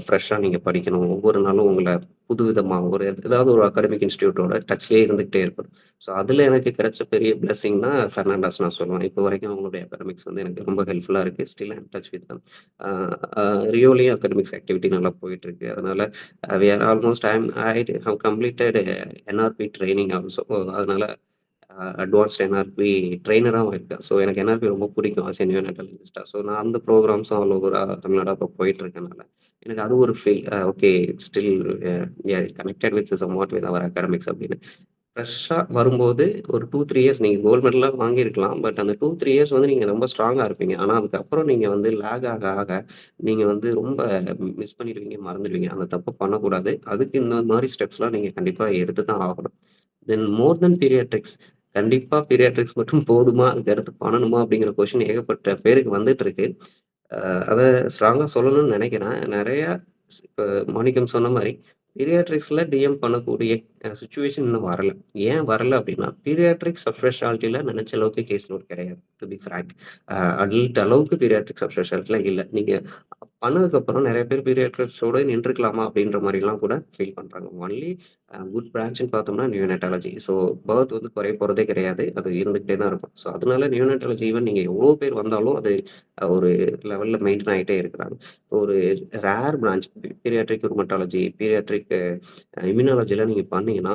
ஃப்ரெஷ்ஷா நீங்க படிக்கணும். ஒவ்வொரு நாளும் உங்கள புதுவிதமா ஒரு ஏதாவது ஒரு அகாடமிக் இன்ஸ்டிடியூட்டோட டச்லயே இருந்துகிட்டே இருக்கணும். ஸோ அதுல எனக்கு கிடைச்ச பெரிய பிளெஸ்ஸிங்னா ஃபெர்னாண்டஸ் நான் சொல்லுவேன். இப்போ வரைக்கும் அவங்களுடைய அகாடமிக்ஸ் வந்து எனக்கு ரொம்ப ஹெல்ப்ஃபுல்லா இருக்கு. Still I am touch with them. Uh uh ரியோலயும் அகாடமிக்ஸ் ஆக்டிவிட்டி நல்லா போயிட்டுருக்கு. அதனால we are almost I have completed NRP training also. அதனால அட்வான்ஸ்ட் என்ஆர்பி ட்ரெயினராகவும் இருக்கேன். ஸோ எனக்கு என்ஆர்பி ரொம்ப பிடிக்கும் ஆஸ் நியோனட்டாலஜிஸ்டாக. ஸோ நான் அந்த ப்ரோக்ராம்ஸும் ஆல் ஓவராக தமிழ்நாடு அப்போ போயிட்டு இருக்கனால எனக்கு அது ஒரு feel okay still connected with somewhat with our academics அப்படின்னு. ஃப்ரெஷ்ஷாக வரும்போது ஒரு 2-3 இயர்ஸ் நீங்கள் கோல்டு மெடலாக வாங்கியிருக்கலாம். பட் அந்த 2-3 இயர்ஸ் வந்து நீங்கள் ரொம்ப ஸ்ட்ராங்காக இருப்பீங்க. ஆனால் அதுக்கப்புறம் நீங்கள் வந்து லேக் ஆக ஆக நீங்கள் வந்து ரொம்ப மிஸ் பண்ணிடுவீங்க, மறந்துடுவீங்க. அந்த தப்பு பண்ணக்கூடாது. அதுக்கு இந்த மாதிரி ஸ்டெப்ஸ்லாம் நீங்கள் கண்டிப்பாக எடுத்து தான் ஆகணும். தென் மோர் தென் பீரியாட்ரிக்ஸ் கண்டிப்பா பீரியாட்ரிக்ஸ் மட்டும் போதுமா? அதுக்கு அடுத்து பண்ணணுமா? அப்படிங்கிற கொஸ்டின் ஏகப்பட்ட பேருக்கு வந்துட்டு இருக்கு. அத ஸ்ட்ராங்கா சொல்லணும்னு நினைக்கிறேன். நெறைய இப்ப மாணிக்கம் சொன்ன மாரி, பீரியாட்ரிக்ஸ்ல டிஎம் பண்ணக்கூடிய சிச்சுவேஷன் இன்னும் வரல. ஏன் வரல அப்படின்னா, பீரியாட்ரிக் சப் ஸ்பெஷாலிட்டில நெனைச்ச அளவுக்கு கேஸ் லோட் கிடையாது. To be frank. அடல்ட் அளவுக்கு பீரியாட்ரிக் சப் ஸ்பெஷாலிட்டில இல்ல. நீங்க பண்ணதுக்கப்புறம் நெறைய பேர் பீரியாட்ரிக்ஸோட நின்றுக்கலாமா? அப்படின்ற மாரிலாம் கூட ஃபீல் பண்றாங்க. ஒன்லி குட் பிரான்ச்ன்னு பார்த்தோம்னா நியோனட்டாலஜி. ஸோ பர்த் வந்து குறைய போறதே கிடையாது. அது இருந்துகிட்டே தான் இருக்கும். ஸோ அதனால நியோனட்டாலஜி ஈவன் நீங்க எவ்வளோ பேர் வந்தாலும் அது ஒரு லெவல்ல மெயின்டெயின் ஆயிட்டே இருக்கிறாங்க. ஒரு rare branch paediatric rheumatology, paediatric இம்யூனாலஜில நீங்க பண்ணீங்கன்னா,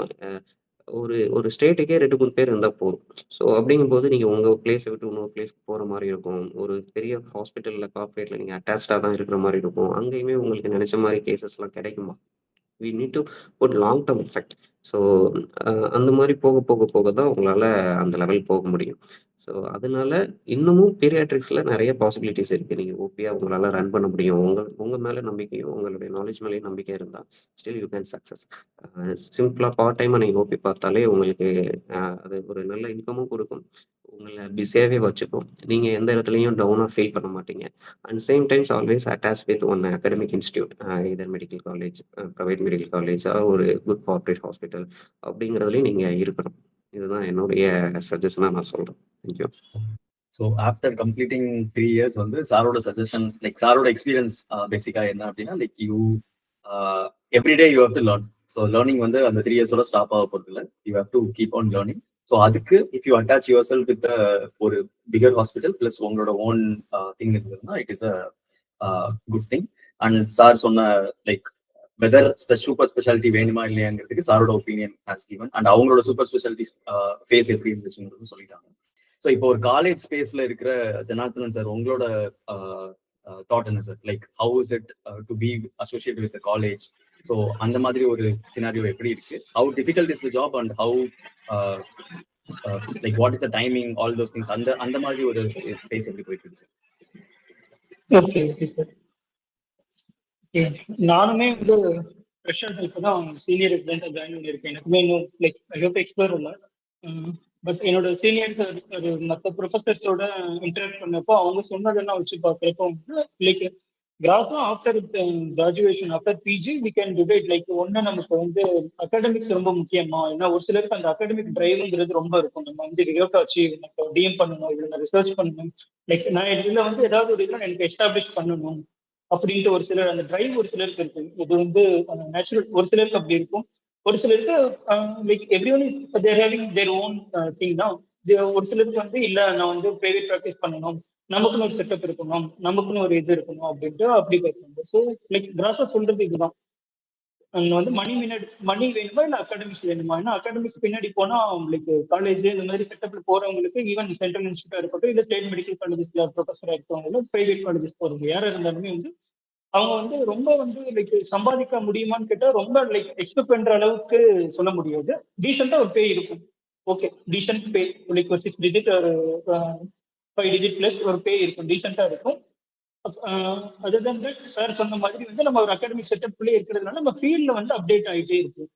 ஒரு ஒரு ஸ்டேட்டுக்கே 2, 3 பேர் இருந்தா போதும். ஸோ அப்படிங்கும்போது நீங்க உங்க பிளேஸ விட்டு இன்னொரு பிளேஸ்க்கு போற மாரி இருக்கும். ஒரு பெரிய ஹாஸ்பிட்டல்ல, கார்ப்பரேட்ல நீங்க அட்டாச்டா தான் இருக்கிற மாரி இருக்கும். அங்கேயுமே உங்களுக்கு நெனைச்ச மாரி கேஸஸ்லாம் கிடைக்குமா? We need to put long term effect. So அந்த மாரி போக, போக, போக தான் உங்களால அந்த லெவல் போக முடியும். ஸோ அதனால இன்னமும் பீரியாட்ரிக்ஸ்ல நெறைய பாசிபிலிட்டீஸ் இருக்கு. நீங்க ஓபியா உங்களால ரன் பண்ண முடியும். உங்க உங்க மேல நம்பிக்கையும், உங்களுடைய நாலேட்ஜ் மேலயும் நம்பிக்கை இருந்தா, ஸ்டில் யூ கேன் சக்சஸ். சிம்பிளா பார்ட் டைமா நீங்க ஓபி பார்த்தாலே உங்களுக்கு அது ஒரு நல்ல இன்கமும் குடுக்கும். உங்கள பிஸியாவே வச்சுக்கும். நீங்க எந்த இடத்துலயும் டவுனா ஃபீல் பண்ண மாட்டீங்க. And same times always attach with one academic institute either medical college, private medical college ஒரு குட் கார்ப்பரேட் ஹாஸ்பிட்டல் அப்படிங்கிறதுலயும் நீங்க இருக்கணும். இதுதான் என்னுடைய சஜஷனா நான் சொல்றேன். Thank you. So after completing 3 years வந்து சாரோட சஜஷன் லைக் சாரோட எக்ஸ்பீரியன்ஸ் பேசிக்கா என்ன அப்படின்னா like you everyday you have to learn. So learning வந்து அந்த 3 இயர்ஸோட ஸ்டாப் ஆக போறது இல்லை. You have to keep on learning. So அதுக்கு if you attach your self with ஒரு பிகர் ஹாஸ்பிட்டல் பிளஸ் உங்களோட ஓன் திங் இருந்ததுன்னா it is a good thing. And sir சொன்ன லைக் வெதர் சூப்பர் ஸ்பெஷாலிட்டி வேணுமா இல்லையாங்கிறதுக்கு சாரோட ஒப்பீனியன் ஹாஸ் கிவன். அண்ட் அவங்களோட super speciality face எப்படி இருந்துச்சுங்கிறது சொல்லிட்டாங்க. ஸோ இப்போ ஒரு காலேஜ் ஸ்பேஸ்ல இருக்கிற ஜனார்த்தனன் சார் உங்களோட தாட் என்ன sir? Like how is it to be associate with college? So அந்த மாதிரி ஒரு சினாரியோ எப்படி இருக்கு? How difficult is the job and how like what is the timing all those things அந்த அந்த மாதிரி ஒரு ஸ்பேஸ் எப்படி போயிட்டு இருக்கு சார்? Okay okay sir. நானுமே வந்து ஃப்ரெஷர் இப்போ தான் சீனியர் ரெசிடென்ட்டாக ஜாயின் பண்ணியிருக்கேன். எனக்குமே இன்னும் like I have to explore இல்லை. பட் என்னோட சீனியர்ஸ் ஒரு மற்ற ப்ரொஃபஸர்ஸோட இன்டராக்ட் பண்ணப்போ அவங்க சொன்னதெல்லாம் வச்சு பார்க்குறப்போ வந்து லைக் கிராஸா after graduation after PG we can debate like ஒன்று நமக்கு வந்து அகாடமிக்ஸ் ரொம்ப முக்கியமா, ஏன்னா ஒரு சிலருக்கு அந்த அகாடமிக் டிரைவ்ங்கிறது ரொம்ப இருக்கும். நம்ம வந்து ரியோட்டா அச்சீவ் நம்ம டிஎம் பண்ணணும், இதில் நான் ரிசர்ச் பண்ணணும், லைக் நான் இதில் வந்து ஏதாவது ஒரு இதில் எனக்கு எஸ்டாப்ளிஷ் பண்ணணும் அப்படின்ட்டு ஒரு சிலர் அந்த டிரைவ் ஒரு சிலருக்கு இருக்கு. இது வந்து நேச்சுரல். ஒரு சிலருக்கு அப்படி இருக்கும். ஒரு சிலருக்கு like every one is there having their own thing தான். ஒரு சிலருக்கு வந்து இல்ல நான் வந்து பிரைவேட் ப்ராக்டிஸ் பண்ணணும், நமக்குன்னு ஒரு செட்டப் இருக்கணும், நமக்குன்னு ஒரு இது இருக்கணும் அப்படின்ட்டு அப்படி கேட்பாங்க. ஸோ லைக் கிராஸா சொல்றது இதுதான். வந்து மணி வேணுமா இல்ல அகாடமிக்ஸ் வேணுமா? ஏன்னா அகாடமிக்ஸ் பின்னாடி போனா அவங்களுக்கு காலேஜ் இந்த மாதிரி செட்டப்ல போறவங்களுக்கு ஈவன் சென்ட்ரல் இன்ஸ்டியூட்டா இருக்கட்டும் இல்ல ஸ்டேட் மெடிக்கல் காலேஜஸ்ல ப்ரொஃபஸரா இருக்கவங்க பிரைவேட் காலேஜஸ் போறவங்க யாரா இருந்தாலுமே வந்து அவங்க வந்து ரொம்ப வந்து லைக் சம்பாதிக்க முடியுமான்னு கேட்டா ரொம்ப லைக் எக்ஸ்பெக்ட் பண்ற அளவுக்கு சொல்ல முடியாது. டீசெண்டா ஒரு பே இருக்கும். ஓகே டீசென்ட் பே லைக் ஒரு 6 டிஜிட் ஒரு 5 டிஜிட் பிளஸ் ஒரு பே இருக்கும், டீசெண்டா இருக்கும். அதர் தன் தட் சார் சொன்ன மாதிரி வந்து நம்ம ஒரு அகாடமிக் செட்டப்லேயே இருக்கிறதுனால நம்ம ஃபீல்ட்ல வந்து அப்டேட் ஆகிட்டே இருக்கும்.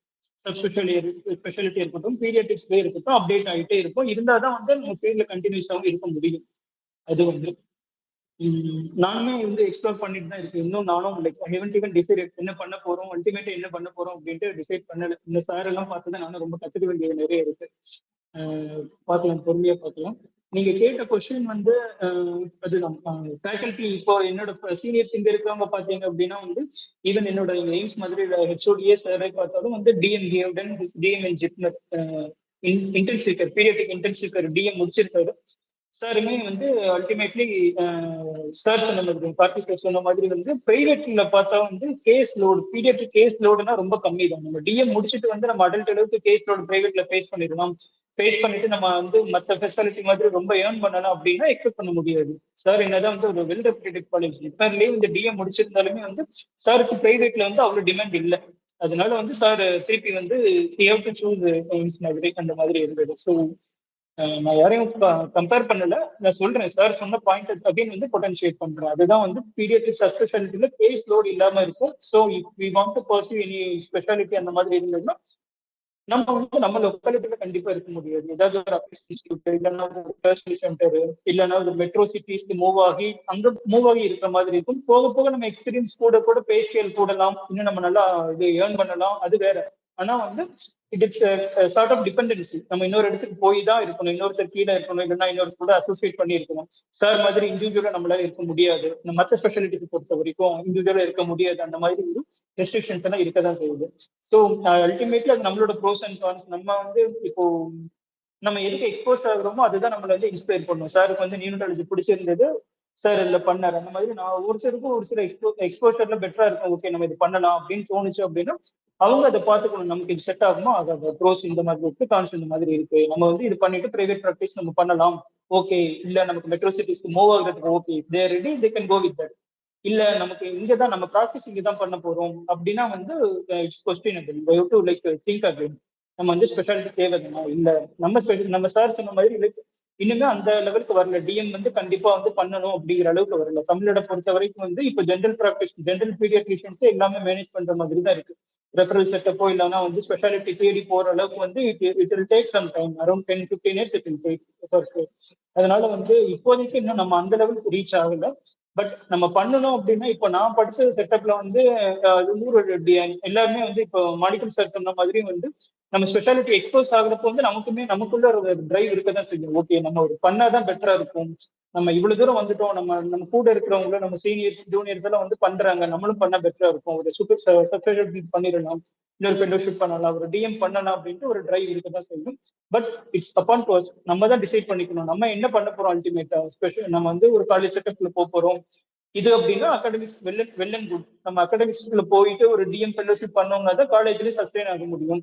ஸ்பெஷாலிட்டி இருக்கட்டும், பீரியாட்ரிக்ஸ்லேயே இருக்கட்டும் அப்டேட் ஆகிட்டே இருக்கும். இருந்தால் தான் வந்து நம்ம ஃபீல்ட்ல கண்டினியூஸாகவும் இருக்க முடியும். அது வந்து நானுமே வந்து எக்ஸ்ப்ளோர் பண்ணிட்டு தான் இருக்கேன். இன்னும் நானும் like I haven't even decided என்ன பண்ண போறோம், அல்டிமேட்டா என்ன பண்ண போறோம் அப்படின்ட்டு டிசைட் பண்ணல. இந்த சார் எல்லாம் பார்த்து தான் நானும் ரொம்ப கற்றுக்க வேண்டியது நிறைய இருக்கு. பார்க்கலாம், பொறுமையா பார்க்கலாம். நீங்க கேட்ட கொஸ்டின் வந்து அதுதான் ஃபேக்கல்டி. இப்போ என்னோட சீனியர்ஸ் இங்க இருக்கிறவங்க பாத்தீங்க அப்படின்னா வந்து ஈவன் என்னோட எய்ம்ஸ் மாதிரி ஹெச்ஓடிஏ சாரை பார்த்தாலும் வந்து DM in JIPMER intensive care paediatric intensive care DM முடிச்சிருக்காரு. சாருமே வந்து அல்டிமேட்லி சார் சொன்ன மாதிரி கார்த்தி சார் சொன்ன மாதிரி வந்து பிரைவேட்ல பார்த்தா வந்து கேஸ் லோடு பீடியாட்ரிக் கேஸ் லோடுனா ரொம்ப கம்மி தான். நம்ம டிஎம் முடிச்சுட்டு வந்து நம்ம அடல்ட் அளவுக்கு கேஸ் லோடு பிரைவேட்ல ஃபேஸ் பண்ணிடலாம். ஃபேஸ் பண்ணிட்டு நம்ம வந்து மற்ற ஃபெசிலிட்டி மாதிரி ரொம்ப ஏர்ன் பண்ணலாம் அப்படின்னா எக்ஸ்பெக்ட் பண்ண முடியாது. சார் என்னதான் வந்து ஒரு வெல் ரெப்யூட்டட் காலேஜ் இப்பர்லயே இந்த டிஎம் முடிச்சிருந்தாலுமே வந்து சாருக்கு பிரைவேட்ல வந்து அவ்வளவு டிமாண்ட் இல்லை. அதனால வந்து சார் திருப்பி வந்து சூஸ் மாதிரி அந்த மாதிரி இருந்தது. ஸோ நான் யாரையும் கம்பேர் பண்ணல, நான் சொல்றேன் சார் சொன்ன பாயிண்ட் அகைன் வந்து பொட்டன்ஷியேட் பண்றேன். அதுதான் வந்து பீடியாட்ரிக் ஸ்பெஷாலிட்டியில கேஸ் லோட் இல்லாம இருக்கும். So if we want to pursue any speciality அந்த மாதிரி இருந்ததுன்னா நம்ம வந்து நம்ம லொக்காலிட்டியில கண்டிப்பா இருக்க முடியாது. ஏதாவது ஒரு அபிஸ் இன்ஸ்டியூட் இல்லைன்னா ஒரு டெர்ஷரி சென்டர் இல்லைன்னா ஒரு மெட்ரோ சிட்டிஸ்க்கு மூவ் ஆகி அங்க மூவ் ஆகி இருக்கிற மாதிரி இருக்கும். போக போக நம்ம எக்ஸ்பீரியன்ஸ் கூட கூட பே ஸ்கேல் கூடலாம், இன்னும் நம்ம நல்லா இது ஏர்ன் பண்ணலாம், அது வேற. ஆனா வந்து இட்ஸ் சார்ட் ஆஃப் டிபெண்டன்சி. நம்ம இன்னொரு இடத்துக்கு போய் தான் இருக்கணும், இன்னொருத்தர் கீழே இருக்கணும், இல்லைன்னா இன்னொரு கூட அசோசியேட் பண்ணி இருக்கணும். சார் மாதிரி இண்டிவிஜுவலா நம்மளால இருக்க முடியாது. மற்ற ஸ்பெஷாலிட்டிஸ் பொறுத்த வரைக்கும் இண்டிவிஜுவலா இருக்க முடியாது. அந்த மாதிரி ரெஸ்ட்ரிக்ஷன்ஸ் எல்லாம் இருக்கதான் செய்யுது. ஸோ அல்டிமேட்லி அது நம்மளோட ப்ரோஸ் அண்ட் கான்ஸ். நம்ம வந்து இப்போ நம்ம எதுக்கு எக்ஸ்போஸ் ஆகுறோமோ அதுதான் நம்மள வந்து இன்ஸ்பயர் பண்ணும். சாருக்கு வந்து நியூனடாலஜி பிடிச்சிருந்தது, சார் இதுல பண்ணாரு. அந்த மாதிரி நான் ஒரு சிலருக்கும் ஒரு சில எக்ஸ்போஷர்ல பெட்டரா இருக்கும், ஓகே நம்ம இது பண்ணலாம் அப்படின்னு தோணுச்சு அப்படின்னா அவங்க அதை பார்த்துக்கணும். நமக்கு இது செட் ஆகுமோ ஆகாது. ப்ரோஸ் இந்த மாதிரி இருக்கு, கான்ஸ் இந்த மாதிரி இருக்கு. நம்ம வந்து இது பண்ணிட்டு பிரைவேட் ப்ராக்டிஸ் நம்ம பண்ணலாம். ஓகே இல்ல நமக்கு மெட்ரோ சிட்டிஸ்க்கு மூவ் ஆகுறதுக்கு okay they ready they can go with that. இல்ல நமக்கு இங்கதான் நம்ம ப்ராக்டிஸ் இங்கதான் பண்ண போறோம் அப்படின்னா வந்து it's questionable to like think again. நம்ம வந்து ஸ்பெஷாலிட்டி தேவைதானா இல்ல நம்ம சார் சொன்ன மாதிரி லைக் இன்னுமே அந்த லெவலுக்கு வரல. டிஎம் வந்து கண்டிப்பா வந்து பண்ணணும் அப்படிங்கிற அளவுக்கு வரல. தமிழோட பொறுத்த வரைக்கும் வந்து இப்போ ஜென்ரல் ப்ராக்டிஸ் ஜென்ரல் பீடியாட்ரிஷியன்ஸ் எல்லாமே மேனேஜ் பண்ற மாதிரி தான் இருக்கு. ரெஃபரல் செட்டப்போ இல்லைன்னா வந்து ஸ்பெஷாலிட்டி தேடி போற அளவுக்கு வந்து it will take some time, around 10-15 years it will take. அதனால வந்து இப்போதைக்கு இன்னும் நம்ம அந்த லெவலுக்கு ரீச் ஆகல. பட் நம்ம பண்ணணும் அப்படின்னா இப்போ நான் படிச்ச செட்டப்ல வந்து எல்லாருமே வந்து இப்போ மாணிக்கம் சார் சொன்ன மாதிரி வந்து நம்ம ஸ்பெஷாலிட்டி எக்ஸ்போஸ் ஆகுறப்போ வந்து நமக்குள்ள ஒரு டிரைவ் இருக்கதான் செய்யும். ஓகே நம்ம ஒரு பண்ணாதான் பெட்டரா இருக்கும். நம்ம இவ்வளவு தூரம் வந்துட்டோம், நம்ம கூட இருக்கிறவங்க நம்ம சீனியர்ஸ் ஜூனியர்ஸ் எல்லாம் வந்து பண்றாங்க, நம்மளும் பண்ணா பெட்டரா இருக்கும். ஒரு சூப்பர் சப்ஸ்கிரைபர் பண்ணிடலாம், இன்னொரு ஃபெலோஷிப் பண்ணலாம், ஒரு டிஎம் பண்ணலாம் அப்படின்ட்டு ஒரு டிரைவ் இருக்கதான் செய்யும். But it's upon to us. நம்ம தான் டிசைட் பண்ணிக்கணும் நம்ம என்ன பண்ண போறோம். அல்டிமேட்டா ஸ்பெஷல் நம்ம வந்து ஒரு காலேஜ் செட்டப்ல போறோம் இது அப்படின்னா அகாடமிக்ஸ் வெல் அண்ட் குட். நம்ம அகாடமிக்ஸ்ல போயிட்டு ஒரு டிஎம் ஃபெலோஷிப் பண்ணோம்னா தான் காலேஜ்லயே சஸ்டெயின் ஆக முடியும்.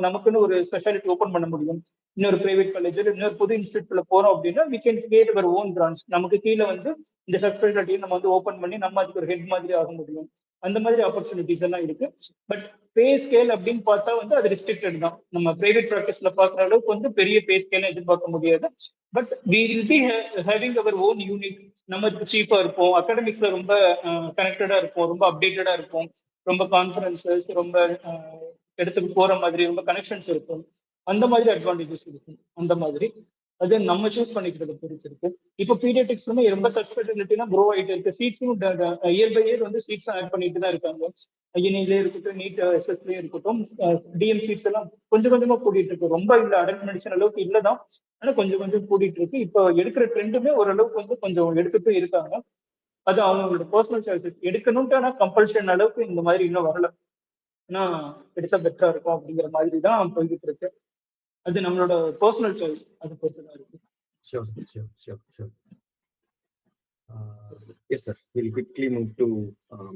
நமக்குன்னு ஒரு ஸ்பெஷாலிட்டி ஓப்பன் பண்ண முடியும். இன்னொரு பிரைவேட் காலேஜ் இன்னொரு புது இன்ஸ்டியூட்ல போறோம் அப்படின்னா we can create our own branch. நமக்கு கீழே வந்து இந்த சப்ஸ்பெஷாலிட்டியை நம்ம வந்து ஓப்பன் பண்ணி நம்ம அதுக்கு ஒரு ஹெட் மாதிரி ஆக முடியும். அந்த மாதிரி ஆப்பர்ச்சுனிட்டிஸ் எல்லாம் இருக்கு. பட் பே ஸ்கேல் அப்படின்னு பார்த்தா வந்து அது ரெஸ்ட்ரிக்டட் தான். நம்ம பிரைவேட் ப்ராக்டிஸ்ல பாக்குற அளவுக்கு வந்து பெரிய பே ஸ்கேல் எதிர்பார்க்க முடியாது. But we will be having our own unit. நம்ம சீப்பா இருப்போம், அகாடமிக்ஸ்ல ரொம்ப கனெக்டடா இருப்போம், ரொம்ப அப்டேட்டடா இருப்போம், ரொம்ப கான்ஃபரன்சஸ் ரொம்ப இடத்துக்கு போற மாதிரி ரொம்ப கனெக்ஷன்ஸ் இருக்கும். அந்த மாதிரி அட்வான்டேஜஸ் இருக்கும். அந்த மாதிரி அது நம்ம சூஸ் பண்ணிக்கிறத பொறுத்து இருக்கு. இப்போ பீடியாட்ரிக்ஸ்லுமே ரொம்ப சஸ்பெக்டிலிட்டிலாம் க்ரோ ஆகிட்டு இருக்கு. சீட்ஸும் இயர் பை இயர் வந்து சீட்ஸ் ஆட் பண்ணிட்டு தான் இருக்காங்க. ஐஎன்ஐலயே இருக்கட்டும், நீட் எஸ்எஸ்லயே இருக்கட்டும், டிஎம் சீட்ஸ் எல்லாம் கொஞ்சம் கொஞ்சமா கூட்டிட்டு இருக்கு. ரொம்ப இல்ல, அடல்ட் மெடிசன் அளவுக்கு இல்லதான், ஆனா கொஞ்சம் கொஞ்சம் கூட்டிட்டு இருக்கு. இப்போ எடுக்கிற ட்ரெண்டுமே ஓரளவுக்கு வந்து கொஞ்சம் எடுத்துட்டு இருக்காங்க. அது அவங்களோட பர்சனல் சாய்ஸஸ். எடுக்கணும்ட்டு ஆனா கம்பல்ஷன் அளவுக்கு இந்த மாதிரி இன்னும் வரல. ஆனா எடுத்தா பெட்டரா இருக்கும் அப்படிங்கிற மாதிரி தான் போய்கிட்டு இருக்கு. அது நம்மளோட பர்சனல் சாய்ஸ், அது பொறுத்து தான் இருக்கு. Sure. Yes, sir. We'll quickly move to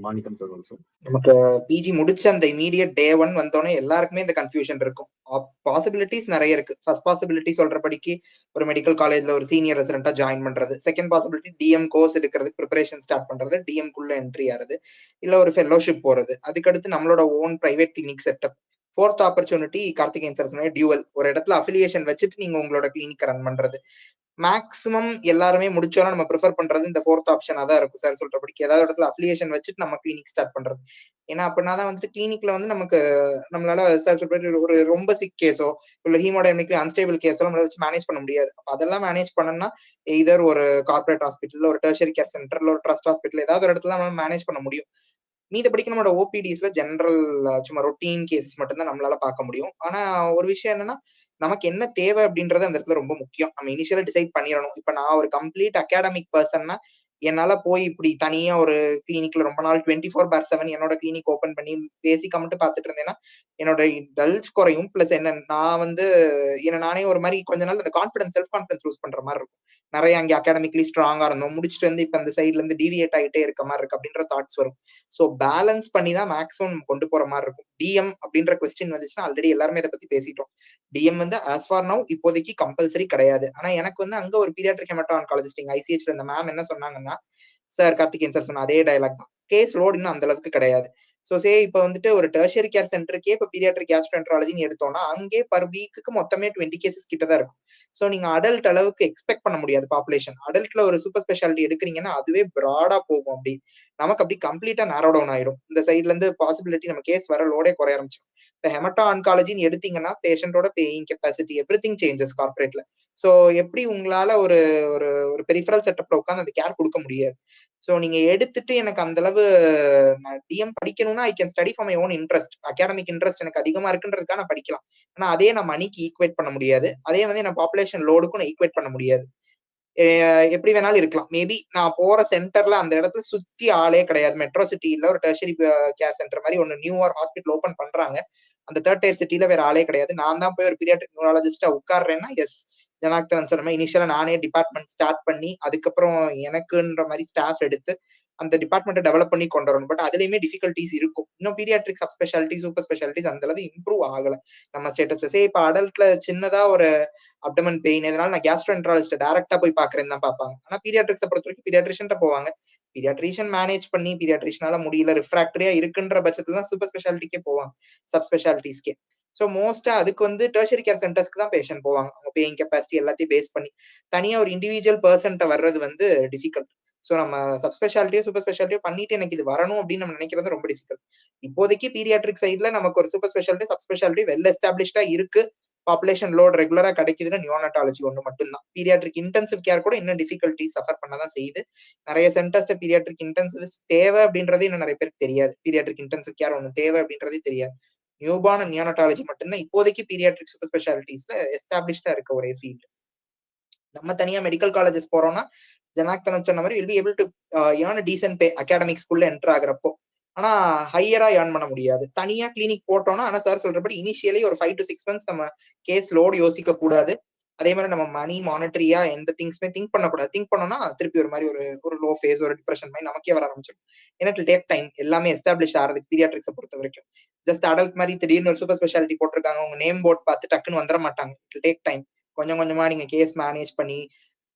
Manikam sir also. நமக்கு பிஜி முடிச்ச அந்த இமீடியட் டே 1 வந்தோடனே எல்லாருக்குமே இந்த கன்ஃபியூஷன் இருக்கும். பாசிபிலிட்டிஸ் நிறைய இருக்கு. ஃபர்ஸ்ட் பாசிபிலிட்டி சொல்றபடிக்கு ஒரு மெடிக்கல் காலேஜ்ல ஒரு சீனியர் ரெசிடென்ட்டா ஜாயின் பண்றது. செகண்ட் பாசிபிலிட்டி டிஎம் கோர்ஸ் எடுக்கிறதுக்கு ப்ரிப்பரேஷன் ஸ்டார்ட் பண்றது, டிஎம் குள்ள என்ட்ரி ஆறது, இல்ல ஒரு ஃபெலோஷிப் போறது. அதுக்கடுத்து நம்மளோட own private clinic setup. Fourth opportunity Karthikeyan sir சொன்ன டியூவல், ஒரு இடத்துல அஃபிலியேஷன் வச்சுட்டு நீங்க உங்களோட கிளினிக் ரன் பண்றது. மேக்ஸிமம் எல்லாருமே முடிச்சாலும் நம்ம ப்ரிஃபர் பண்றது இந்த ஃபோர்த் ஆப்ஷனா தான் இருக்கும். சார் சொல்றபடிக்கு ஏதாவது இடத்துல அஃபிலியேஷன் வச்சுட்டு நம்ம கிளினிக் ஸ்டார்ட் பண்றது. ஏன்னா அப்படின்னாதான் வந்துட்டு கிளினிக்ல வந்து நமக்கு நம்மளால சார் சொல்ற ஒரு ரொம்ப சிக் கேஸோ இல்ல ஹீமோடைனமிக்லி அன்ஸ்டேபிள் கேஸோ நம்மளால வச்சு மேனேஜ் பண்ண முடியாது. அதெல்லாம் மேனேஜ் பண்ணணும்னா எய்தர் ஒரு கார்பரேட் ஹாஸ்பிட்டல், ஒரு டெர்ஷரி கேர் சென்டர்ல, ஒரு ட்ரஸ்ட் ஹாஸ்பிட்டல், ஏதாவது ஒரு இடத்துல நம்ம மேனேஜ் பண்ண முடியும். மீதபடிக்கு நம்மளோட ஓபிடிஸ்ல ஜென்ரல் சும்மா ரொட்டீன் கேசஸ் மட்டும்தான் நம்மளால பார்க்க முடியும். ஆனா ஒரு விஷயம் என்னன்னா, நமக்கு என்ன தேவை அப்படின்றது அந்த இடத்துல ரொம்ப முக்கியம். நம்ம இனிஷியலா டிசைட் பண்ணிடணும். இப்ப நான் ஒரு கம்ப்ளீட் அகாடமிக் பர்சன்னா என்னால போய் இப்படி தனியா ஒரு கிளினிக்ல ரொம்ப நாள் 24/7 என்னோட கிளினிக் ஓபன் பண்ணி பேசிக்கா மட்டும் பார்த்துட்டு இருந்தேன்னா என்னோட டல்ஸ் குறையும். பிளஸ் என்ன நான் வந்து என்ன நானே ஒரு மாதிரி கொஞ்ச நாள் அந்த கான்ஃபிடன்ஸ் செல்ஃப் கான்ஃபிடன்ஸ் லூஸ் பண்ற மாதிரி இருக்கும். நிறைய அங்கே அகாடமிக்லி ஸ்ட்ராங்கா இருந்தோம், முடிச்சுட்டு வந்து இப்ப அந்த சைட்ல இருந்து டிவியேட் ஆகிட்டே இருக்க மாதிரி இருக்கு அப்படின்ற தாட்ஸ் வரும். ஸோ பேலன்ஸ் பண்ணி தான் மேக்ஸிமம் கொண்டு போற மாதிரி இருக்கும். டிஎம் அப்படின்ற கொஸ்டின் வந்துச்சுன்னா ஆல்ரெடி எல்லாருமே இதை பத்தி பேசிட்டோம். டிஎம் வந்து ஆஸ் ஃபார் நவ் இப்போதைக்கு கம்பல்சரி கிடையாது. ஆனா எனக்கு வந்து அங்க ஒரு பீடியாட்ரிக் ஹெமட்டோ ஆன்காலஜிஸ்ட் ஐசிஹெச்ல இந்த மேம் என்ன சொன்னாங்கன்னா, சார் கார்த்திகேயன் சார் சொன்ன அதே டயலாக் தான், கேஸ் லோட் இன்னும் அந்த அளவுக்கு கிடையாது. ஸோ இப்ப வந்துட்டு ஒரு டெர்ஷியரி கேர் சென்டருக்கே இப்ப பீடியாட்ரிக் கேஸ்ட்ரோஎன்ட்ராலஜின்னு எடுத்தோம்னா அங்கே பர் வீக்குக்கு மொத்தமே 20 கேசஸ் கிட்ட தான் இருக்கும். ஸோ நீங்க அடல்ட் அளவுக்கு எக்ஸ்பெக்ட் பண்ண முடியாது பாப்புலேஷன். அடல்ட்ல ஒரு சூப்பர் ஸ்பெஷாலிட்டி எடுக்கிறீங்கன்னா அதுவே ப்ராடா போகும். அப்படி நமக்கு அப்படி கம்ப்ளீட்டா நேரோ டவுன் ஆயிடும். இந்த சைட்ல இருந்து பாசிபிலிட்டி நம்ம கேஸ் வர லோடே குறைய ஆரம்பிச்சிடும். இப்போ ஹெமட்டோ ஆன்காலஜின்னு எடுத்தீங்கன்னா பேஷண்டோட பேயிங் கெப்பாசிட்டி எவ்ரிதிங் சேஞ்சஸ் கார்பரேட்ல. ஸோ எப்படி உங்களால ஒரு ஒரு ஒரு பெரிஃபரல் செட்டப்ல உட்காந்து அந்த கேர் கொடுக்க முடியாது. ஸோ நீங்க எடுத்துட்டு எனக்கு அந்த அளவு நான் டிஎம் படிக்கணும்னா I can study for my own interest. Academic interest எனக்கு அதிகமா இருக்குன்றதுக்காக நான் படிக்கலாம். ஆனா அதே நான் மணிக்கு ஈக்குவேட் பண்ண முடியாது. அதே வந்து நான் பாப்புலேஷன் லோடுக்கும் நான் ஈக்குவேட் பண்ண முடியாது. எப்படி வேணாலும் இருக்கலாம். மேபி நான் போற சென்டர்ல அந்த இடத்துல சுத்தி ஆளே கிடையாது. மெட்ரோ சிட்டில ஒரு டெர்ஷரி கேர் சென்டர் மாதிரி ஒன்னு நியூவா ஹாஸ்பிட்டல் ஓபன் பண்றாங்க. அந்த 3rd tier சிட்டில வேற ஆளே கிடையாது. நான் தான் போய் ஒரு பீடியாட்ரிக் நியூராலஜிஸ்டா உட்கார்றேன்னா எஸ், ஜனார்த்தனன் சொன்ன மாதிரி இனிஷியலா நானே டிபார்ட்மெண்ட் ஸ்டார்ட் பண்ணி அதுக்கப்புறம் எனக்குன்ற மாதிரி ஸ்டாஃப் எடுத்து அந்த டிபார்ட்மெண்ட்டை டெவலப் பண்ணி கொண்டு வரணும். பட் அதுலயுமே டிஃபிகல்ட்டிஸ் இருக்கும். இன்னும் paediatric sub speciality super specialities அந்த அளவு இம்ப்ரூவ் ஆகல நம்ம ஸ்டேட்டஸ்ல. இப்ப அடல்ட்ல சின்னதா ஒரு அப்டமன் பெயின் எதனால நான் கேஸ்ட்ரோஎன்ட்ராலஜிஸ்ட டைரக்டா போய் பாக்குறேன்னு தான் பார்ப்பாங்க. ஆனா பீடியாட்ரிக்ஸை பொறுத்த வரைக்கும் பீடியாட்ரிஷியன்ட்ட போவாங்க. பீடியாட்ரிஷியன் மேனேஜ் பண்ணி பீடியாட்ரிஷனால முடியல ரிஃப்ராக்டரியா இருக்குன்ற பட்சத்துல தான் சூப்பர் ஸ்பெஷாலிட்டிக்கே போவாங்க, சப் ஸ்பெஷாலிட்டிஸ்க்கே. ஸோ மோஸ்டா அதுக்கு வந்து டெர்ஷரி கேர் சென்டர்ஸ்க்கு தான் பேஷண்ட் போவாங்க. அவங்க பேயிங் கெப்பாசிட்டி எல்லாத்தையும் பேஸ் பண்ணி. தனியா ஒரு இண்டிவிஜுவல் பர்சன்ட்ட வர்றது வந்து டிஃபிகல்ட். ஸோ நம்ம சப் ஸ்பெஷாலிட்டியோ சூப்பர் ஸ்பெஷாலிட்டியோ பண்ணிட்டு எனக்கு இது வரணும் அப்படின்னு நம்ம நினைக்கிறது ரொம்ப டிஃபிகல்ட். இப்போதைக்கு பீடியாட்ரிக் சைட்ல நமக்கு ஒரு super speciality sub speciality well எஸ்டாப்ளிஷ்டா இருக்கு. பாப்புலேஷன் லோட் ரெகுலரா கிடைக்குதுன்னா நியோனட்டாலஜி ஒன்று மட்டும்தான். பீடியாட்ரிக் இன்டென்சிவ் கேர் கூட இன்னும் டிஃபிகல்ட்டி சஃபர் பண்ணதான் செய்யுது. நிறைய சென்டர்ஸ்ல பீடியாட்ரிக் இன்டென்சிவ் தேவை அப்படின்றதே இன்னும் நிறைய பேருக்கு தெரியாது. பீடியாட்ரிக் இன்டென்சிவ் கேர் ஒன்று தேவை அப்படின்றதே தெரியாது. நியூபார்ன் அண்ட் நியோனட்டாலஜி மட்டும்தான் இப்போதைக்கு பீடியாட்ரிக் சூப்பர் ஸ்பெஷாலிட்டிஸ்ல எஸ்டாப்ளிஷ்டா இருக்க ஒரே ஃபீல்டு. நம்ம தனியா மெடிக்கல் காலேஜஸ் போறோம்னா ஜனாக்தனம் சொன்ன மாதிரி will be able to earn decent pay academic ஸ்கூல்ல என்டர் ஆகுறப்போ. ஆனா ஹையரா ஏர்ன் பண்ண முடியாது. தனியா கிளினிக் போட்டோம்னா ஆனா சார் சொல்றபடி இனிஷியலி ஒரு 5 to 6 months நம்ம கேஸ் லோடு யோசிக்க கூடாது. அதே மாதிரி நம்ம மணி மானிட்டரியா எந்த திங்ஸ்மே திங்க் பண்ணக்கூடாது. திங்க் பண்ணோம்னா திருப்பி ஒரு மாதிரி ஒரு லோ ஃபேஸ் ஒரு டிப்ரெஷன் மாதிரி நமக்கே வர ஆரம்பிச்சிடும். ஏன்னா இட் டேக் டைம் எல்லாமே எஸ்டாப்ளிஷ் ஆகிறதுக்கு பீடியாட்ரிக்ஸை பொறுத்த வரைக்கும். ஜஸ்ட் அடல்ட் மாதிரி திடீர்னு ஒரு சூப்பர் ஸ்பெஷாலிட்டி போட்டிருக்காங்க உங்க நேம் போர்ட் பார்த்து டக்குன்னு வந்துட மாட்டாங்க. It take time. கொஞ்சம் கொஞ்சமா நீங்க கேஸ் மேனேஜ் பண்ணி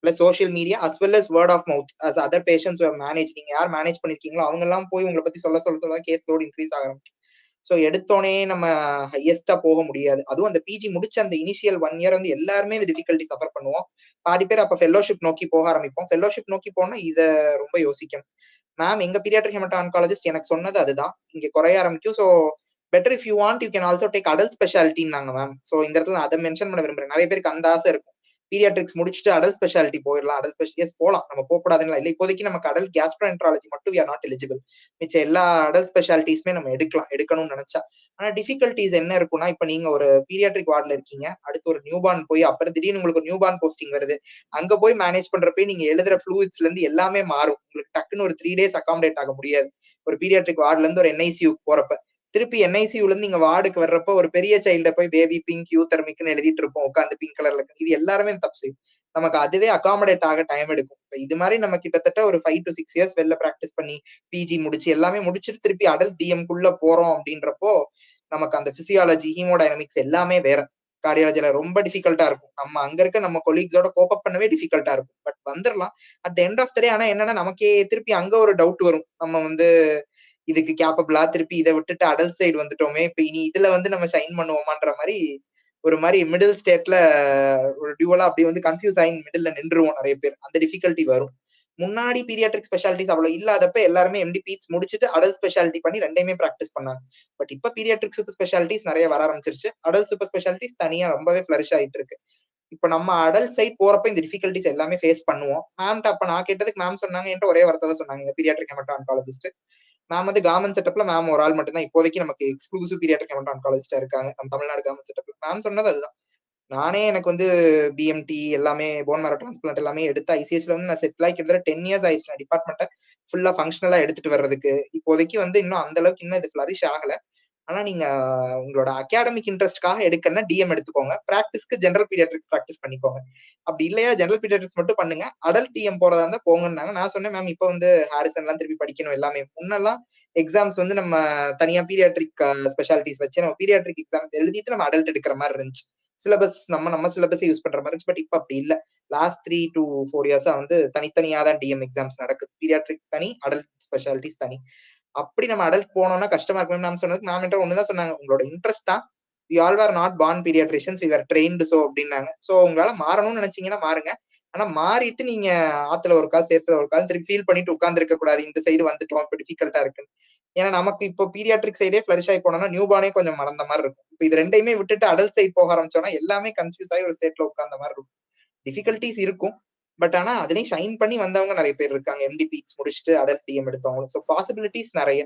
plus social media as well as word of mouth as other patients manage. நீங்க யார் மேனேஜ் பண்ணிருக்கீங்களோ அவங்க எல்லாம் போய் உங்களை பத்தி சொல்ல கேஸ் லோடு இன்க்ரீஸ் ஆக ஆரம்பிக்கும். ஸோ எடுத்தோடனே நம்ம ஹையஸ்டா போக முடியாது. அதுவும் அந்த பிஜி முடிச்ச அந்த இனிஷியல் 1 year வந்து எல்லாருமே இந்த டிஃபிகல்ட்டி சஃபர் பண்ணுவோம். பாதி பேர் அப்ப ஃபெல்லோஷிப் நோக்கி போக ஆரம்பிப்போம். ஃபெல்லோஷிப் நோக்கி போனா இதை ரொம்ப யோசிக்கணும். மேம் எங்க பீடியாட்ரிக் ஹெமட்டோ ஆன்காலஜிஸ்ட் எனக்கு சொன்னது அதுதான். இங்க குறைய ஆரம்பிக்கும். So better if you want you can also take adult ஸ்பெஷாலிட்டின்னாங்க மேம். ஸோ இந்த இடத்துல நான் அதை மென்ஷன் பண்ண விரும்புறேன். நிறைய பேருக்கு அந்த ஆசை இருக்கும். பீடியாட்ரிக்ஸ் முடிச்சுட்டு அடல்ட் ஸ்பெஷாலிட்டி போயிடலாம். அடல்ட் ஸ்பெஷலிஸ்ட் போலாம், நம்ம போக கூடாதுன்னு இல்லை. இப்போதைக்கு நமக்கு அடல்ட் கேஸ்ட்ரோஎன்ட்ராலஜி மட்டும் we are not eligible. மிச்ச எல்லா அடல்ட் ஸ்பெஷாலிட்டிஸ்மே நம்ம எடுக்கணும்னு நினைச்சா. ஆனா டிஃபிகல்ட்டிஸ் என்ன இருக்குன்னா, இப்ப நீங்க ஒரு பீடியாட்ரிக் வார்டுல இருக்கீங்க, அடுத்து ஒரு நியூபார்ன் போய் அப்புறம் திடீர்னு உங்களுக்கு ஒரு நியூபார்ன் போஸ்டிங் வருது. அங்க போய் மேனேஜ் பண்றப்ப நீங்க எழுதுற ஃப்ளூயிட்ஸ்ல இருந்து எல்லாமே மாறும். உங்களுக்கு டக்குன்னு ஒரு 3 days அகாமடேட் ஆக முடியாது. ஒரு பீடியாட்ரிக் வார்டுல இருந்து ஒரு என்ஐசியூக்கு போறப்ப திருப்பி என்ஐசியூல இருந்து நீங்க வார்டுக்கு வர்றப்ப ஒரு பெரிய சைல்ட போய் பேபி பிங்க் யூதர்மிக்னு எழுதிட்டு இருப்போம் உட்காந்து பிங்க் கலர்ல. இது எல்லாருமே தப்பு செய்யும். நமக்கு அதுவே அகாமடேட் ஆக டைம் எடுக்கும். இது மாதிரி நம்ம கிட்டத்தட்ட ஒரு 5 to 6 years வெளில பிராக்டிஸ் பண்ணி பிஜி முடிச்சு எல்லாமே முடிச்சுட்டு திருப்பி அடல்ட் டிஎம் குள்ள போறோம் அப்படின்றப்போ நமக்கு அந்த பிசியாலஜி ஹீமோடைனமிக்ஸ் எல்லாமே வேற. கார்டியாலஜில ரொம்ப டிஃபிகல்ட்டா இருக்கும். நம்ம அங்க இருக்க நம்ம கொலீக்ஸோட கோப் அப் பண்ணவே டிஃபிகல்ட்டா இருக்கும். பட் வந்துடலாம் at the end of the day. ஆனா என்னன்னா நமக்கே திருப்பி அங்க ஒரு டவுட் வரும். நம்ம வந்து இதுக்கு கேப்பபிளா, திருப்பி இதை விட்டுட்டு அடல்ட் சைடு வந்துட்டோமே, இப்ப இனி இதுல வந்து நம்ம ஷைன் பண்ணுவோமான்ற மாதிரி ஒரு மாதிரி மிடில் ஸ்டேட்ல ஒரு டியூவலா அப்படி வந்து கன்ஃபியூஸ் ஆகி மிடில்ல நின்றுவோம் நிறைய பேர். அந்த டிஃபிகல்ட்டி வரும். முன்னாடி பீடியாட்ரிக் ஸ்பெஷாலிட்டிஸ் அவ்வளவு இல்லாதப்ப எல்லாருமே எம்டிபிஸ் முடிச்சுட்டு அடல்ட் ஸ்பெஷாலிட்டி பண்ணி ரெண்டையுமே பிராக்டிஸ் பண்ணாங்க. பட் இப்ப பீடியாட்ரிக் சூப்பர் ஸ்பெஷாலிட்டிஸ் நிறைய வர ஆரம்பிச்சிருச்சு. அடல்ட் சூப்பர் ஸ்பெஷாலிட்டிஸ் தனியா ரொம்பவே ஃபிளரிஷ் ஆயிட்டு இருக்கு. இப்ப நம்ம அடல்ட் சைட் போறப்ப இந்த டிஃபிகல்ட்டிஸ் எல்லாமே ஃபேஸ் பண்ணுவோம். மேம்ட்ட அப்ப நான் கேட்டதுக்கு மேம் சொன்னாங்க, என்கிட்ட ஒரே வார்த்தை தான் சொன்னாங்க, பீடியாட்ரிக் ஹெமட்டோ ஆன்காலஜிஸ்ட். மேம் வந்து கவர்மெண்ட் செட்டப்ல மேம் ஒரு ஆள் மட்டும் தான் இப்போதைக்கு நமக்கு எக்ஸ்க்ளூசிவ் பீடியாட்ரிக் ஹெமட்டோ ஆன்காலஜிஸ்டா இருக்காங்க நம்ம தமிழ்நாடு கவர்மெண்ட் செட்டப்ல. மேம் சொன்னது அதுதான், நானே எனக்கு வந்து பிஎம்டி எல்லாமே போன் மேரோ டிரான்ஸ்பிளான்ட் எல்லாமே எடுத்து ஐசிஎஸ்ல வந்து நான் செட்டில் ஆகி கிட்டத்தட்ட 10 இயர்ஸ் ஆயிடுச்சு. நான் டிபார்ட்மெண்ட்டை ஃபுல்லா ஃபங்க்ஷனலா எடுத்துட்டு வர்றதுக்கு. இப்போதைக்கு வந்து இன்னும் அந்த அளவுக்கு இன்னும் இது ஃபிளரிஷ் ஆகல. ஆனா நீங்க உங்களோட அகாடமிக் இன்ட்ரெஸ்ட்காக எடுக்கணும்னா டிஎம் எடுத்துக்கோங்க. பிராக்டிஸ்க்கு ஜெனரல் பீடியாட்ரிக்ஸ் பிராக்டிஸ் பண்ணிக்கோங்க. அப்படி இல்லையா ஜெனரல் பீடியாட்ரிக்ஸ் மட்டும் பண்ணுங்க. அடல்ட் டிஎம் போறதா இருந்தா போங்கன்னாங்க. நான் சொன்னேன் மேம் இப்போ வந்து ஹாரிசன்லாம் திருப்பி படிக்கணும் எல்லாமே. முன்னெல்லாம் எக்ஸாம்ஸ் வந்து நம்ம தனியா பீடியாட்ரிக் ஸ்பெஷாலிட்டிஸ் வச்சு நம்ம பீடியாட்ரிக் எக்ஸாம் எழுதிட்டு நம்ம அடல்ட் எடுக்கிற மாதிரி இருந்துச்சு. சிலபஸ் நம்ம சிலபஸ் யூஸ் பண்ற மாதிரி இருந்துச்சு. பட் இப்போ அப்படி இல்ல. லாஸ்ட் 3 to 4 இயர்ஸா வந்து தனித்தனியா தான் டிஎம் எக்ஸாம்ஸ் நடக்குது. பீடியாட்ரிக் தனி, அடல்ட் ஸ்பெஷாலிட்டிஸ் தனி. அப்படி நம்ம அடல்ட் போனோம்னா கஷ்டமா இருக்கும். மேம் சொன்னதுக்கு மேம் என்ற ஒண்ணுதான் சொன்னாங்க, உங்களோட இன்ட்ரெஸ்ட் தான். We all are not born paediatricians, we are trained so அப்படின்னாங்க. சோ உங்களால மாறணும்னு நினைச்சீங்கன்னா மாறுங்க. ஆனா மாறிட்டு நீங்க ஆத்துல ஒரு கால் சேர்த்துல ஒரு கால் திருப்பி ஃபீல் பண்ணிட்டு உட்கார்ந்து இருக்க கூடாது. இந்த சைடு வந்துட்டோம் இப்ப டிஃபிகல்ட்டா இருக்கு. ஏன்னா நமக்கு இப்போ பீடியாட்ரிக் சைடே ஃபிளரிஷ் ஆகி போனோம்னா நியூ பார்னே கொஞ்சம் மறந்த மாதிரி இருக்கும். இப்போ இது ரெண்டையுமே விட்டுட்டு அடல்ட் சைட் போக ஆரம்பிச்சோம்னா எல்லாமே கன்ஃபியூஸ் ஆகி ஒரு ஸ்டேட்ல உட்கார்ந்த மாதிரி இருக்கும். டிஃபிகல்டிஸ் இருக்கும். பட் ஆனா அதுலயும் ஷைன் பண்ணி வந்தவங்க நிறைய பேர் இருக்காங்க. எம்டிபிஎஸ் முடிச்சுட்டு அடல்ட் டிஎம் எடுத்தவங்க. ஸோ பாசிபிலிட்டிஸ் நிறைய.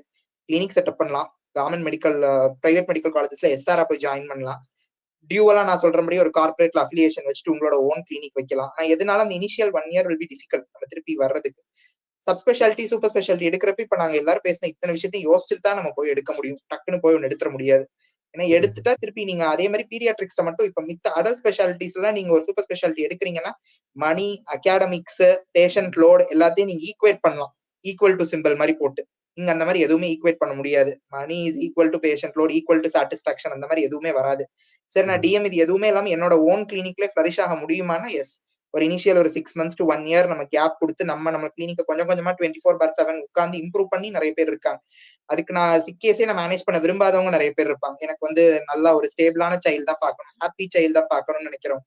கிளினிக் செட்டப் பண்ணலாம். கவர்மெண்ட் மெடிக்கல் பிரைவேட் மெடிக்கல் காலேஜஸ்ல எஸ்ஆர்ஆ போய் ஜாயின் பண்ணலாம். டியூவலா நான் சொல்றபடி ஒரு கார்பரேட்ல அஃபிலியேஷன் வச்சுட்டு உங்களோட ஓன் கிளினிக் வைக்கலாம். ஆனா எதனால அந்த initial 1 year will be difficult நம்ம திருப்பி வர்றதுக்கு. சப்ஸ்பெஷாலிட்டி சூப்பர் ஸ்பெஷாலிட்டி எடுக்கிறப்ப இப்ப நாங்க எல்லாரும் பேசின இத்தனை விஷயத்தையும் யோசிச்சுட்டு தான் நம்ம போய் எடுக்க முடியும். டக்குன்னு போய் ஒன்று எடுத்துட முடியாது. ஏன்னா எடுத்துட்டா திருப்பி நீங்க அதே மாதிரி பீடியாட்ரிக்ஸ்ல மட்டும் இப்ப மித்த அடல்ட் ஸ்பெஷாலிட்டிஸ் எல்லாம் நீங்க ஒரு சூப்பர் ஸ்பெஷாலிட்டி எடுக்கிறீங்கன்னா மணி, அகாடமிக்ஸ், பேஷண்ட் லோட் எல்லாத்தையும் நீங்க ஈக்குவேட் பண்ணலாம். ஈக்குவல் டு சிம்பிள் மாதிரி போட்டு. நீங்க அந்த மாதிரி எதுவுமே ஈக்குவேட் பண்ண முடியாது. Money is equal to patient load, equal to satisfaction, அந்த மாதிரி எதுவுமே வராது. சரி நான் டிஎம் இது எதுவுமே இல்லாம என்னோட ஓன் கிளினிக்ல ஃபிளரிஷ் ஆக முடியுமானா எஸ். ஒரு இனிஷியல் ஒரு 6 months to 1 year நம்ம கேப் கொடுத்து நம்ம கிளினிக்கை கொஞ்சம் கொஞ்சமா 24/7 உட்கார்ந்து இம்ப்ரூவ் பண்ணி நிறைய பேர் இருக்காங்க. அதுக்கு நான் சிக்கேஸே நான் மேனேஜ் பண்ண விரும்பாதவங்க நிறைய பேர் இருப்பாங்க. எனக்கு வந்து நல்லா ஒரு ஸ்டேபிளான சைல்டு தான் பார்க்கணும், ஹாப்பி சைல்டு தான் பார்க்கணும்னு நினைக்கிறோம்.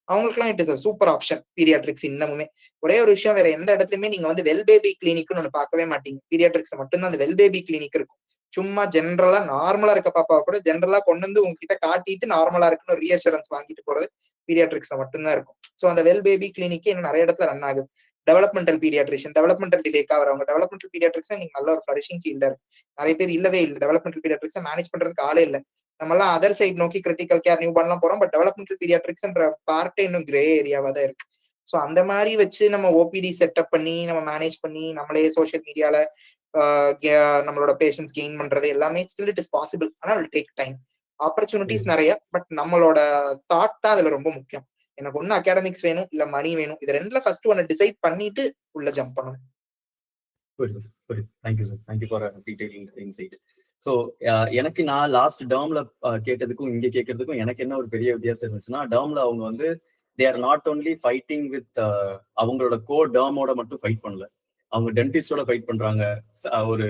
அவங்களுக்குலாம் it is super option paediatrics. இன்னமுமே ஒரே ஒரு விஷயம், வேற எந்த இடத்துலயுமே நீங்க வந்து வெல் பேபி கிளினிக்னு ஒன்று பார்க்கவே மாட்டீங்க. பீடியாட்ரிக்ஸ் மட்டும்தான் அந்த வெல் பேபி கிளினிக் இருக்கும். சும்மா ஜென்ரலா நார்மலா இருக்க பாப்பாவை கூட ஜென்ரலா கொண்டு வந்து உங்ககிட்ட காட்டிட்டு நார்மலா இருக்குன்னு ரீஅஷூரன்ஸ் வாங்கிட்டு போறது பீடியாட்ரிக்ஸ்ல மட்டும்தான் இருக்கும். ஸோ அந்த வெல் பேபி கிளினிக் இன்னும் நிறைய இடத்துல ரன் ஆகுது. டெவலப்மெண்டல் பீடியாட்ரிஷியன், டெவலப்மெண்டல் டிலேக்கா வரவங்க, டெவலப்மெண்டல் பீடியாட்ரிக்ஸ் நீங்க நல்ல ஒரு ஃபிளரிஷிங் ஃபீல்டா இருக்கு. நிறைய பேர் இல்லவே இல்லை டெவலப்மெண்டல் பீடியாட்ரிக்ஸ் மேனேஜ் பண்றதுக்கு ஆளே இல்லை. நம்ம எல்லாம் அதர் சைட் நோக்கி கிரிட்டிக்கல் கேர் நியூ பண்ணலாம் போறோம். பட் டெவலப்மெண்டல் பீடியாட்ரிக்ஸ்ன்ற பார்ட்டே இன்னும் கிரே ஏரியாவா தான் இருக்கு. ஸோ அந்த மாதிரி வச்சு நம்ம ஓபிடி செட்டப் பண்ணி நம்ம மேனேஜ் பண்ணி நம்மளே சோஷியல் மீடியால நம்மளோட பேஷன்ஸ் கெயின் பண்றது எல்லாமே ஸ்டில் இட் இஸ் பாசிபிள். ஆனா இட் டேக் டைம். ஆப்பர்ச்சுனிட்டிஸ் நிறைய. பட் நம்மளோட தாட் தான் அதுல ரொம்ப முக்கியம். எனக்கு ஒண்ணு அகாடமிக்ஸ் வேணும், இல்ல மணி வேணும். இது ரெண்டுல ஃபர்ஸ்ட் ஒன்னு டிசைட் பண்ணிட்டு உள்ள ஜம்ப் பண்ணணும். Thank you sir, thank you for detailing inside. So எனக்கு நான் லாஸ்ட் டேர்ம்ல கேட்டதுக்கும் இங்க கேட்கறதுக்கும் எனக்கு என்ன ஒரு பெரிய வித்தியாசம் இருந்துச்சுன்னா, டேர்ம்ல அவங்க வந்து they R not only fighting with அவங்களோட டேர்மோட மட்டும் ஃபைட் பண்ணல, அவங்க டென்டிஸ்டோட ஃபைட் பண்றாங்க, ஒரு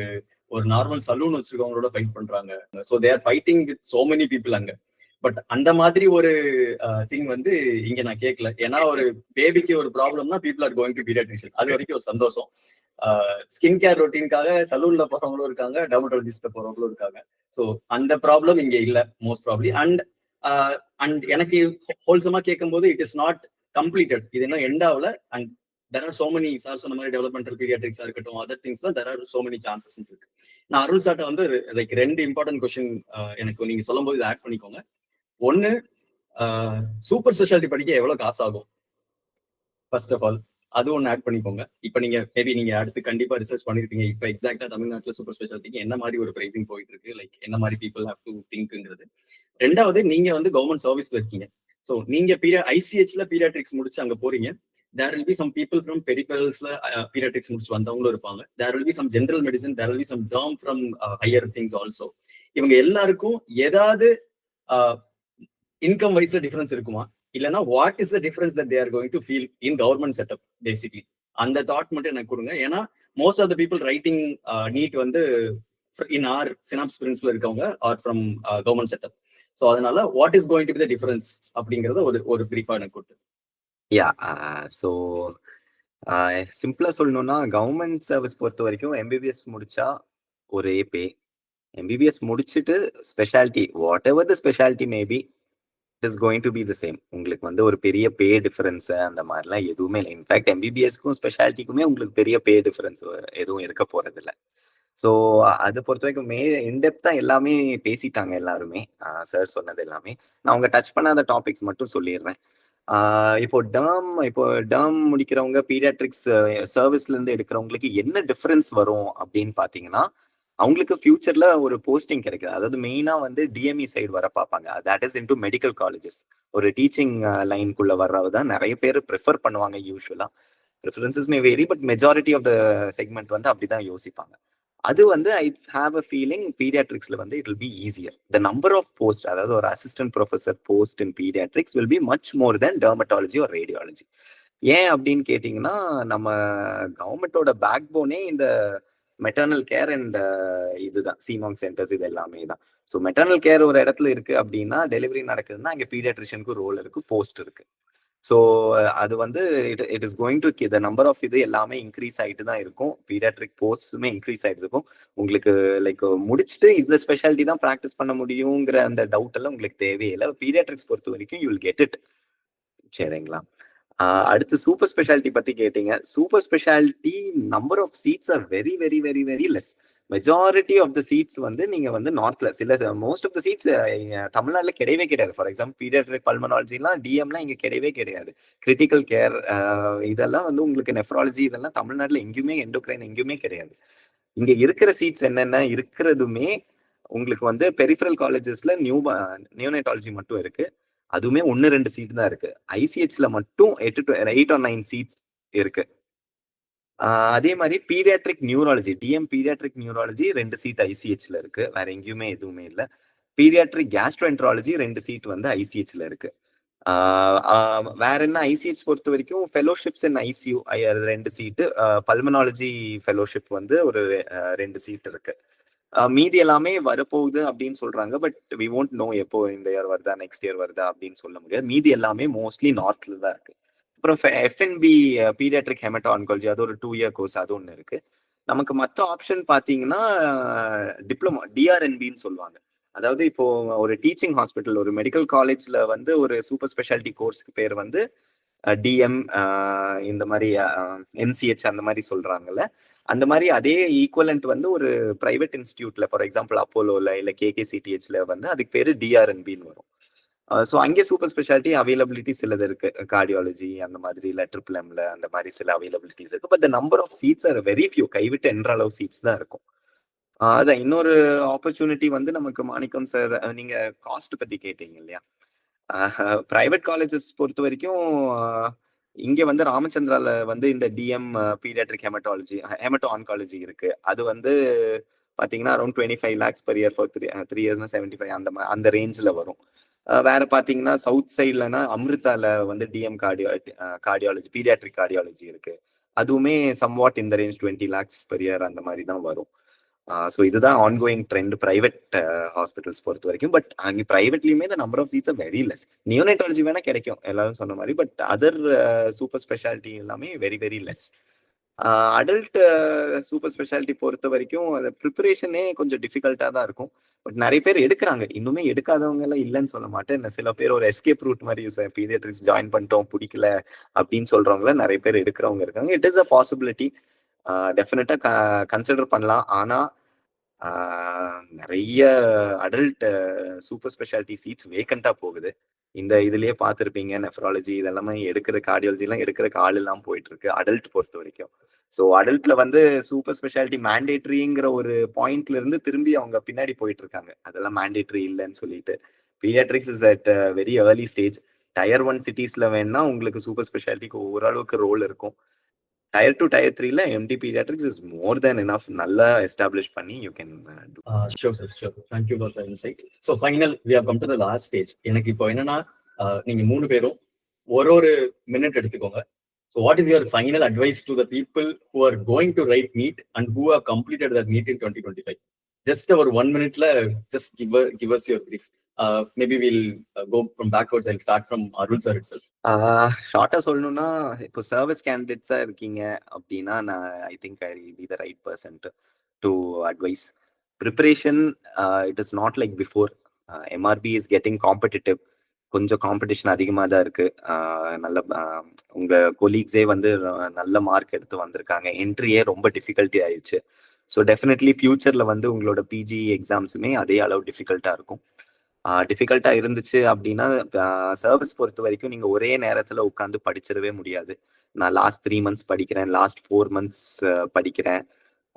ஒரு நார்மல் சலூன் வச்சிருக்கவங்களோட ஃபைட் பண்றாங்க. So they are fighting with so many people அங்க. பட் அந்த மாதிரி ஒரு திங் வந்து இங்க நான் கேட்கல. ஏன்னா ஒரு பேபிக்கு ஒரு ப்ராப்ளம்னா people are going to paediatrician. அது வரைக்கும் ஒரு சந்தோஷம். ஸ்கின் கேர் ரொட்டீனுக்காக சலூன்ல போறவங்களும் இருக்காங்க, டெர்மடாலஜிஸ்ட்ல போறவங்களும் இருக்காங்க. ஸோ அந்த ப்ராப்ளம் இங்க இல்ல மோஸ்ட் ப்ராப்ளி. அண்ட் எனக்கு ஹோல்சமா கேட்கும் போது இட் இஸ் நாட் கம்ப்ளீட்டட், இது இன்னும் எண்ட் ஆகல. And there are so many sir சொன்ன மாதிரி டெவலப்மெண்டல் பீடியாட்ரிக்ஸா இருக்கட்டும், other திங்ஸ்ல there are so many chances இருக்கு. நான் அருள் சார்ட்ட வந்து லைக் 2 இம்பார்ட்டன்ட் கொஸ்டின் எனக்கு நீங்க சொல்லும் போது ஆட் பண்ணிக்கோங்க. ஒன்னு, சூப்பர் ஸ்பெஷாலிட்டி படிக்க எவ்வளவு காசு ஆகும் ஃபர்ஸ்ட் ஆஃப் ஆல், அது ஒன்று ஆட் பண்ணிக்கோங்க. இப்போ நீங்க மேபி நீங்க அடுத்து கண்டிப்பா ரிசர்ச் பண்ணிருப்பீங்க. இப்போ எக்ஸாக்டா தமிழ்நாட்டில் சூப்பர் ஸ்பெஷாலிட்டிக்கு என்ன மாதிரி ஒரு பிரைசிங் போயிட்டு இருக்கு, லைக் என்ன மாதிரி பீப்புள் ஹேவ் டு திங்க்ங்கிறது. ரெண்டாவது, நீங்க வந்து கவர்மெண்ட் சர்வீஸ்ல இருக்கீங்க. ஸோ நீங்க ஐசிஹெச்ல பீடியாட்ரிக்ஸ் முடிச்சு அங்க போறீங்க. there will be some people from peripheralsல pediatrics முடிச்சு வந்தவங்களும் இருப்பாங்க. there will be some general medicine, there will be some derm from higher things also. இவங்க எல்லாருக்கும் ஏதாவது இன்கம் வைஸ்ல டிஃபரன்ஸ் இருக்குமா, இல்லைன்னா what is the difference that they are going to feel in government setup basically? அந்த thought மட்டும் எனக்கு கொடுங்க. ஏன்னா most of the people writing NEET வந்து இன் ஆர் சினாப்ஸ் பிரின்ஸ்ல இருக்கவங்க are from government setup. So அதனால what is going to be the difference அப்படிங்கறத ஒரு பிரீஃபா எனக்கு கொடுத்து. யா ஸோ சிம்பிளா சொல்லணும்னா, கவர்மெண்ட் சர்வீஸ் பொறுத்த வரைக்கும் எம்பிபிஎஸ் முடிச்சா ஒரே பே, எம்பிபிஎஸ் முடிச்சுட்டு speciality whatever the speciality maybe it is going to be the same. உங்களுக்கு வந்து ஒரு பெரிய பே டிஃபரன்ஸ் அந்த மாதிரிலாம் எதுவுமே இல்லை. இன்ஃபேக்ட் எம்பிபிஎஸ்க்கும் ஸ்பெஷாலிட்டிக்குமே உங்களுக்கு பெரிய பே டிஃபரன்ஸ் எதுவும் இருக்க போறது இல்லை. ஸோ அதை பொறுத்த வரைக்கும் இன்டெப்தா எல்லாமே பேசிட்டாங்க எல்லாருமே, சார் சொன்னது எல்லாமே. நான் அவங்க டச் பண்ணாத டாபிக்ஸ் மட்டும் சொல்லிடுறேன். இப்போ டேர்ம் முடிக்கிறவங்க பீடியாட்ரிக்ஸ் சர்வீஸ்ல இருந்து எடுக்கிறவங்களுக்கு என்ன டிஃபரன்ஸ் வரும் அப்படின்னு பாத்தீங்கன்னா, அவங்களுக்கு ஃபியூச்சர்ல ஒரு போஸ்டிங் கிடைக்குது. அதாவது மெயினா வந்து டிஎம்இ சைடு வர பார்ப்பாங்க. That is into medical colleges. ஒரு டீச்சிங் லைனுக்குள்ள வர்றதான் நிறைய பேர் ப்ரிஃபர் பண்ணுவாங்க. யூஸ்வலா preferences may vary, but majority of the segment வந்து அப்படிதான் யோசிப்பாங்க. அது வந்து ஐ ஹாவ் அ ஃபீலிங் பீடியாட்ரிக்ஸ்ல வந்து it will be easier. The number of post, அதாவது ஒரு assistant professor post in paediatrics will be much more then dermatology or radiology. ஏன் அப்படின்னு கேட்டீங்கன்னா, நம்ம கவர்மெண்டோட பேக் போனே இந்த மெட்டர்னல் கேர் அண்ட் இதுதான், சிமாங் சென்டர்ஸ், இது எல்லாமே தான். ஸோ மெட்டர்னல் கேர் ஒரு இடத்துல இருக்கு அப்படின்னா, டெலிவரி நடக்குதுன்னா அங்கே பீடியாட்ரிஷியனுக்கு ரோல் இருக்கு, போஸ்ட் இருக்கு. ஸோ அது வந்து it is going to the number of இது எல்லாமே இன்க்ரீஸ் ஆகிட்டு தான் இருக்கும். பீடியாட்ரிக் போஸ்ட்டுமே இன்க்ரீஸ் ஆகிட்டு இருக்கும். உங்களுக்கு லைக் முடிச்சுட்டு இந்த ஸ்பெஷாலிட்டி தான் ப்ராக்டிஸ் பண்ண முடியுங்கிற அந்த டவுட் எல்லாம் உங்களுக்கு தேவையில்லை. பீடியாட்ரிக்ஸ் பொறுத்த வரைக்கும் யூ வில் கெட் இட். சரிங்களா? அடுத்து சூப்பர் ஸ்பெஷாலிட்டி பத்தி கேட்டீங்க. Super speciality number of seats are very very very very less. Majority of the seats வந்து நீங்க வந்து நார்த்ல, மோஸ்ட் ஆஃப் த சீட்ஸ் தமிழ்நாட்டுல கிடையவே கிடையாது. ஃபார் எக்ஸாம்பிள் பீடியாட்ரிக் பல்மனாலஜிலாம் டிஎம்லாம் இங்க கிடையவே கிடையாது. கிரிட்டிக்கல் கேர் இதெல்லாம் வந்து உங்களுக்கு நெஃப்ராலஜி இதெல்லாம் தமிழ்நாட்டுல எங்கேயுமே, எண்டோக்ரைன் எங்கேயுமே கிடையாது. இங்க இருக்கிற சீட்ஸ் என்னென்ன இருக்கிறதுமே உங்களுக்கு வந்து பெரிஃபரல் காலேஜஸ்ல நியூனேட்டாலஜி மட்டும் இருக்கு. அதுவுமே 1-2 சீட் தான் இருக்கு. ஐசிஹெச்ல மட்டும் 8 or 9 சீட்ஸ் இருக்கு. அதே மாதிரி paediatric neurology, DM paediatric neurology 2 seat ஐசிஹெச்ல இருக்கு. வேற எங்கேயுமே எதுவுமே இல்லை. பீடியாட்ரிக் கேஸ்ட்ரோஎன்ட்ராலஜி 2 சீட் வந்து ஐசிஹெச்ல இருக்கு. வேற என்ன ஐசிஹெச் பொறுத்த வரைக்கும் ஃபெலோஷிப்ஸ் இன் ஐசியூ 2 சீட்டு, பல்மனாலஜி ஃபெலோஷிப் வந்து ஒரு 2 சீட் இருக்கு. மீதி எல்லாமே வரப்போகுது அப்படின்னு சொல்றாங்க. பட் வி won't know எப்போ இந்த இயர் வருதா நெக்ஸ்ட் இயர் வருதா அப்படின்னு சொல்ல முடியாது. மீதி எல்லாமே மோஸ்ட்லி நார்த்ல தான் இருக்கு. அப்புறம் எஃப்என்பி பீடியாட்ரிக் ஹெமட்டோ ஆன்காலஜி, அது ஒரு 2 இயர் கோர்ஸ், அது ஒன்று இருக்கு. நமக்கு மற்ற ஆப்ஷன் பார்த்தீங்கன்னா டிப்ளமோ டிஆர்என்பின்னு சொல்லுவாங்க. அதாவது இப்போ ஒரு டீச்சிங் ஹாஸ்பிட்டல், ஒரு மெடிக்கல் காலேஜ்ல வந்து ஒரு சூப்பர் ஸ்பெஷாலிட்டி கோர்ஸ்க்கு பேர் வந்து டிஎம், இந்த மாதிரி என்சிஹெச் அந்த மாதிரி சொல்றாங்கல்ல. அந்த மாதிரி அதே ஈக்குவலண்ட் வந்து ஒரு பிரைவேட் இன்ஸ்டியூட்ல, ஃபார் எக்ஸாம்பிள் அப்போலோல இல்லை கேகேசிடிஹெச்ல வந்து அதுக்கு பேரு டிஆர்என்பின்னு வரும். ஸோ அங்கே சூப்பர் ஸ்பெஷாலிட்டி அவைலபிலிட்டி சிலது இருக்கு. கார்டியாலஜி அந்த மாதிரி இல்லை, ட்ரிபிள் எம்ல அந்த மாதிரி சில அவைலபிலிட்டிஸ் இருக்கு. But the number of seats are very few. கைவிட்டு என்ற அளவு சீட்ஸ் தான் இருக்கும். அதான் இன்னொரு ஆப்பர்ச்சுனிட்டி வந்து நமக்கு மாணிக்கம் சார், நீங்க காஸ்ட் பத்தி கேட்டீங்க இல்லையா? பிரைவேட் காலேஜஸ் பொறுத்த வரைக்கும் இங்க வந்து ராமச்சந்திரால வந்து இந்த டிஎம் பீடியாட்ரிக் ஹெமட்டோ ஆன்காலஜி இருக்கு. அது வந்து பாத்தீங்கன்னா around 25 lakhs per year for 3 yearsனா 75 அந்த ரேஞ்சில் வரும். வேற பாத்தீங்கன்னா சவுத் சைட்லனா அமிர்தால வந்து டிஎம் கார்டியாலஜி பீடியாட்ரிக் கார்டியாலஜி இருக்கு. அதுவுமே சம்வாட் இந்த ரேஞ்ச் 20 lakhs per year அந்த மாதிரி தான் வரும். ஸோ இதுதான் ஆன்கோயிங் ட்ரெண்ட் பிரைவேட் ஹாஸ்பிட்டல்ஸ் பொறுத்த வரைக்கும். பட் அங்கே பிரைவேட்லயுமே the number of seats are very less. Neonatology வேணா கிடைக்கும் எல்லாரும் சொன்ன மாதிரி, பட் அதர் சூப்பர் ஸ்பெஷாலிட்டி எல்லாமே very very less. Adult super speciality பொறுத்த வரைக்கும் அது ப்ரிப்பரேஷனே கொஞ்சம் டிஃபிகல்ட்டா தான் இருக்கும். பட் நிறைய பேர் எடுக்கிறாங்க. இன்னுமே எடுக்காதவங்க எல்லாம் இல்லைன்னு சொல்ல மாட்டேன். சில பேர் ஒரு எஸ்கேப் ரூட் மாதிரி பீடியாட்ரிக்ஸ் ஜாயின் பண்ணிட்டோம் பிடிக்கல அப்படின்னு சொல்றவங்கள நிறைய பேர் எடுக்கிறவங்க இருக்காங்க. It is a possibility. டெஃபினட்டா கன்சிடர் பண்ணலாம். ஆனா நிறைய அடல்ட் சூப்பர் ஸ்பெஷாலிட்டி சீட்ஸ் வேக்கண்டா போகுது. இந்த இதுலயே பார்த்துருப்பீங்க, நெஃப்ராலஜி இதெல்லாமே எடுக்கிற, கார்டியாலஜி எல்லாம் எடுக்கிற ஆள் எல்லாம் போயிட்டு இருக்கு அடல்ட் பொறுத்த வரைக்கும். ஸோ அடல்ட்ல வந்து சூப்பர் ஸ்பெஷாலிட்டி மேண்டேட்ரிங்கிற ஒரு பாயிண்ட்ல இருந்து திரும்பி அவங்க பின்னாடி போயிட்டு இருக்காங்க. அதெல்லாம் மேண்டேட்ரி இல்லைன்னு சொல்லிட்டு. Paediatrics is at very early stage. Tier 1 சிட்டிஸ்ல வேணா உங்களுக்கு சூப்பர் ஸ்பெஷாலிட்டிக்கு ஓரளவுக்கு ரோல் இருக்கும். Tier 2 Tier 3ல MD Pediatrics is more than enough. நல்லா எஸ்டாப்ளிஷ் பண்ணி you can do. Sure sir, sure. Thank you for the insight. So final, we have come to the last stage. எனக்கு இப்போ என்னன்னா, நீங்க 3 பேரும் ஒரு மினிட் எடுத்துக்கோங்க. So what is your final advice to the people who are going to write NEET and who have completed that NEET in 2025? Just over 1 minuteல just give us your brief. Maybe we'll go from backwards. I'll start from Arul sir itself. ஷார்ட்டா சொல்லணும்னா, இப்போ service கேண்டிடேட்ஸா இருக்கீங்க அப்படின்னா I think I will be the right person to advice. Preparation it is not like before. MRP is getting competitive. கொஞ்சம் competition அதிகமாக தான் இருக்கு. நல்ல உங்க கொலீக்ஸே வந்து நல்ல மார்க் எடுத்து வந்திருக்காங்க. என்ட்ரியே ரொம்ப டிஃபிகல்ட்டி ஆயிடுச்சு. ஸோ டெஃபினெட்லி ஃபியூச்சர்ல வந்து உங்களோட பிஜி எக்ஸாம்ஸுமே அதே அளவு டிஃபிகல்ட்டா இருக்கும். டிஃபிகல்ட்டா இருந்துச்சு அப்படின்னா சர்வீஸ் பொறுத்த வரைக்கும் நீங்க ஒரே நேரத்துல உட்காந்து படிச்சிடவே முடியாது. நான் லாஸ்ட் 3 months படிக்கிறேன், லாஸ்ட் 4 months படிக்கிறேன்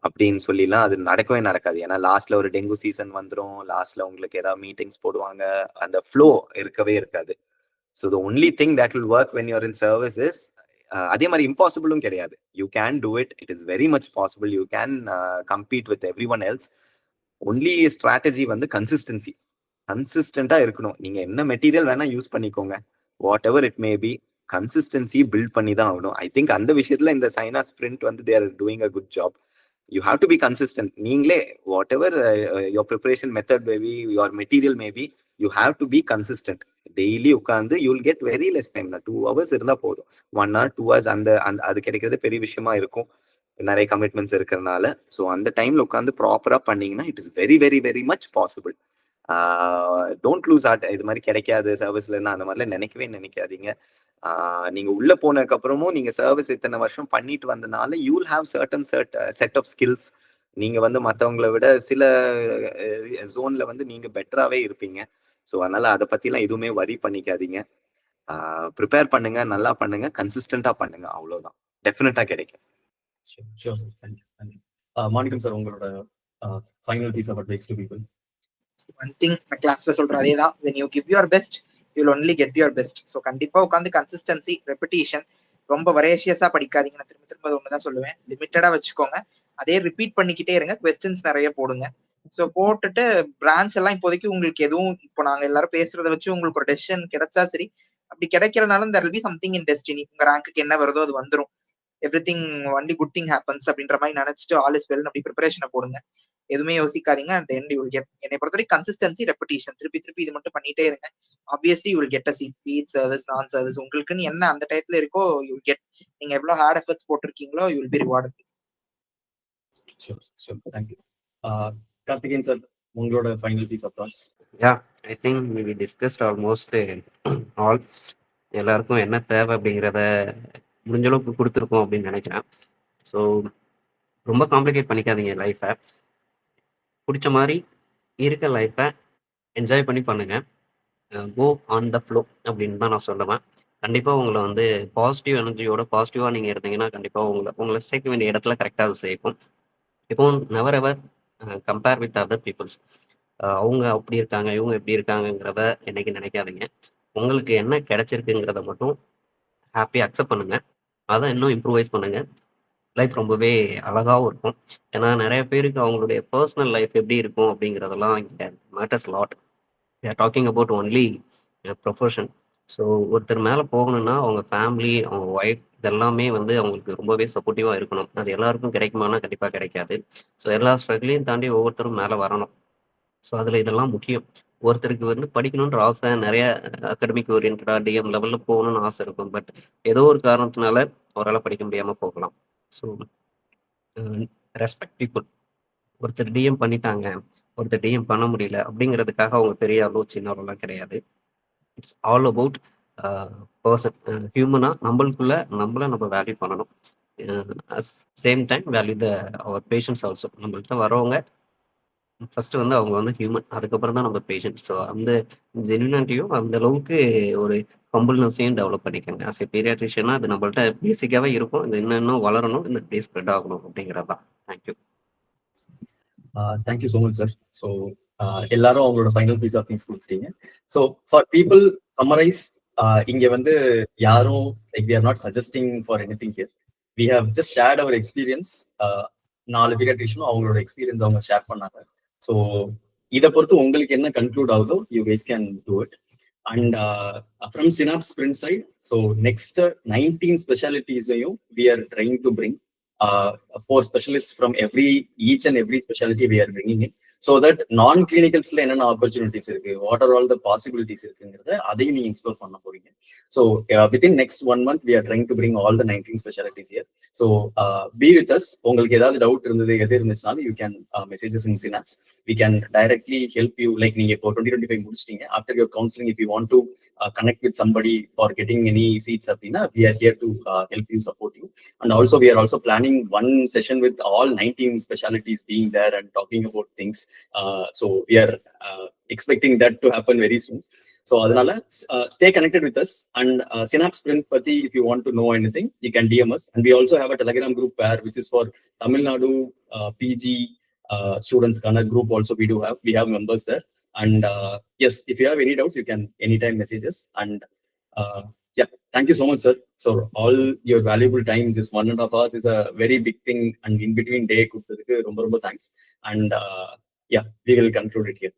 அப்படின்னு சொல்லிலாம் அது நடக்கவே நடக்காது. ஏன்னா லாஸ்ட்ல ஒரு டெங்கு சீசன் வந்துடும், லாஸ்ட்ல உங்களுக்கு ஏதாவது மீட்டிங்ஸ் போடுவாங்க, அந்த ஃப்ளோ இருக்கவே இருக்காது. So the only thing that will work when you are in service is, அதே மாதிரி இம்பாசிபிளும் கிடையாது. You can do it, it is very much possible. You can compete with everyone else. Only strategy வந்து consistency. கன்சிஸ்டண்டா இருக்கணும். நீங்க என்ன material வேணா யூஸ் பண்ணிக்கோங்க, whatever it may be, consistency build பண்ணி தான் ஆகணும். ஐ திங்க் அந்த விஷயத்துல இந்த சைனா ஸ்பிரிண்ட் வந்து they are doing a good job. You have to be consistent. நீங்களே whatever your preparation method maybe, your material maybe, you have to be consistent. Daily உட்காந்து you will get very less time. 2 hours இருந்தா போதும், 1 hour 2 hours அந்த அது கிடைக்கிறது பெரிய விஷயமா இருக்கும், நிறைய கமிட்மெண்ட்ஸ் இருக்கிறதுனால. ஸோ அந்த டைம்ல உட்காந்து ப்ராப்பரா பண்ணீங்கன்னா it is very very very much possible. Don't loose art. இது மாதிரி கிடைக்காது சர்வீஸ்ல இருந்தா அந்த மாதிரிலாம் நினைக்காதீங்க. நீங்க உள்ள போனதுக்கு அப்புறமும் நீங்க சர்வீஸ் இத்தனை வருஷம் பண்ணிட்டு வந்தனால you will have certain set of skills. நீங்க வந்து மற்றவங்களை விட சில ஜோன்ல வந்து நீங்க பெட்டராகவே இருப்பீங்க. ஸோ அதனால அதை பத்திலாம் எதுவுமே வரி பண்ணிக்காதீங்க. ப்ரிப்பேர் பண்ணுங்க, நல்லா பண்ணுங்க, கன்சிஸ்டண்டா பண்ணுங்க, அவ்வளவுதான். டெஃபினட்டா கிடைக்கும். Sure sir, thank you. Manickam sir, உங்களோட final piece of advice to people. One thing நான் கிளாஸ்ல சொல்ற அதே தான், when you give your best you will only get your best. So கண்டிப்பா உட்காந்து கன்சிஸ்டன்சி, ரெப்பிட்டேஷன், ரொம்ப வரையசியஸா படிக்காதீங்க. நான் திரும்ப ஒண்ணுதான் சொல்லுவேன், லிமிட்டடா வச்சுக்கோங்க. அதே ரிப்பீட் பண்ணிக்கிட்டே இருங்க, கொஸ்டின்ஸ் நிறைய போடுங்க. ஸோ போட்டுட்டு பிரான்ச் எல்லாம் இப்போதைக்கு உங்களுக்கு எதுவும், இப்போ நாங்க எல்லாரும் பேசுறதை வச்சு உங்களுக்கு ஒரு டெசிஷன் கிடைச்சா சரி, அப்படி கிடைக்கிறனாலும் there will be something in destiny. உங்க ரேங்க்கு என்ன வருதோ அது வந்துடும். Everything only good thing happens அப்படின்ற மாதிரி நினைச்சிட்டு ஆல் இஸ் வெல் அப்படி ப்ரிப்பரேஷனை போடுங்க. எதுவுமே யோசிக்காதீங்க. At end you will get. என்னை பொறுத்தவரைக்கும் கன்சிஸ்டன்சி, ரெப்பிட்டேஷன், திருப்பி இது மட்டும் பண்ணிட்டே இருங்க. Obviously you will get a seat, be it service non service. உங்களுக்குன்னு என்ன அந்த டயத்துல இருக்கோ யூ வில் கெட். நீங்க எவ்வளவு ஹார்ட் எஃபர்ட்ஸ் போட்டிருக்கீங்களோ you will be rewarded. Sure, thank you. Karthikeyan sir, உங்களோட final piece of thoughts. I think we discussed almost all. எல்லாருக்கும் என்ன தேவை அப்படிங்கிறத முடிஞ்ச அளவுக்கு கொடுத்துருக்கோம் அப்படின்னு நினைக்கிறேன். ஸோ ரொம்ப காம்ப்ளிகேட் பண்ணிக்காதீங்க லைஃப்பை. பிடிச்ச மாதிரி இருக்க லைஃப்பை என்ஜாய் பண்ணி பண்ணுங்க. கோ ஆன் த ஃப்ளோ அப்படின்னு தான் நான் சொல்லுவேன். கண்டிப்பாக உங்களை வந்து பாசிட்டிவ் எனர்ஜியோட பாசிட்டிவாக நீங்கள் இருந்தீங்கன்னா கண்டிப்பாக உங்களை சேர்க்க வேண்டிய இடத்துல கரெக்டாக அது சேர்க்கும். இப்போ never ever compare with other peoples. அவங்க அப்படி இருக்காங்க, இவங்க எப்படி இருக்காங்கங்கிறத என்னைக்கு நினைக்காதீங்க. உங்களுக்கு என்ன கிடைச்சிருக்குங்கிறத மட்டும் ஹாப்பியாக அக்செப்ட் பண்ணுங்க. அதை இன்னும் இம்ப்ரூவைஸ் பண்ணுங்க. லைஃப் ரொம்பவே அழகாகவும் இருக்கும். ஏன்னா நிறைய பேருக்கு அவங்களுடைய பர்சனல் லைஃப் எப்படி இருக்கும் அப்படிங்கிறதெல்லாம் இங்கே matters lot. We are talking about only profession. So ஒருத்தர் மேலே போகணும்னா அவங்க ஃபேமிலி, அவங்க ஒய்ஃப் இதெல்லாமே வந்து அவங்களுக்கு ரொம்பவே சப்போர்ட்டிவாக இருக்கணும். அது எல்லாருக்கும் கிடைக்குமானா கண்டிப்பாக கிடைக்காது. ஸோ எல்லா ஸ்ட்ரகிளையும் தாண்டி ஒவ்வொருத்தரும் மேலே வரணும். ஸோ அதில் இதெல்லாம் முக்கியம். ஒருத்தருக்கு வந்து படிக்கணுன்ற ஆசை, நிறைய அகாடமிக் ஓரியன்டாக டிஎம் லெவலில் போகணும்னு ஆசை இருக்கும். பட் ஏதோ ஒரு காரணத்தினால அவரால் படிக்க முடியாமல் போகலாம். So respect people. ஒருத்தர் டிஎம் பண்ணிட்டாங்க, ஒருத்தர் டிஎம் பண்ண முடியல அப்படிங்கிறதுக்காக அவங்க பெரிய ஆளோ சின்ன ஆளோலாம் கிடையாது. It's all about person. ஹியூமனாக நம்மளை நம்ம வேல்யூ பண்ணணும். Same time value our patience also. நம்மள்கிட்ட வரவங்க ஃபர்ஸ்ட் வந்து அவங்க வந்து ஹியூமன், அதுக்கப்புறம் தான் நம்ம பேஷண்ட். ஸோ அந்த ஜென்யூனிட்டியும் அந்த அளவுக்கு ஒரு ஹம்பிள்னஸையும் டெவலப் பண்ணிக்கோங்க. ஆஸ் ஏ பீடியாட்ரிஷியனா அது நம்மள்ட்ட பேசிக்காகவே இருக்கும். இது இன்னும் வளரணும், இந்த டே ஸ்ப்ரெட் ஆகணும் அப்படிங்கிறது தான். Thank you. Thank you so much sir. So எல்லாரும் அவங்களோட ஃபைனல் பீஸ் ஆஃப் திங்ஸ் கொடுத்துட்டீங்க. ஸோ ஃபார் பீப்புள் சம்மரைஸ், இங்க வந்து யாரும் like we are not suggesting for anything here. We have just shared our experience. 4 பீடியாட்ரிஷியனும் அவங்களோட எக்ஸ்பீரியன்ஸ் அவங்க ஷேர் பண்ணாங்க. ஸோ இதை பொறுத்து உங்களுக்கு என்ன கன்க்ளூட் ஆகுதோ you guys can do it. And from Synapse Sprint side, so next 19 specialties we are trying to bring 4 specialists from each and every specialty we are bringing in, so that non-clinicals la enna opportunities irukku, what are all the possibilities irukkuங்கிறத அதையும் நீங்க explore பண்ண போறீங்க. So within next 1 month we are trying to bring all the 19 specialties here. So be with us. உங்களுக்கு ஏதாவது doubt இருந்தது எது இருந்துச்சுனாலும் you can message us in Synapse. We can directly help you. Like நீங்க இப்போ 2025 முடிச்சிட்டீங்க, after your counseling if you want to connect with somebody for getting any seats அப்படின்னா we are here to help you, support you. And also we are also planning planning one session with all 19 specialties being there and talking about things. So we are expecting that to happen very soon. So அதனால stay connected with us, and Synapse Sprint பத்தி if you want to know anything, you can DM us. And we also have a Telegram group which is for Tamil Nadu PG students kind of group also. We have members there. And yes, if you have any doubts, you can anytime message us. And yeah, thank you so much, sir. So all your valuable time, this 1.5 hours is a very big thing, and in between day, thanks. And yeah, we will conclude it here.